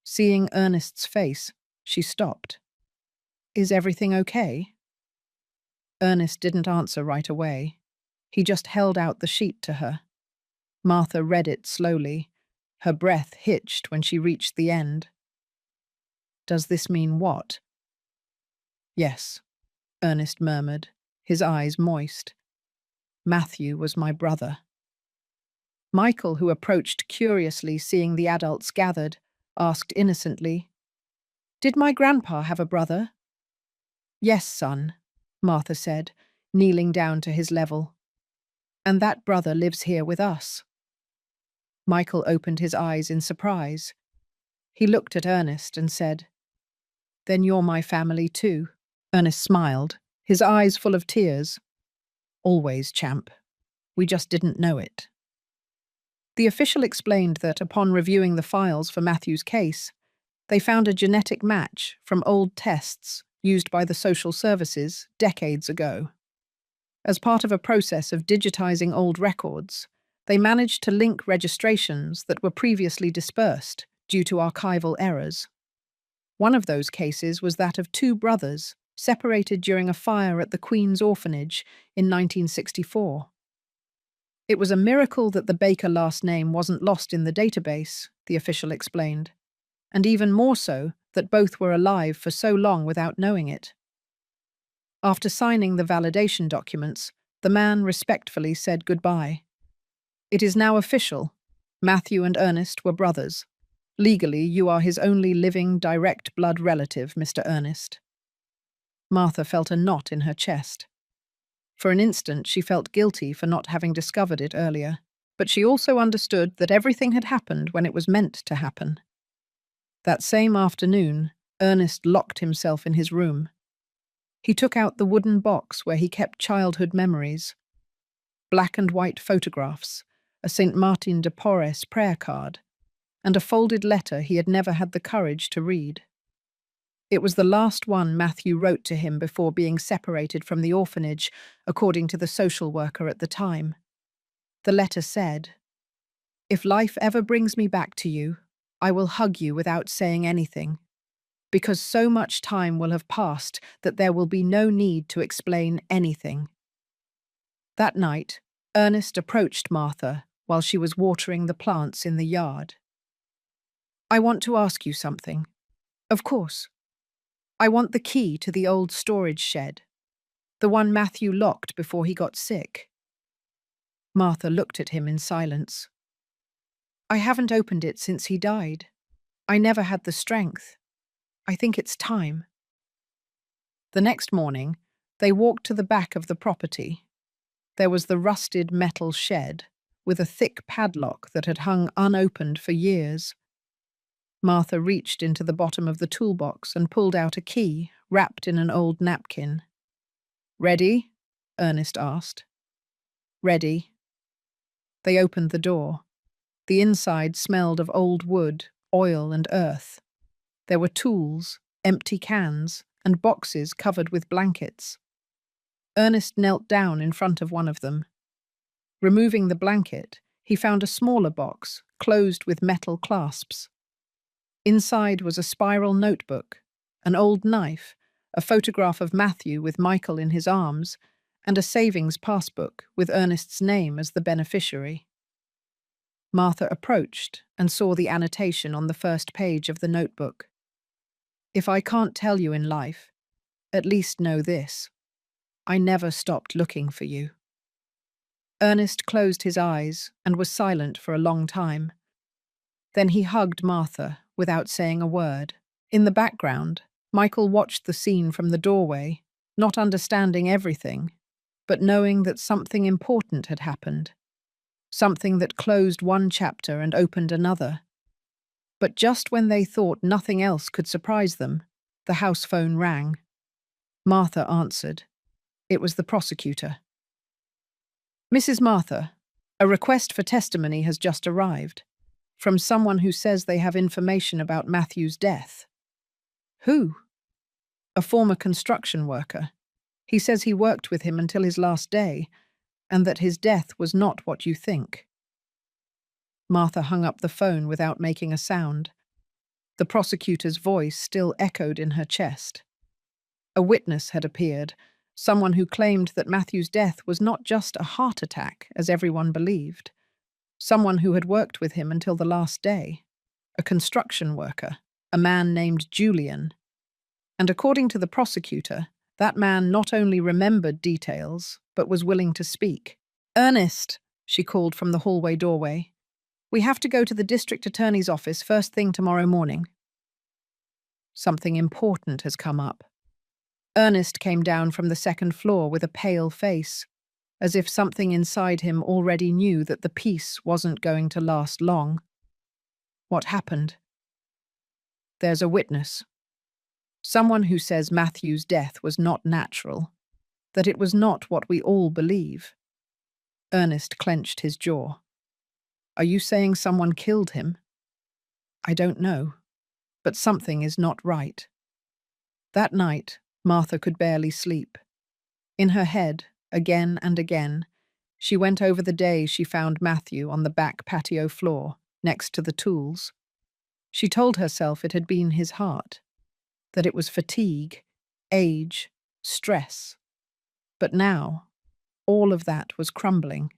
Seeing Ernest's face, she stopped. Is everything okay? Ernest didn't answer right away. He just held out the sheet to her. Martha read it slowly. Her breath hitched when she reached the end. Does this mean what? Yes, Ernest murmured, his eyes moist. Matthew was my brother. Michael, who approached curiously, seeing the adults gathered, asked innocently, Did my grandpa have a brother? Yes, son, Martha said, kneeling down to his level. And that brother lives here with us. Michael opened his eyes in surprise. He looked at Ernest and said, Then you're my family too. Ernest smiled, his eyes full of tears. Always, champ. We just didn't know it. The official explained that upon reviewing the files for Matthew's case, they found a genetic match from old tests used by the social services decades ago. As part of a process of digitizing old records, they managed to link registrations that were previously dispersed due to archival errors. One of those cases was that of two brothers separated during a fire at the Queen's Orphanage in 1964. It was a miracle that the Baker last name wasn't lost in the database, the official explained, and even more so that both were alive for so long without knowing it. After signing the validation documents, the man respectfully said goodbye. It is now official. Matthew and Ernest were brothers. Legally, you are his only living, direct blood relative, Mr. Ernest. Martha felt a knot in her chest. For an instant, she felt guilty for not having discovered it earlier, but she also understood that everything had happened when it was meant to happen. That same afternoon, Ernest locked himself in his room. He took out the wooden box where he kept childhood memories. Black and white photographs, a St. Martin de Porres prayer card, and a folded letter he had never had the courage to read. It was the last one Matthew wrote to him before being separated from the orphanage, according to the social worker at the time. The letter said, If life ever brings me back to you, I will hug you without saying anything, because so much time will have passed that there will be no need to explain anything. That night, Ernest approached Martha while she was watering the plants in the yard. I want to ask you something. Of course. I want the key to the old storage shed, the one Matthew locked before he got sick. Martha looked at him in silence. I haven't opened it since he died. I never had the strength. I think it's time. The next morning, they walked to the back of the property. There was the rusted metal shed, with a thick padlock that had hung unopened for years. Martha reached into the bottom of the toolbox and pulled out a key wrapped in an old napkin. Ready? Ernest asked. Ready. They opened the door. The inside smelled of old wood, oil, and earth. There were tools, empty cans, and boxes covered with blankets. Ernest knelt down in front of one of them. Removing the blanket, he found a smaller box, closed with metal clasps. Inside was a spiral notebook, an old knife, a photograph of Matthew with Michael in his arms, and a savings passbook with Ernest's name as the beneficiary. Martha approached and saw the annotation on the first page of the notebook. If I can't tell you in life, at least know this. I never stopped looking for you. Ernest closed his eyes and was silent for a long time. Then he hugged Martha without saying a word. In the background, Michael watched the scene from the doorway, not understanding everything, but knowing that something important had happened. Something that closed one chapter and opened another. But just when they thought nothing else could surprise them, the house phone rang. Martha answered. It was the prosecutor. Mrs. Martha, a request for testimony has just arrived, from someone who says they have information about Matthew's death. Who? A former construction worker. He says he worked with him until his last day, and that his death was not what you think. Martha hung up the phone without making a sound. The prosecutor's voice still echoed in her chest. A witness had appeared, someone who claimed that Matthew's death was not just a heart attack, as everyone believed. Someone who had worked with him until the last day. A construction worker, a man named Julian. And according to the prosecutor, that man not only remembered details, but was willing to speak. Ernest, she called from the hallway doorway. We have to go to the district attorney's office first thing tomorrow morning. Something important has come up. Ernest came down from the second floor with a pale face, as if something inside him already knew that the peace wasn't going to last long. What happened? There's a witness. Someone who says Matthew's death was not natural, that it was not what we all believe. Ernest clenched his jaw. Are you saying someone killed him? I don't know, but something is not right. That night, Martha could barely sleep. In her head, again and again, she went over the day she found Matthew on the back patio floor, next to the tools. She told herself it had been his heart, that it was fatigue, age, stress. But now, all of that was crumbling.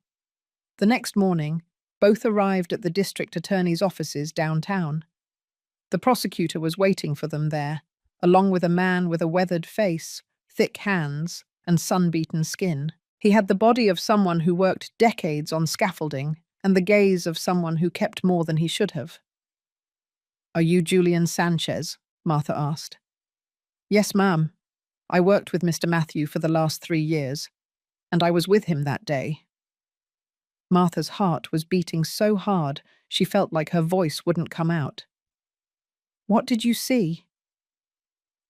The next morning, both arrived at the district attorney's offices downtown. The prosecutor was waiting for them there, along with a man with a weathered face, thick hands, and sun-beaten skin. He had the body of someone who worked decades on scaffolding and the gaze of someone who kept more than he should have. Are you Julian Sanchez? Martha asked. Yes, ma'am. I worked with Mr. Matthew for the last 3 years, and I was with him that day. Martha's heart was beating so hard she felt like her voice wouldn't come out. What did you see?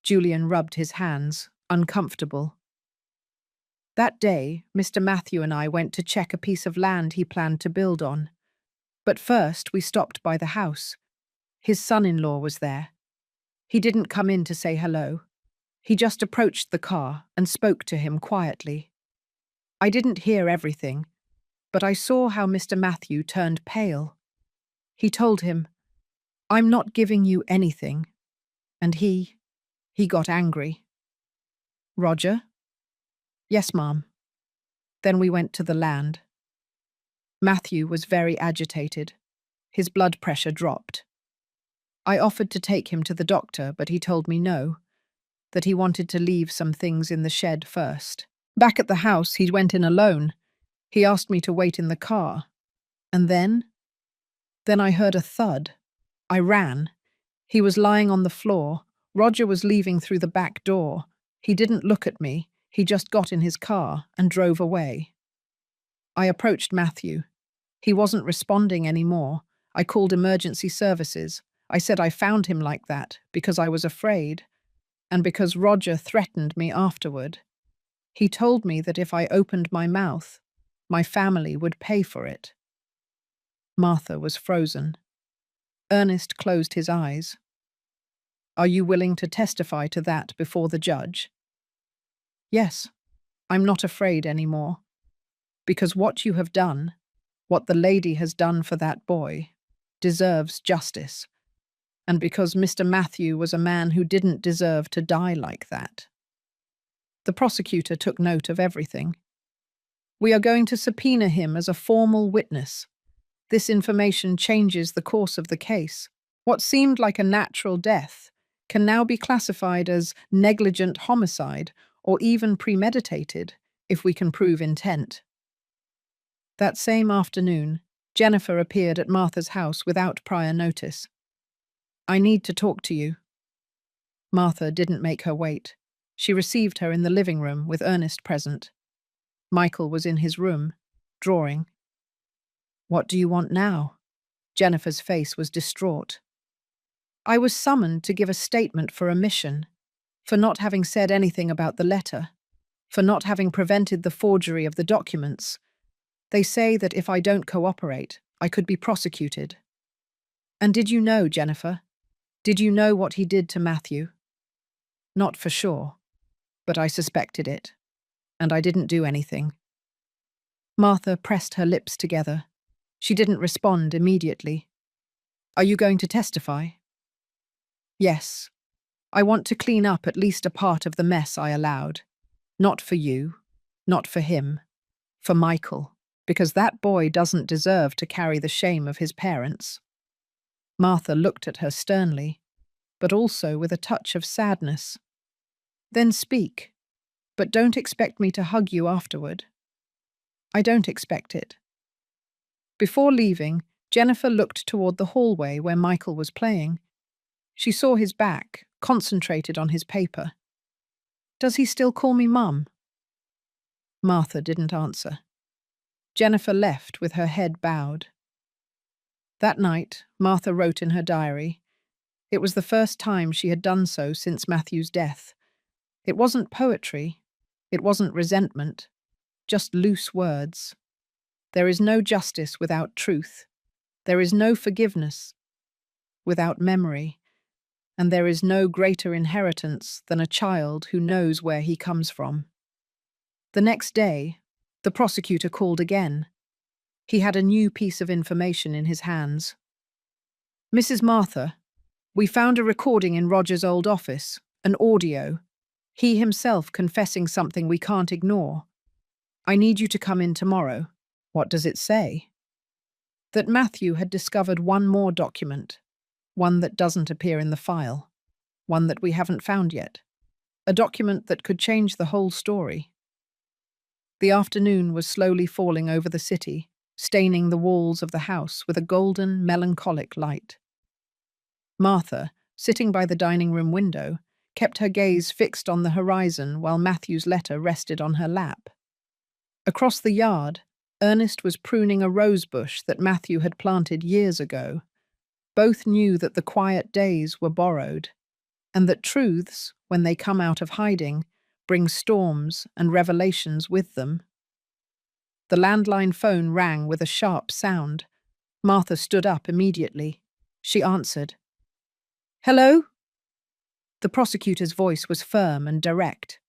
Julian rubbed his hands, uncomfortable. That day, Mr. Matthew and I went to check a piece of land he planned to build on. But first, we stopped by the house. His son-in-law was there. He didn't come in to say hello. He just approached the car and spoke to him quietly. I didn't hear everything, but I saw how Mr. Matthew turned pale. He told him, I'm not giving you anything. And he got angry. Roger? Yes, Ma'am. Then we went to the land. Matthew was very agitated. His blood pressure dropped. I offered to take him to the doctor, but he told me no, that he wanted to leave some things in the shed first. Back at the house, he went in alone. He asked me to wait in the car. And then I heard a thud. I ran. He was lying on the floor. Roger was leaving through the back door. He didn't look at me. He just got in his car and drove away. I approached Matthew. He wasn't responding anymore. I called emergency services. I said I found him like that because I was afraid, and because Roger threatened me afterward. He told me that if I opened my mouth, my family would pay for it. Martha was frozen. Ernest closed his eyes. Are you willing to testify to that before the judge? Yes, I'm not afraid anymore. Because what you have done, what the lady has done for that boy, deserves justice. And because Mr. Matthew was a man who didn't deserve to die like that. The prosecutor took note of everything. We are going to subpoena him as a formal witness. This information changes the course of the case. What seemed like a natural death can now be classified as negligent homicide or even premeditated if we can prove intent. That same afternoon, Jennifer appeared at Martha's house without prior notice. I need to talk to you. Martha didn't make her wait. She received her in the living room with Ernest present. Michael was in his room, drawing. What do you want now? Jennifer's face was distraught. I was summoned to give a statement for omission, for not having said anything about the letter, for not having prevented the forgery of the documents. They say that if I don't cooperate, I could be prosecuted. And did you know, Jennifer? Did you know what he did to Matthew? Not for sure, but I suspected it, and I didn't do anything. Martha pressed her lips together. She didn't respond immediately. Are you going to testify? Yes. I want to clean up at least a part of the mess I allowed. Not for you, not for him, for Michael, because that boy doesn't deserve to carry the shame of his parents. Martha looked at her sternly, but also with a touch of sadness. Then speak, but don't expect me to hug you afterward. I don't expect it. Before leaving, Jennifer looked toward the hallway where Michael was playing. She saw his back, concentrated on his paper. Does he still call me Mum? Martha didn't answer. Jennifer left with her head bowed. That night, Martha wrote in her diary. It was the first time she had done so since Matthew's death. It wasn't poetry. It wasn't resentment. Just loose words. There is no justice without truth. There is no forgiveness without memory. And there is no greater inheritance than a child who knows where he comes from. The next day, the prosecutor called again. He had a new piece of information in his hands. Mrs. Martha, we found a recording in Roger's old office, an audio. He himself confessing something we can't ignore. I need you to come in tomorrow. What does it say? That Matthew had discovered one more document, one that doesn't appear in the file, one that we haven't found yet, a document that could change the whole story. The afternoon was slowly falling over the city, staining the walls of the house with a golden, melancholic light. Martha, sitting by the dining room window, kept her gaze fixed on the horizon while Matthew's letter rested on her lap. Across the yard, Ernest was pruning a rose bush that Matthew had planted years ago. Both knew that the quiet days were borrowed, and that truths, when they come out of hiding, bring storms and revelations with them. The landline phone rang with a sharp sound. Martha stood up immediately. She answered. Hello? The prosecutor's voice was firm and direct.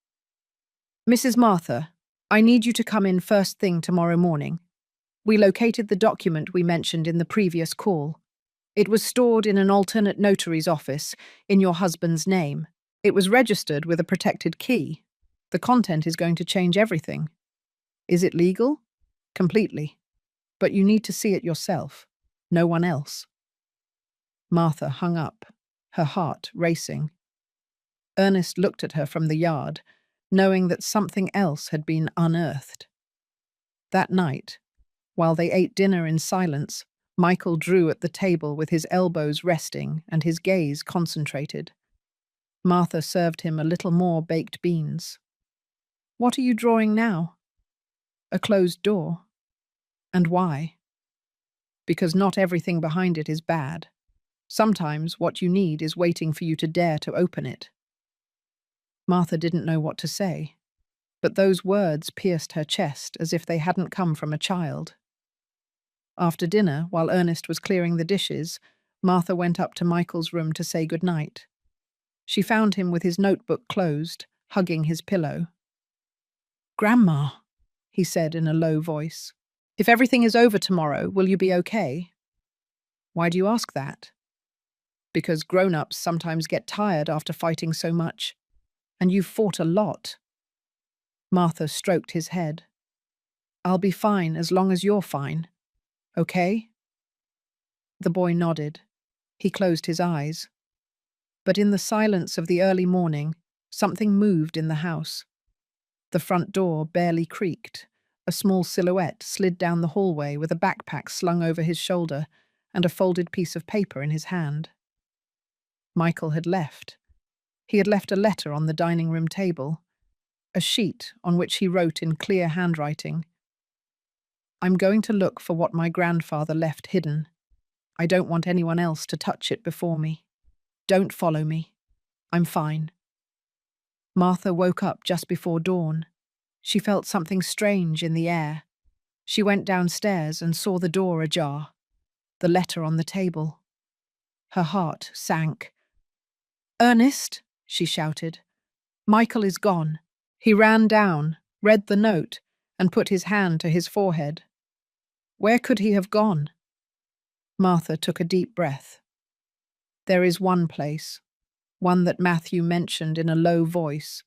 Mrs. Martha, I need you to come in first thing tomorrow morning. We located the document we mentioned in the previous call. It was stored in an alternate notary's office in your husband's name. It was registered with a protected key. The content is going to change everything. Is it legal? Completely. But you need to see it yourself. No one else. Martha hung up, her heart racing. Ernest looked at her from the yard, knowing that something else had been unearthed. That night, while they ate dinner in silence, Michael drew at the table with his elbows resting and his gaze concentrated. Martha served him a little more baked beans. What are you drawing now? A closed door. And why? Because not everything behind it is bad. Sometimes what you need is waiting for you to dare to open it. Martha didn't know what to say, but those words pierced her chest as if they hadn't come from a child. After dinner, while Ernest was clearing the dishes, Martha went up to Michael's room to say goodnight. She found him with his notebook closed, hugging his pillow. "Grandma," he said in a low voice, "if everything is over tomorrow, will you be okay?" "Why do you ask that?" "Because grown-ups sometimes get tired after fighting so much. And you've fought a lot." Martha stroked his head. "I'll be fine as long as you're fine. Okay?" The boy nodded. He closed his eyes. But in the silence of the early morning, something moved in the house. The front door barely creaked. A small silhouette slid down the hallway with a backpack slung over his shoulder and a folded piece of paper in his hand. Michael had left. He had left a letter on the dining room table, a sheet on which he wrote in clear handwriting, "I'm going to look for what my grandfather left hidden. I don't want anyone else to touch it before me. Don't follow me. I'm fine." Martha woke up just before dawn. She felt something strange in the air. She went downstairs and saw the door ajar, the letter on the table. Her heart sank. "Ernest," she shouted. "Michael is gone." He ran down, read the note, and put his hand to his forehead. Where could he have gone? Martha took a deep breath. There is one place, one that Matthew mentioned in a low voice,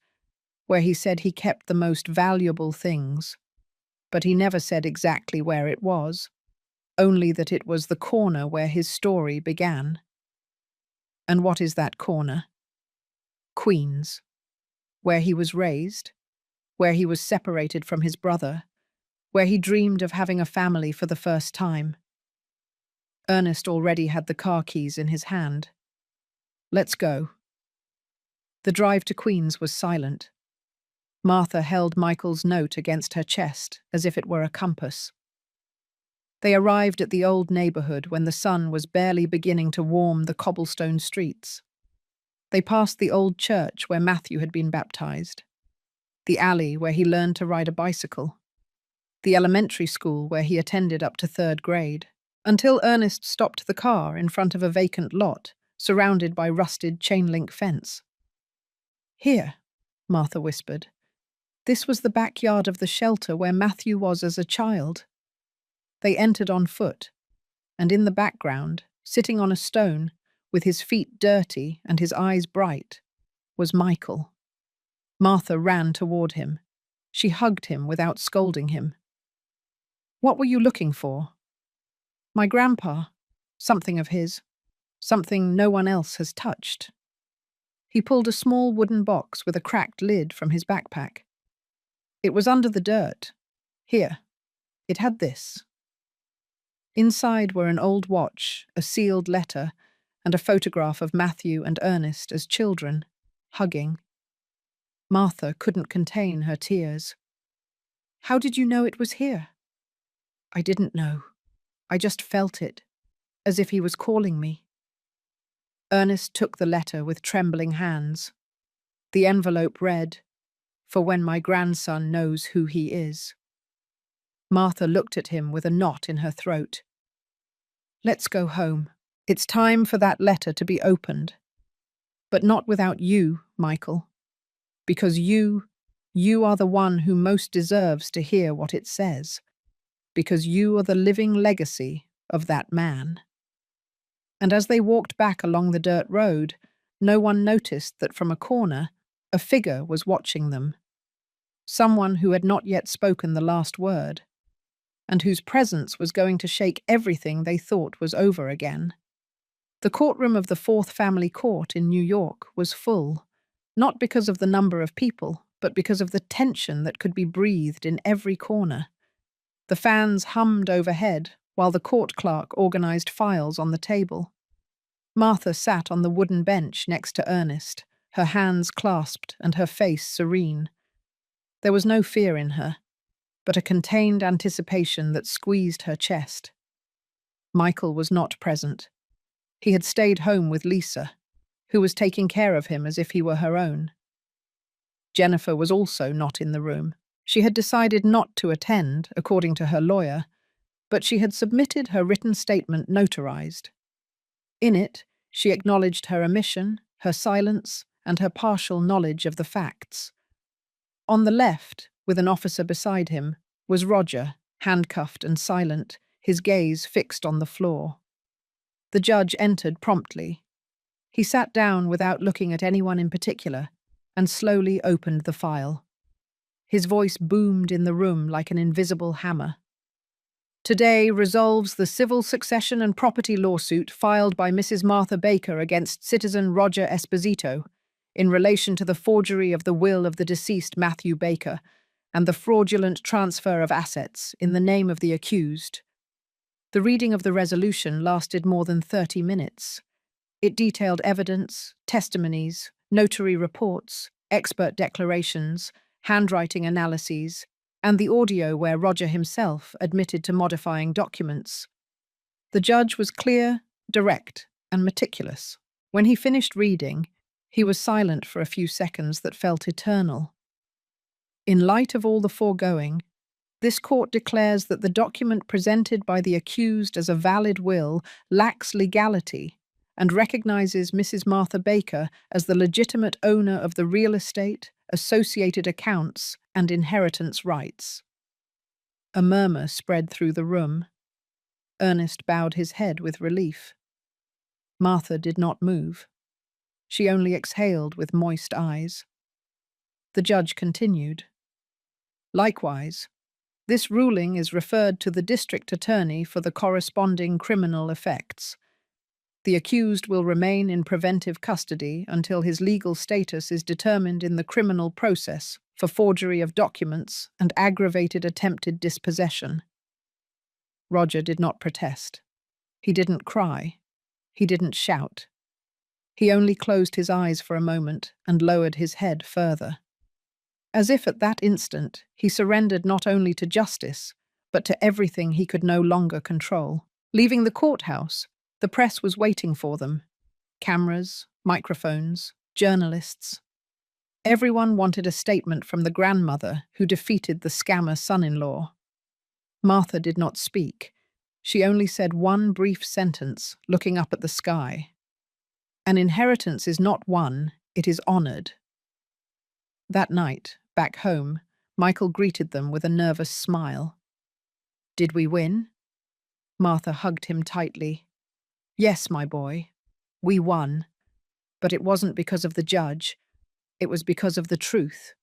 where he said he kept the most valuable things, but he never said exactly where it was, only that it was the corner where his story began. And what is that corner? Queens. Where he was raised, where he was separated from his brother, where he dreamed of having a family for the first time. Ernest already had the car keys in his hand. Let's go. The drive to Queens was silent. Martha held Michael's note against her chest as if it were a compass. They arrived at the old neighborhood when the sun was barely beginning to warm the cobblestone streets. They passed the old church where Matthew had been baptized, the alley where he learned to ride a bicycle, the elementary school where he attended up to 3rd grade, until Ernest stopped the car in front of a vacant lot, surrounded by rusted chain-link fence. "Here," Martha whispered. This was the backyard of the shelter where Matthew was as a child. They entered on foot, and in the background, sitting on a stone, with his feet dirty and his eyes bright, was Michael. Martha ran toward him. She hugged him without scolding him. "What were you looking for?" "My grandpa. Something of his. Something no one else has touched." He pulled a small wooden box with a cracked lid from his backpack. "It was under the dirt. Here. It had this." Inside were an old watch, a sealed letter, and a photograph of Matthew and Ernest as children, hugging. Martha couldn't contain her tears. "How did you know it was here?" "I didn't know. I just felt it, as if he was calling me." Ernest took the letter with trembling hands. The envelope read, "For when my grandson knows who he is." Martha looked at him with a knot in her throat. "Let's go home. It's time for that letter to be opened. But not without you, Michael. Because you are the one who most deserves to hear what it says. Because you are the living legacy of that man." And as they walked back along the dirt road, no one noticed that from a corner, a figure was watching them. Someone who had not yet spoken the last word, and whose presence was going to shake everything they thought was over again. The courtroom of the Fourth Family Court in New York was full, not because of the number of people, but because of the tension that could be breathed in every corner. The fans hummed overhead while the court clerk organized files on the table. Martha sat on the wooden bench next to Ernest, her hands clasped and her face serene. There was no fear in her, but a contained anticipation that squeezed her chest. Michael was not present. He had stayed home with Lisa, who was taking care of him as if he were her own. Jennifer was also not in the room. She had decided not to attend, according to her lawyer, but she had submitted her written statement notarized. In it, she acknowledged her omission, her silence, and her partial knowledge of the facts. On the left, with an officer beside him, was Roger, handcuffed and silent, his gaze fixed on the floor. The judge entered promptly. He sat down without looking at anyone in particular and slowly opened the file. His voice boomed in the room like an invisible hammer. Today resolves the civil succession and property lawsuit filed by Mrs. Martha Baker against citizen Roger Esposito in relation to the forgery of the will of the deceased Matthew Baker and the fraudulent transfer of assets in the name of the accused. The reading of the resolution lasted more than 30 minutes. It detailed evidence, testimonies, notary reports, expert declarations, handwriting analyses, and the audio where Roger himself admitted to modifying documents. The judge was clear, direct, and meticulous. When he finished reading, he was silent for a few seconds that felt eternal. In light of all the foregoing, this court declares that the document presented by the accused as a valid will lacks legality and recognizes Mrs. Martha Baker as the legitimate owner of the real estate, associated accounts, and inheritance rights. A murmur spread through the room. Ernest bowed his head with relief. Martha did not move. She only exhaled with moist eyes. The judge continued. Likewise, this ruling is referred to the district attorney for the corresponding criminal effects. The accused will remain in preventive custody until his legal status is determined in the criminal process for forgery of documents and aggravated attempted dispossession. Roger did not protest. He didn't cry. He didn't shout. He only closed his eyes for a moment and lowered his head further. As if at that instant he surrendered not only to justice, but to everything he could no longer control. Leaving the courthouse, the press was waiting for them. Cameras, microphones, journalists. Everyone wanted a statement from the grandmother who defeated the scammer son-in-law. Martha did not speak. She only said one brief sentence, looking up at the sky. An inheritance is not won, it is honored. That night, back home, Michael greeted them with a nervous smile. Did we win? Martha hugged him tightly. Yes, my boy, we won. But it wasn't because of the judge. It was because of the truth.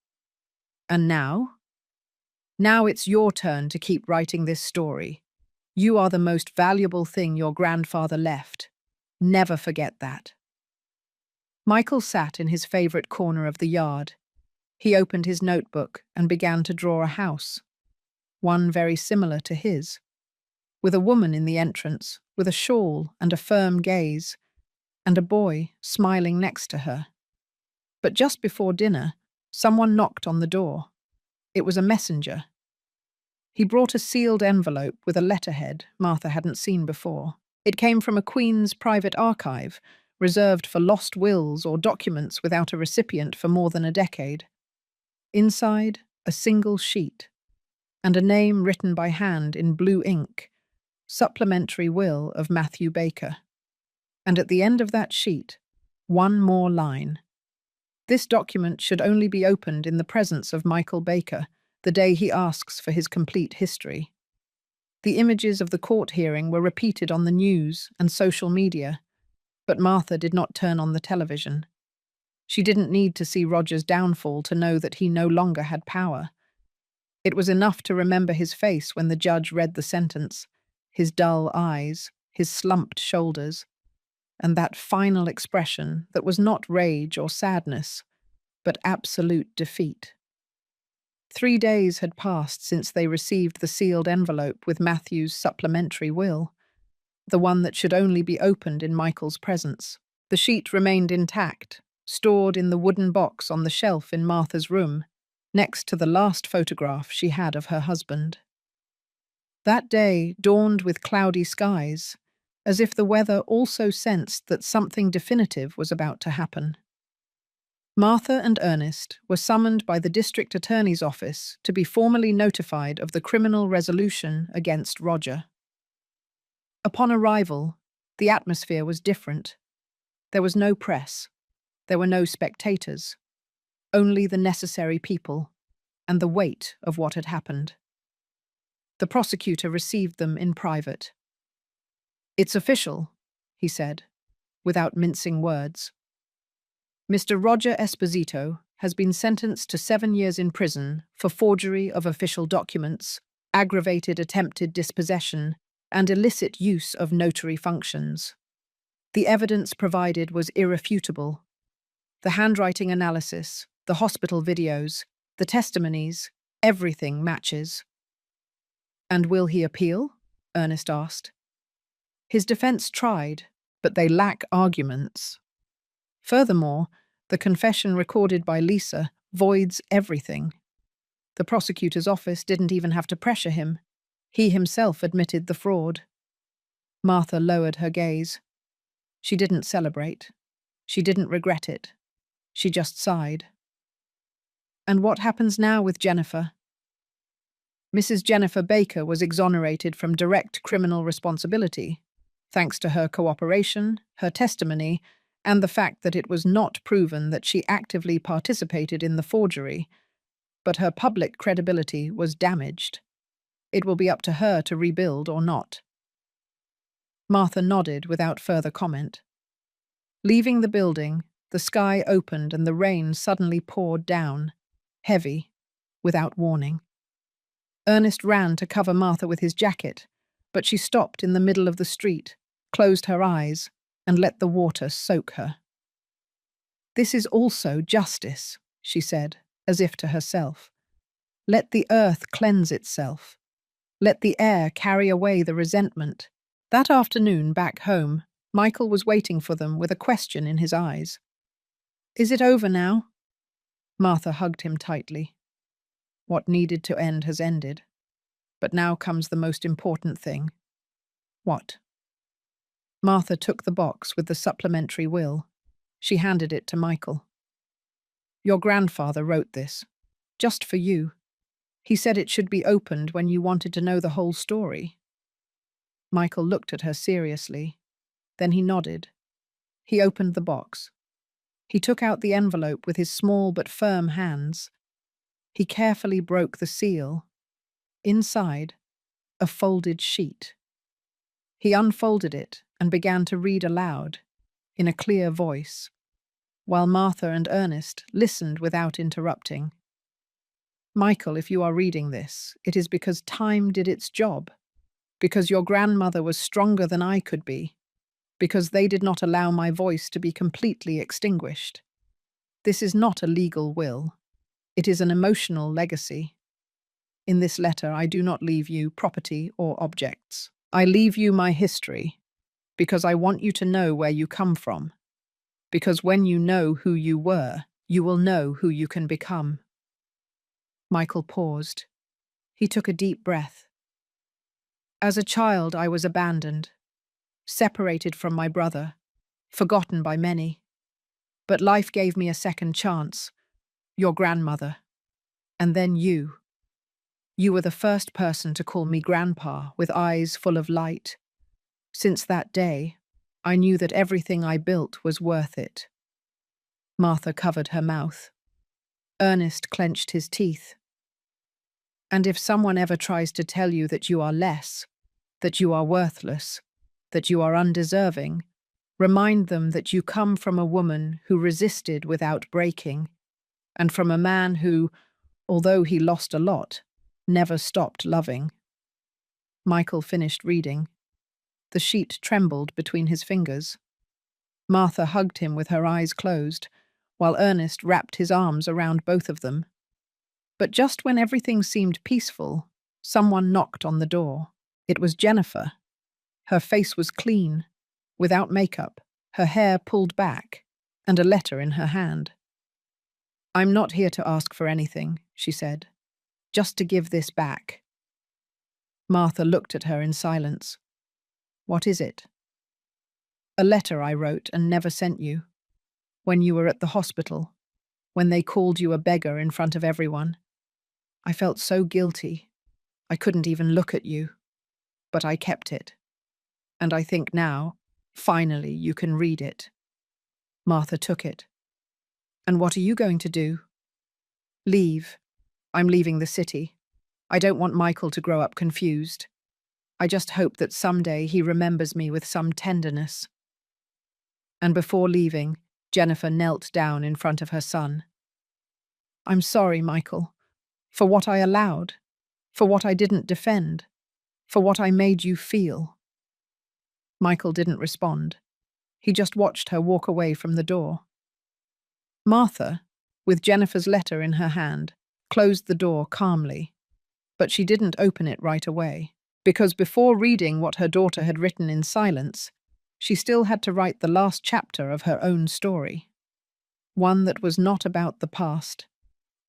And now? Now it's your turn to keep writing this story. You are the most valuable thing your grandfather left. Never forget that. Michael sat in his favorite corner of the yard. He opened his notebook and began to draw a house, one very similar to his, with a woman in the entrance, with a shawl and a firm gaze, and a boy smiling next to her. But just before dinner, someone knocked on the door. It was a messenger. He brought a sealed envelope with a letterhead Martha hadn't seen before. It came from a Queen's private archive, reserved for lost wills or documents without a recipient for more than a decade. Inside, a single sheet, and a name written by hand in blue ink, Supplementary Will of Matthew Baker. And at the end of that sheet, one more line. This document should only be opened in the presence of Michael Baker, the day he asks for his complete history. The images of the court hearing were repeated on the news and social media, But Martha did not turn on the television. She didn't need to see Roger's downfall to know that he no longer had power. It was enough to remember his face when the judge read the sentence, his dull eyes, his slumped shoulders, and that final expression that was not rage or sadness, but absolute defeat. 3 days had passed since they received the sealed envelope with Matthew's supplementary will, the one that should only be opened in Michael's presence. The sheet remained intact, stored in the wooden box on the shelf in Martha's room, next to the last photograph she had of her husband. That day dawned with cloudy skies, as if the weather also sensed that something definitive was about to happen. Martha and Ernest were summoned by the district attorney's office to be formally notified of the criminal resolution against Roger. Upon arrival, the atmosphere was different. There was no press. There were no spectators. Only the necessary people and the weight of what had happened. The prosecutor received them in private. "It's official," he said, without mincing words. "Mr. Roger Esposito has been sentenced to 7 years in prison for forgery of official documents, aggravated attempted dispossession, and illicit use of notary functions. The evidence provided was irrefutable. The handwriting analysis, the hospital videos, the testimonies, everything matches." "And will he appeal?" Ernest asked. "His defense tried, but they lack arguments. Furthermore, the confession recorded by Lisa voids everything. The prosecutor's office didn't even have to pressure him. He himself admitted the fraud." Martha lowered her gaze. She didn't celebrate. She didn't regret it. She just sighed. "And what happens now with Jennifer?" "Mrs. Jennifer Baker was exonerated from direct criminal responsibility, thanks to her cooperation, her testimony, and the fact that it was not proven that she actively participated in the forgery, but her public credibility was damaged. It will be up to her to rebuild or not." Martha nodded without further comment. Leaving the building, the sky opened and the rain suddenly poured down, heavy, without warning. Ernest ran to cover Martha with his jacket, but she stopped in the middle of the street, closed her eyes, and let the water soak her. "This is also justice," she said, as if to herself. "Let the earth cleanse itself. Let the air carry away the resentment." That afternoon, back home, Michael was waiting for them with a question in his eyes. "Is it over now?" Martha hugged him tightly. "What needed to end has ended. But now comes the most important thing." "What?" Martha took the box with the supplementary will. She handed it to Michael. "Your grandfather wrote this, just for you. He said it should be opened when you wanted to know the whole story." Michael looked at her seriously. Then he nodded. He opened the box. He took out the envelope with his small but firm hands. He carefully broke the seal. Inside, a folded sheet. He unfolded it and began to read aloud, in a clear voice, while Martha and Ernest listened without interrupting. "Michael, if you are reading this, it is because time did its job, because your grandmother was stronger than I could be, because they did not allow my voice to be completely extinguished. This is not a legal will. It is an emotional legacy. In this letter, I do not leave you property or objects. I leave you my history, because I want you to know where you come from, because when you know who you were, you will know who you can become." Michael paused. He took a deep breath. "As a child, I was abandoned, separated from my brother, forgotten by many. But life gave me a second chance, your grandmother, and then you. You were the first person to call me Grandpa with eyes full of light. Since that day, I knew that everything I built was worth it." Martha covered her mouth. Ernest clenched his teeth. "And if someone ever tries to tell you that you are less, that you are worthless, that you are undeserving, Remind them that you come from a woman who resisted without breaking, and from a man who, although he lost a lot, never stopped loving. Michael finished reading. The sheet trembled between his fingers. Martha hugged him with her eyes closed, while Ernest wrapped his arms around both of them. But just when everything seemed peaceful, someone knocked on the door. It was Jennifer. Her face was clean, without makeup, her hair pulled back, and a letter in her hand. "I'm not here to ask for anything," she said. "Just to give this back." Martha looked at her in silence. "What is it?" "A letter I wrote and never sent you. When you were at the hospital, when they called you a beggar in front of everyone. I felt so guilty. I couldn't even look at you. But I kept it. And I think now, finally, you can read it." Martha took it. "And what are you going to do?" "Leave. I'm leaving the city. I don't want Michael to grow up confused. I just hope that someday he remembers me with some tenderness." And before leaving, Jennifer knelt down in front of her son. "I'm sorry, Michael, for what I allowed, for what I didn't defend, for what I made you feel." Michael didn't respond. He just watched her walk away from the door. Martha, with Jennifer's letter in her hand, closed the door calmly. But she didn't open it right away, because before reading what her daughter had written in silence, she still had to write the last chapter of her own story. One that was not about the past,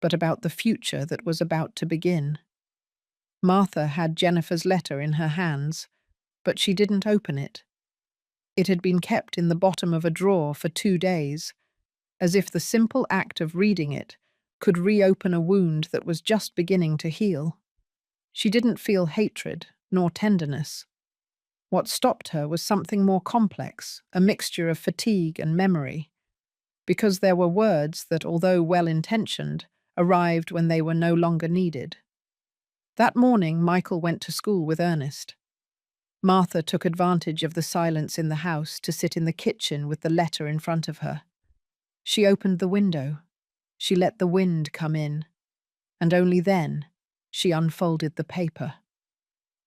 but about the future that was about to begin. Martha had Jennifer's letter in her hands, but she didn't open it. It had been kept in the bottom of a drawer for 2 days, as if the simple act of reading it could reopen a wound that was just beginning to heal. She didn't feel hatred nor tenderness. What stopped her was something more complex, a mixture of fatigue and memory, because there were words that, although well-intentioned, arrived when they were no longer needed. That morning, Michael went to school with Ernest. Martha took advantage of the silence in the house to sit in the kitchen with the letter in front of her. She opened the window. She let the wind come in. And only then, she unfolded the paper.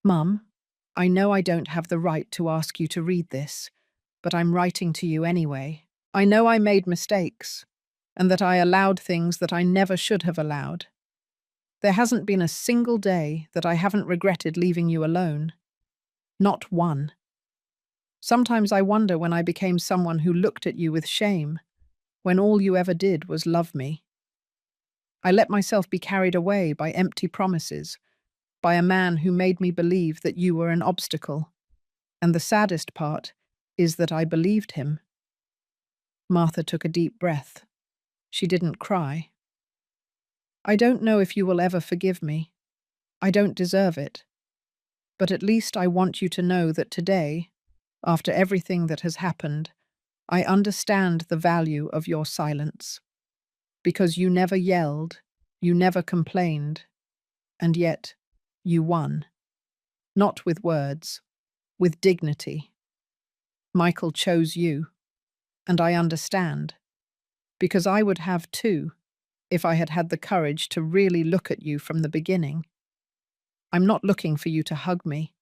"Mum, I know I don't have the right to ask you to read this, but I'm writing to you anyway. I know I made mistakes, and that I allowed things that I never should have allowed. There hasn't been a single day that I haven't regretted leaving you alone. Not one. Sometimes I wonder when I became someone who looked at you with shame, when all you ever did was love me. I let myself be carried away by empty promises, by a man who made me believe that you were an obstacle. And the saddest part is that I believed him." Martha took a deep breath. She didn't cry. "I don't know if you will ever forgive me. I don't deserve it. But at least I want you to know that today, after everything that has happened, I understand the value of your silence. Because you never yelled, you never complained, and yet you won. Not with words, with dignity. Michael chose you, and I understand, because I would have too, if I had had the courage to really look at you from the beginning. I'm not looking for you to hug me.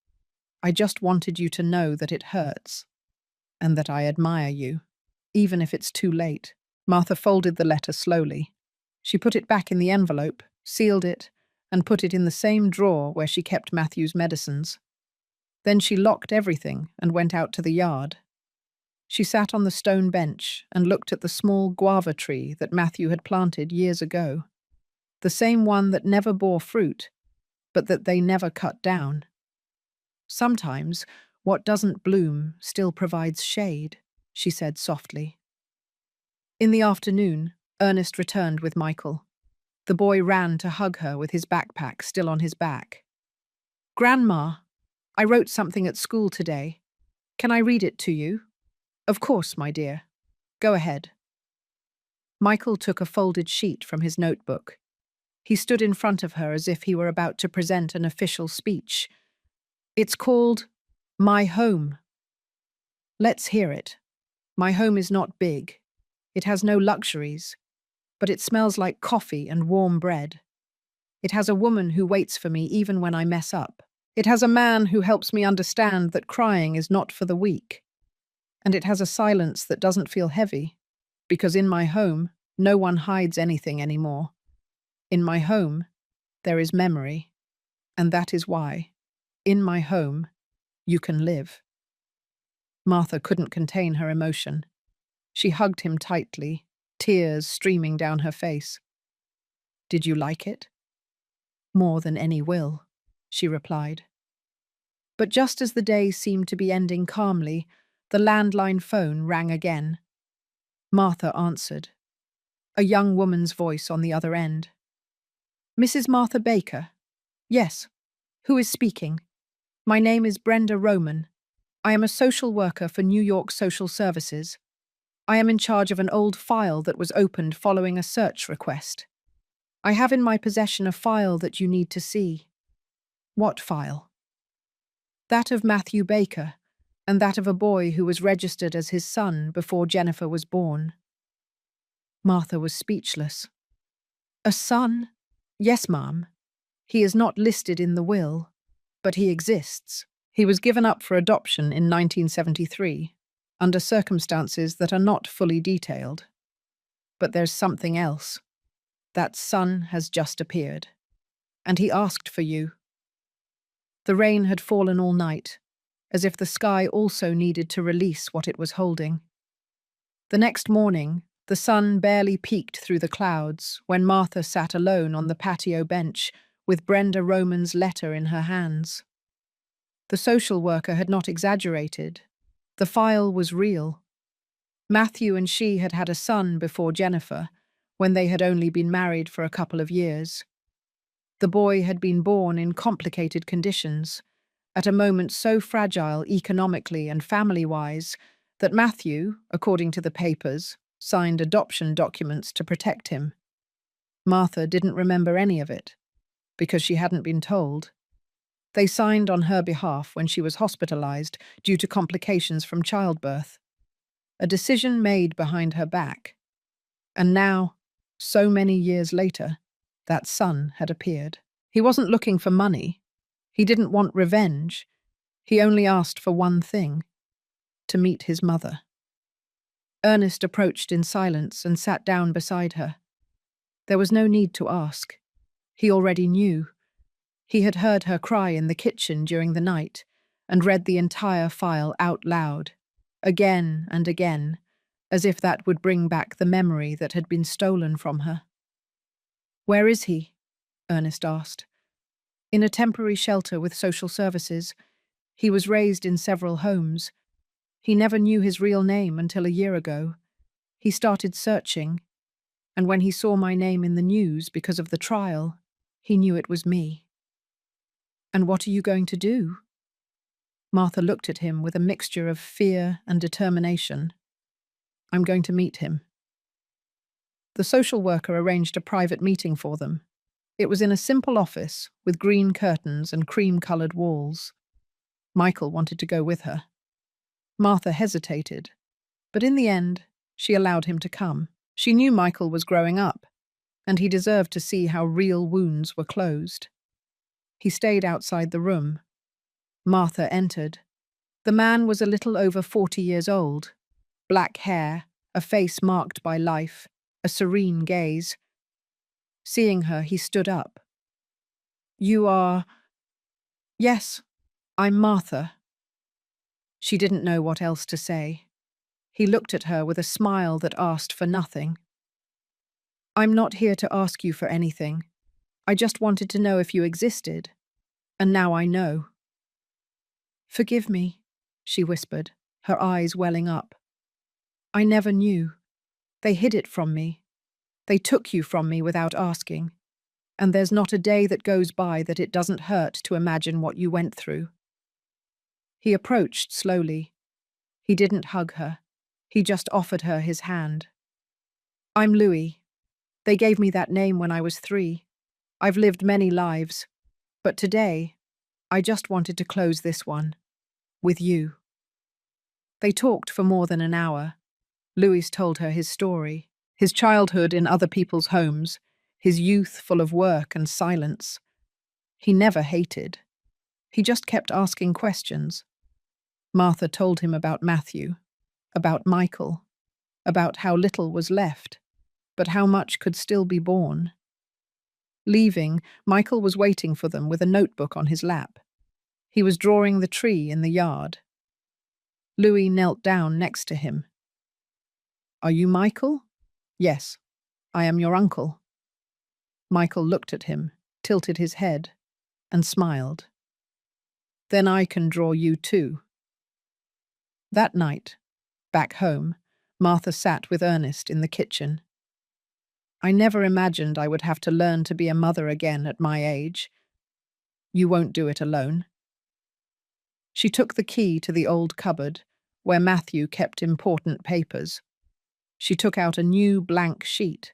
I just wanted you to know that it hurts, and that I admire you, even if it's too late." Martha folded the letter slowly. She put it back in the envelope, sealed it, and put it in the same drawer where she kept Matthew's medicines. Then she locked everything and went out to the yard. She sat on the stone bench and looked at the small guava tree that Matthew had planted years ago. The same one that never bore fruit, but that they never cut down. "Sometimes what doesn't bloom still provides shade," she said softly. In the afternoon, Ernest returned with Michael. The boy ran to hug her with his backpack still on his back. "Grandma, I wrote something at school today. Can I read it to you?" "Of course, my dear. Go ahead." Michael took a folded sheet from his notebook. He stood in front of her as if he were about to present an official speech. "It's called My Home." "Let's hear it." My home is not big. It has no luxuries, but it smells like coffee and warm bread. It has a woman who waits for me even when I mess up. It has a man who helps me understand that crying is not for the weak. And it has a silence that doesn't feel heavy, because in my home, no one hides anything anymore. In my home, there is memory, and that is why, in my home, you can live. Martha couldn't contain her emotion. She hugged him tightly, tears streaming down her face. "Did you like it?" "More than any will," she replied. But just as the day seemed to be ending calmly, the landline phone rang again. Martha answered. A young woman's voice on the other end. "Mrs. Martha Baker?" "Yes. Who is speaking?" "My name is Brenda Roman. I am a social worker for New York Social Services. I am in charge of an old file that was opened following a search request. I have in my possession a file that you need to see." "What file?" "That of Matthew Baker, and that of a boy who was registered as his son before Jennifer was born." Martha was speechless. "A son?" "Yes, ma'am. He is not listed in the will, but he exists. He was given up for adoption in 1973, under circumstances that are not fully detailed. But there's something else. That son has just appeared. And he asked for you." The rain had fallen all night, as if the sky also needed to release what it was holding. The next morning, the sun barely peeked through the clouds when Martha sat alone on the patio bench with Brenda Roman's letter in her hands. The social worker had not exaggerated. The file was real. Matthew and she had had a son before Jennifer, when they had only been married for a couple of years. The boy had been born in complicated conditions, at a moment so fragile economically and family-wise that Matthew, according to the papers, signed adoption documents to protect him. Martha didn't remember any of it, because she hadn't been told. They signed on her behalf when she was hospitalized due to complications from childbirth. A decision made behind her back. And now, so many years later, that son had appeared. He wasn't looking for money. He didn't want revenge. He only asked for one thing: to meet his mother. Ernest approached in silence and sat down beside her. There was no need to ask. He already knew. He had heard her cry in the kitchen during the night and read the entire file out loud, again and again, as if that would bring back the memory that had been stolen from her. "Where is he?" Ernest asked. "In a temporary shelter with social services. He was raised in several homes. He never knew his real name until a year ago. He started searching, and when he saw my name in the news because of the trial, he knew it was me." "And what are you going to do?" Martha looked at him with a mixture of fear and determination. "I'm going to meet him." The social worker arranged a private meeting for them. It was in a simple office with green curtains and cream-colored walls. Michael wanted to go with her. Martha hesitated, but in the end, she allowed him to come. She knew Michael was growing up, and he deserved to see how real wounds were closed. He stayed outside the room. Martha entered. The man was a little over 40 years old. Black hair, a face marked by life, a serene gaze. Seeing her, he stood up. "You are—" "Yes, I'm Martha." She didn't know what else to say. He looked at her with a smile that asked for nothing. "I'm not here to ask you for anything. I just wanted to know if you existed. And now I know." "Forgive me," she whispered, her eyes welling up. "I never knew. They hid it from me. They took you from me without asking. And there's not a day that goes by that it doesn't hurt to imagine what you went through." He approached slowly. He didn't hug her. He just offered her his hand. "I'm Louis. They gave me that name when I was 3. I've lived many lives. But today, I just wanted to close this one. With you." They talked for more than an hour. Louis told her his story, his childhood in other people's homes, his youth full of work and silence. He never hated. He just kept asking questions. Martha told him about Matthew, about Michael, about how little was left, but how much could still be born. Leaving, Michael was waiting for them with a notebook on his lap. He was drawing the tree in the yard. Louis knelt down next to him. "Are you Michael?" "Yes, I am your uncle." Michael looked at him, tilted his head, and smiled. "Then I can draw you too." That night, back home, Martha sat with Ernest in the kitchen. "I never imagined I would have to learn to be a mother again at my age." "You won't do it alone." She took the key to the old cupboard, where Matthew kept important papers. She took out a new blank sheet.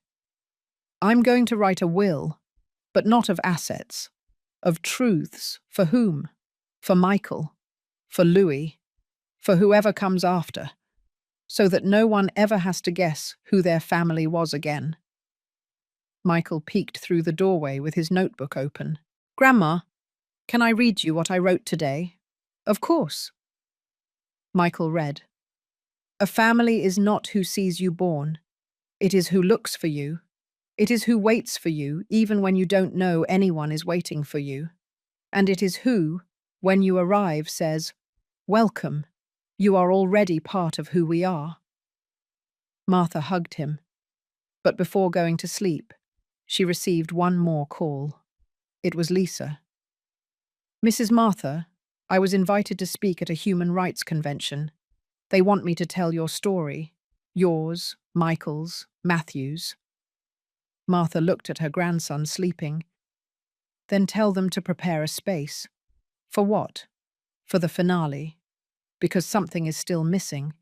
"I'm going to write a will, but not of assets, of truths. For whom? For Michael, for Louis, for whoever comes after, so that no one ever has to guess who their family was again." Michael peeked through the doorway with his notebook open. "Grandma, can I read you what I wrote today?" "Of course." Michael read. "A family is not who sees you born. It is who looks for you. It is who waits for you, even when you don't know anyone is waiting for you. And it is who, when you arrive, says, 'Welcome, you are already part of who we are.'" Martha hugged him. But before going to sleep, she received one more call. It was Lisa. "Mrs. Martha, I was invited to speak at a human rights convention. They want me to tell your story. Yours, Michael's, Matthew's." Martha looked at her grandson sleeping. "Then tell them to prepare a space." "For what?" "For the finale. Because something is still missing,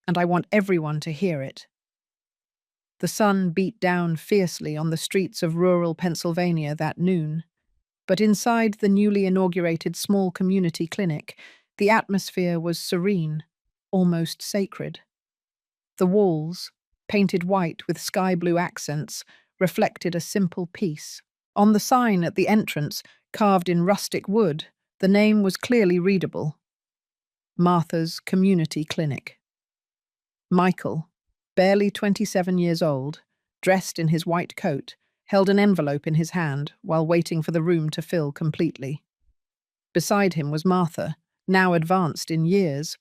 and I want everyone to hear it." The sun beat down fiercely on the streets of rural Pennsylvania that noon, but inside the newly inaugurated small community clinic, the atmosphere was serene, almost sacred. The walls, painted white with sky-blue accents, reflected a simple peace. On the sign at the entrance, carved in rustic wood, the name was clearly readable: Martha's Community Clinic. Michael, barely 27 years old, dressed in his white coat, held an envelope in his hand while waiting for the room to fill completely. Beside him was Martha, now advanced in years,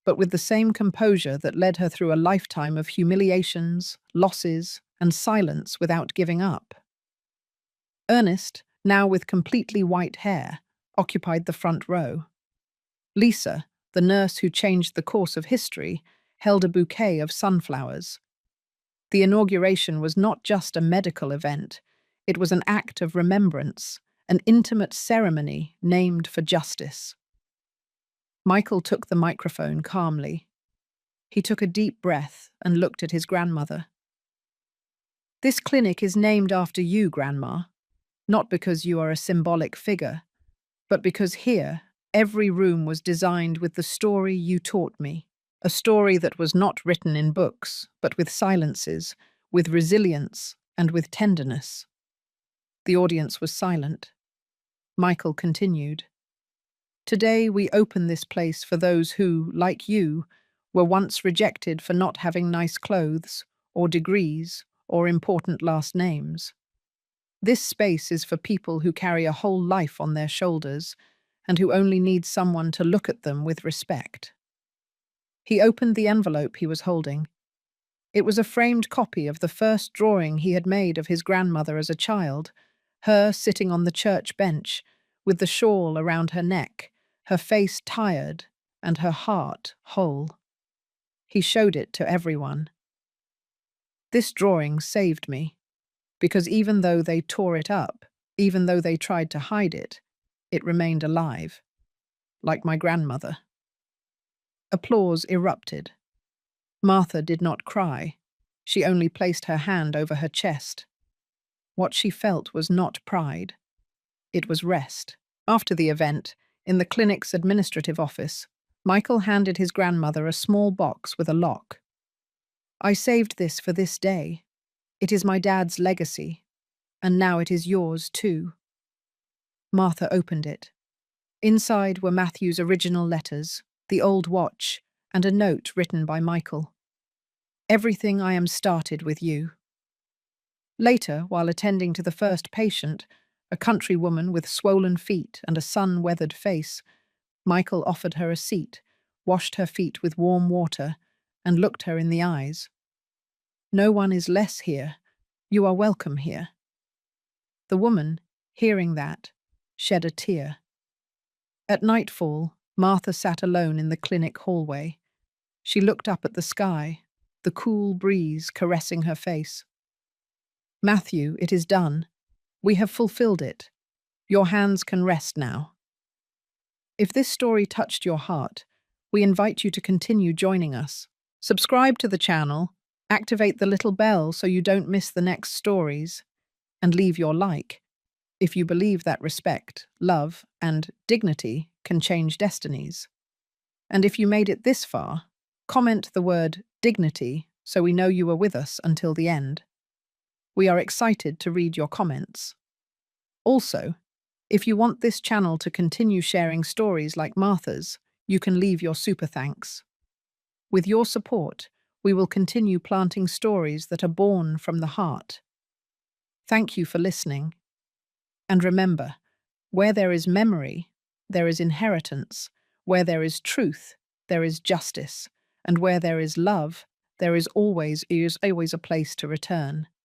but with the same composure that led her through a lifetime of humiliations, losses, and silence without giving up. Ernest, now with completely white hair, occupied the front row. Lisa, the nurse who changed the course of history, held a bouquet of sunflowers. The inauguration was not just a medical event, it was an act of remembrance, an intimate ceremony named for justice. Michael took the microphone calmly. He took a deep breath and looked at his grandmother. "This clinic is named after you, Grandma, not because you are a symbolic figure, but because here, every room was designed with the story you taught me. A story that was not written in books, but with silences, with resilience, and with tenderness." The audience was silent. Michael continued. "Today we open this place for those who, like you, were once rejected for not having nice clothes, or degrees, or important last names. This space is for people who carry a whole life on their shoulders, and who only need someone to look at them with respect." He opened the envelope he was holding. It was a framed copy of the first drawing he had made of his grandmother as a child, her sitting on the church bench, with the shawl around her neck, her face tired and her heart whole. He showed it to everyone. "This drawing saved me, because even though they tore it up, even though they tried to hide it, it remained alive, like my grandmother." Applause erupted. Martha did not cry. She only placed her hand over her chest. What she felt was not pride. It was rest. After the event, in the clinic's administrative office, Michael handed his grandmother a small box with a lock. I saved this for this day. It is my dad's legacy, and now it is yours too. Martha opened it. Inside were Matthew's original letters, the old watch, and a note written by Michael. Everything I am started with you. Later, while attending to the first patient, a country woman with swollen feet and a sun-weathered face, Michael offered her a seat, washed her feet with warm water, and looked her in the eyes. No one is less here. You are welcome here. The woman, hearing that, shed a tear. At nightfall, Martha sat alone in the clinic hallway. She looked up at the sky, the cool breeze caressing her face. Matthew, it is done. We have fulfilled it. Your hands can rest now. If this story touched your heart, we invite you to continue joining us. Subscribe to the channel, activate the little bell so you don't miss the next stories, and leave your like if you believe that respect, love, and dignity can change destinies. And if you made it this far, comment the word dignity so we know you were with us until the end. We are excited to read your comments. Also, if you want this channel to continue sharing stories like Martha's, you can leave your super thanks. With your support, we will continue planting stories that are born from the heart. Thank you for listening. And remember, where there is memory, there is inheritance. Where there is truth, there is justice. And where there is love, there is always a place to return.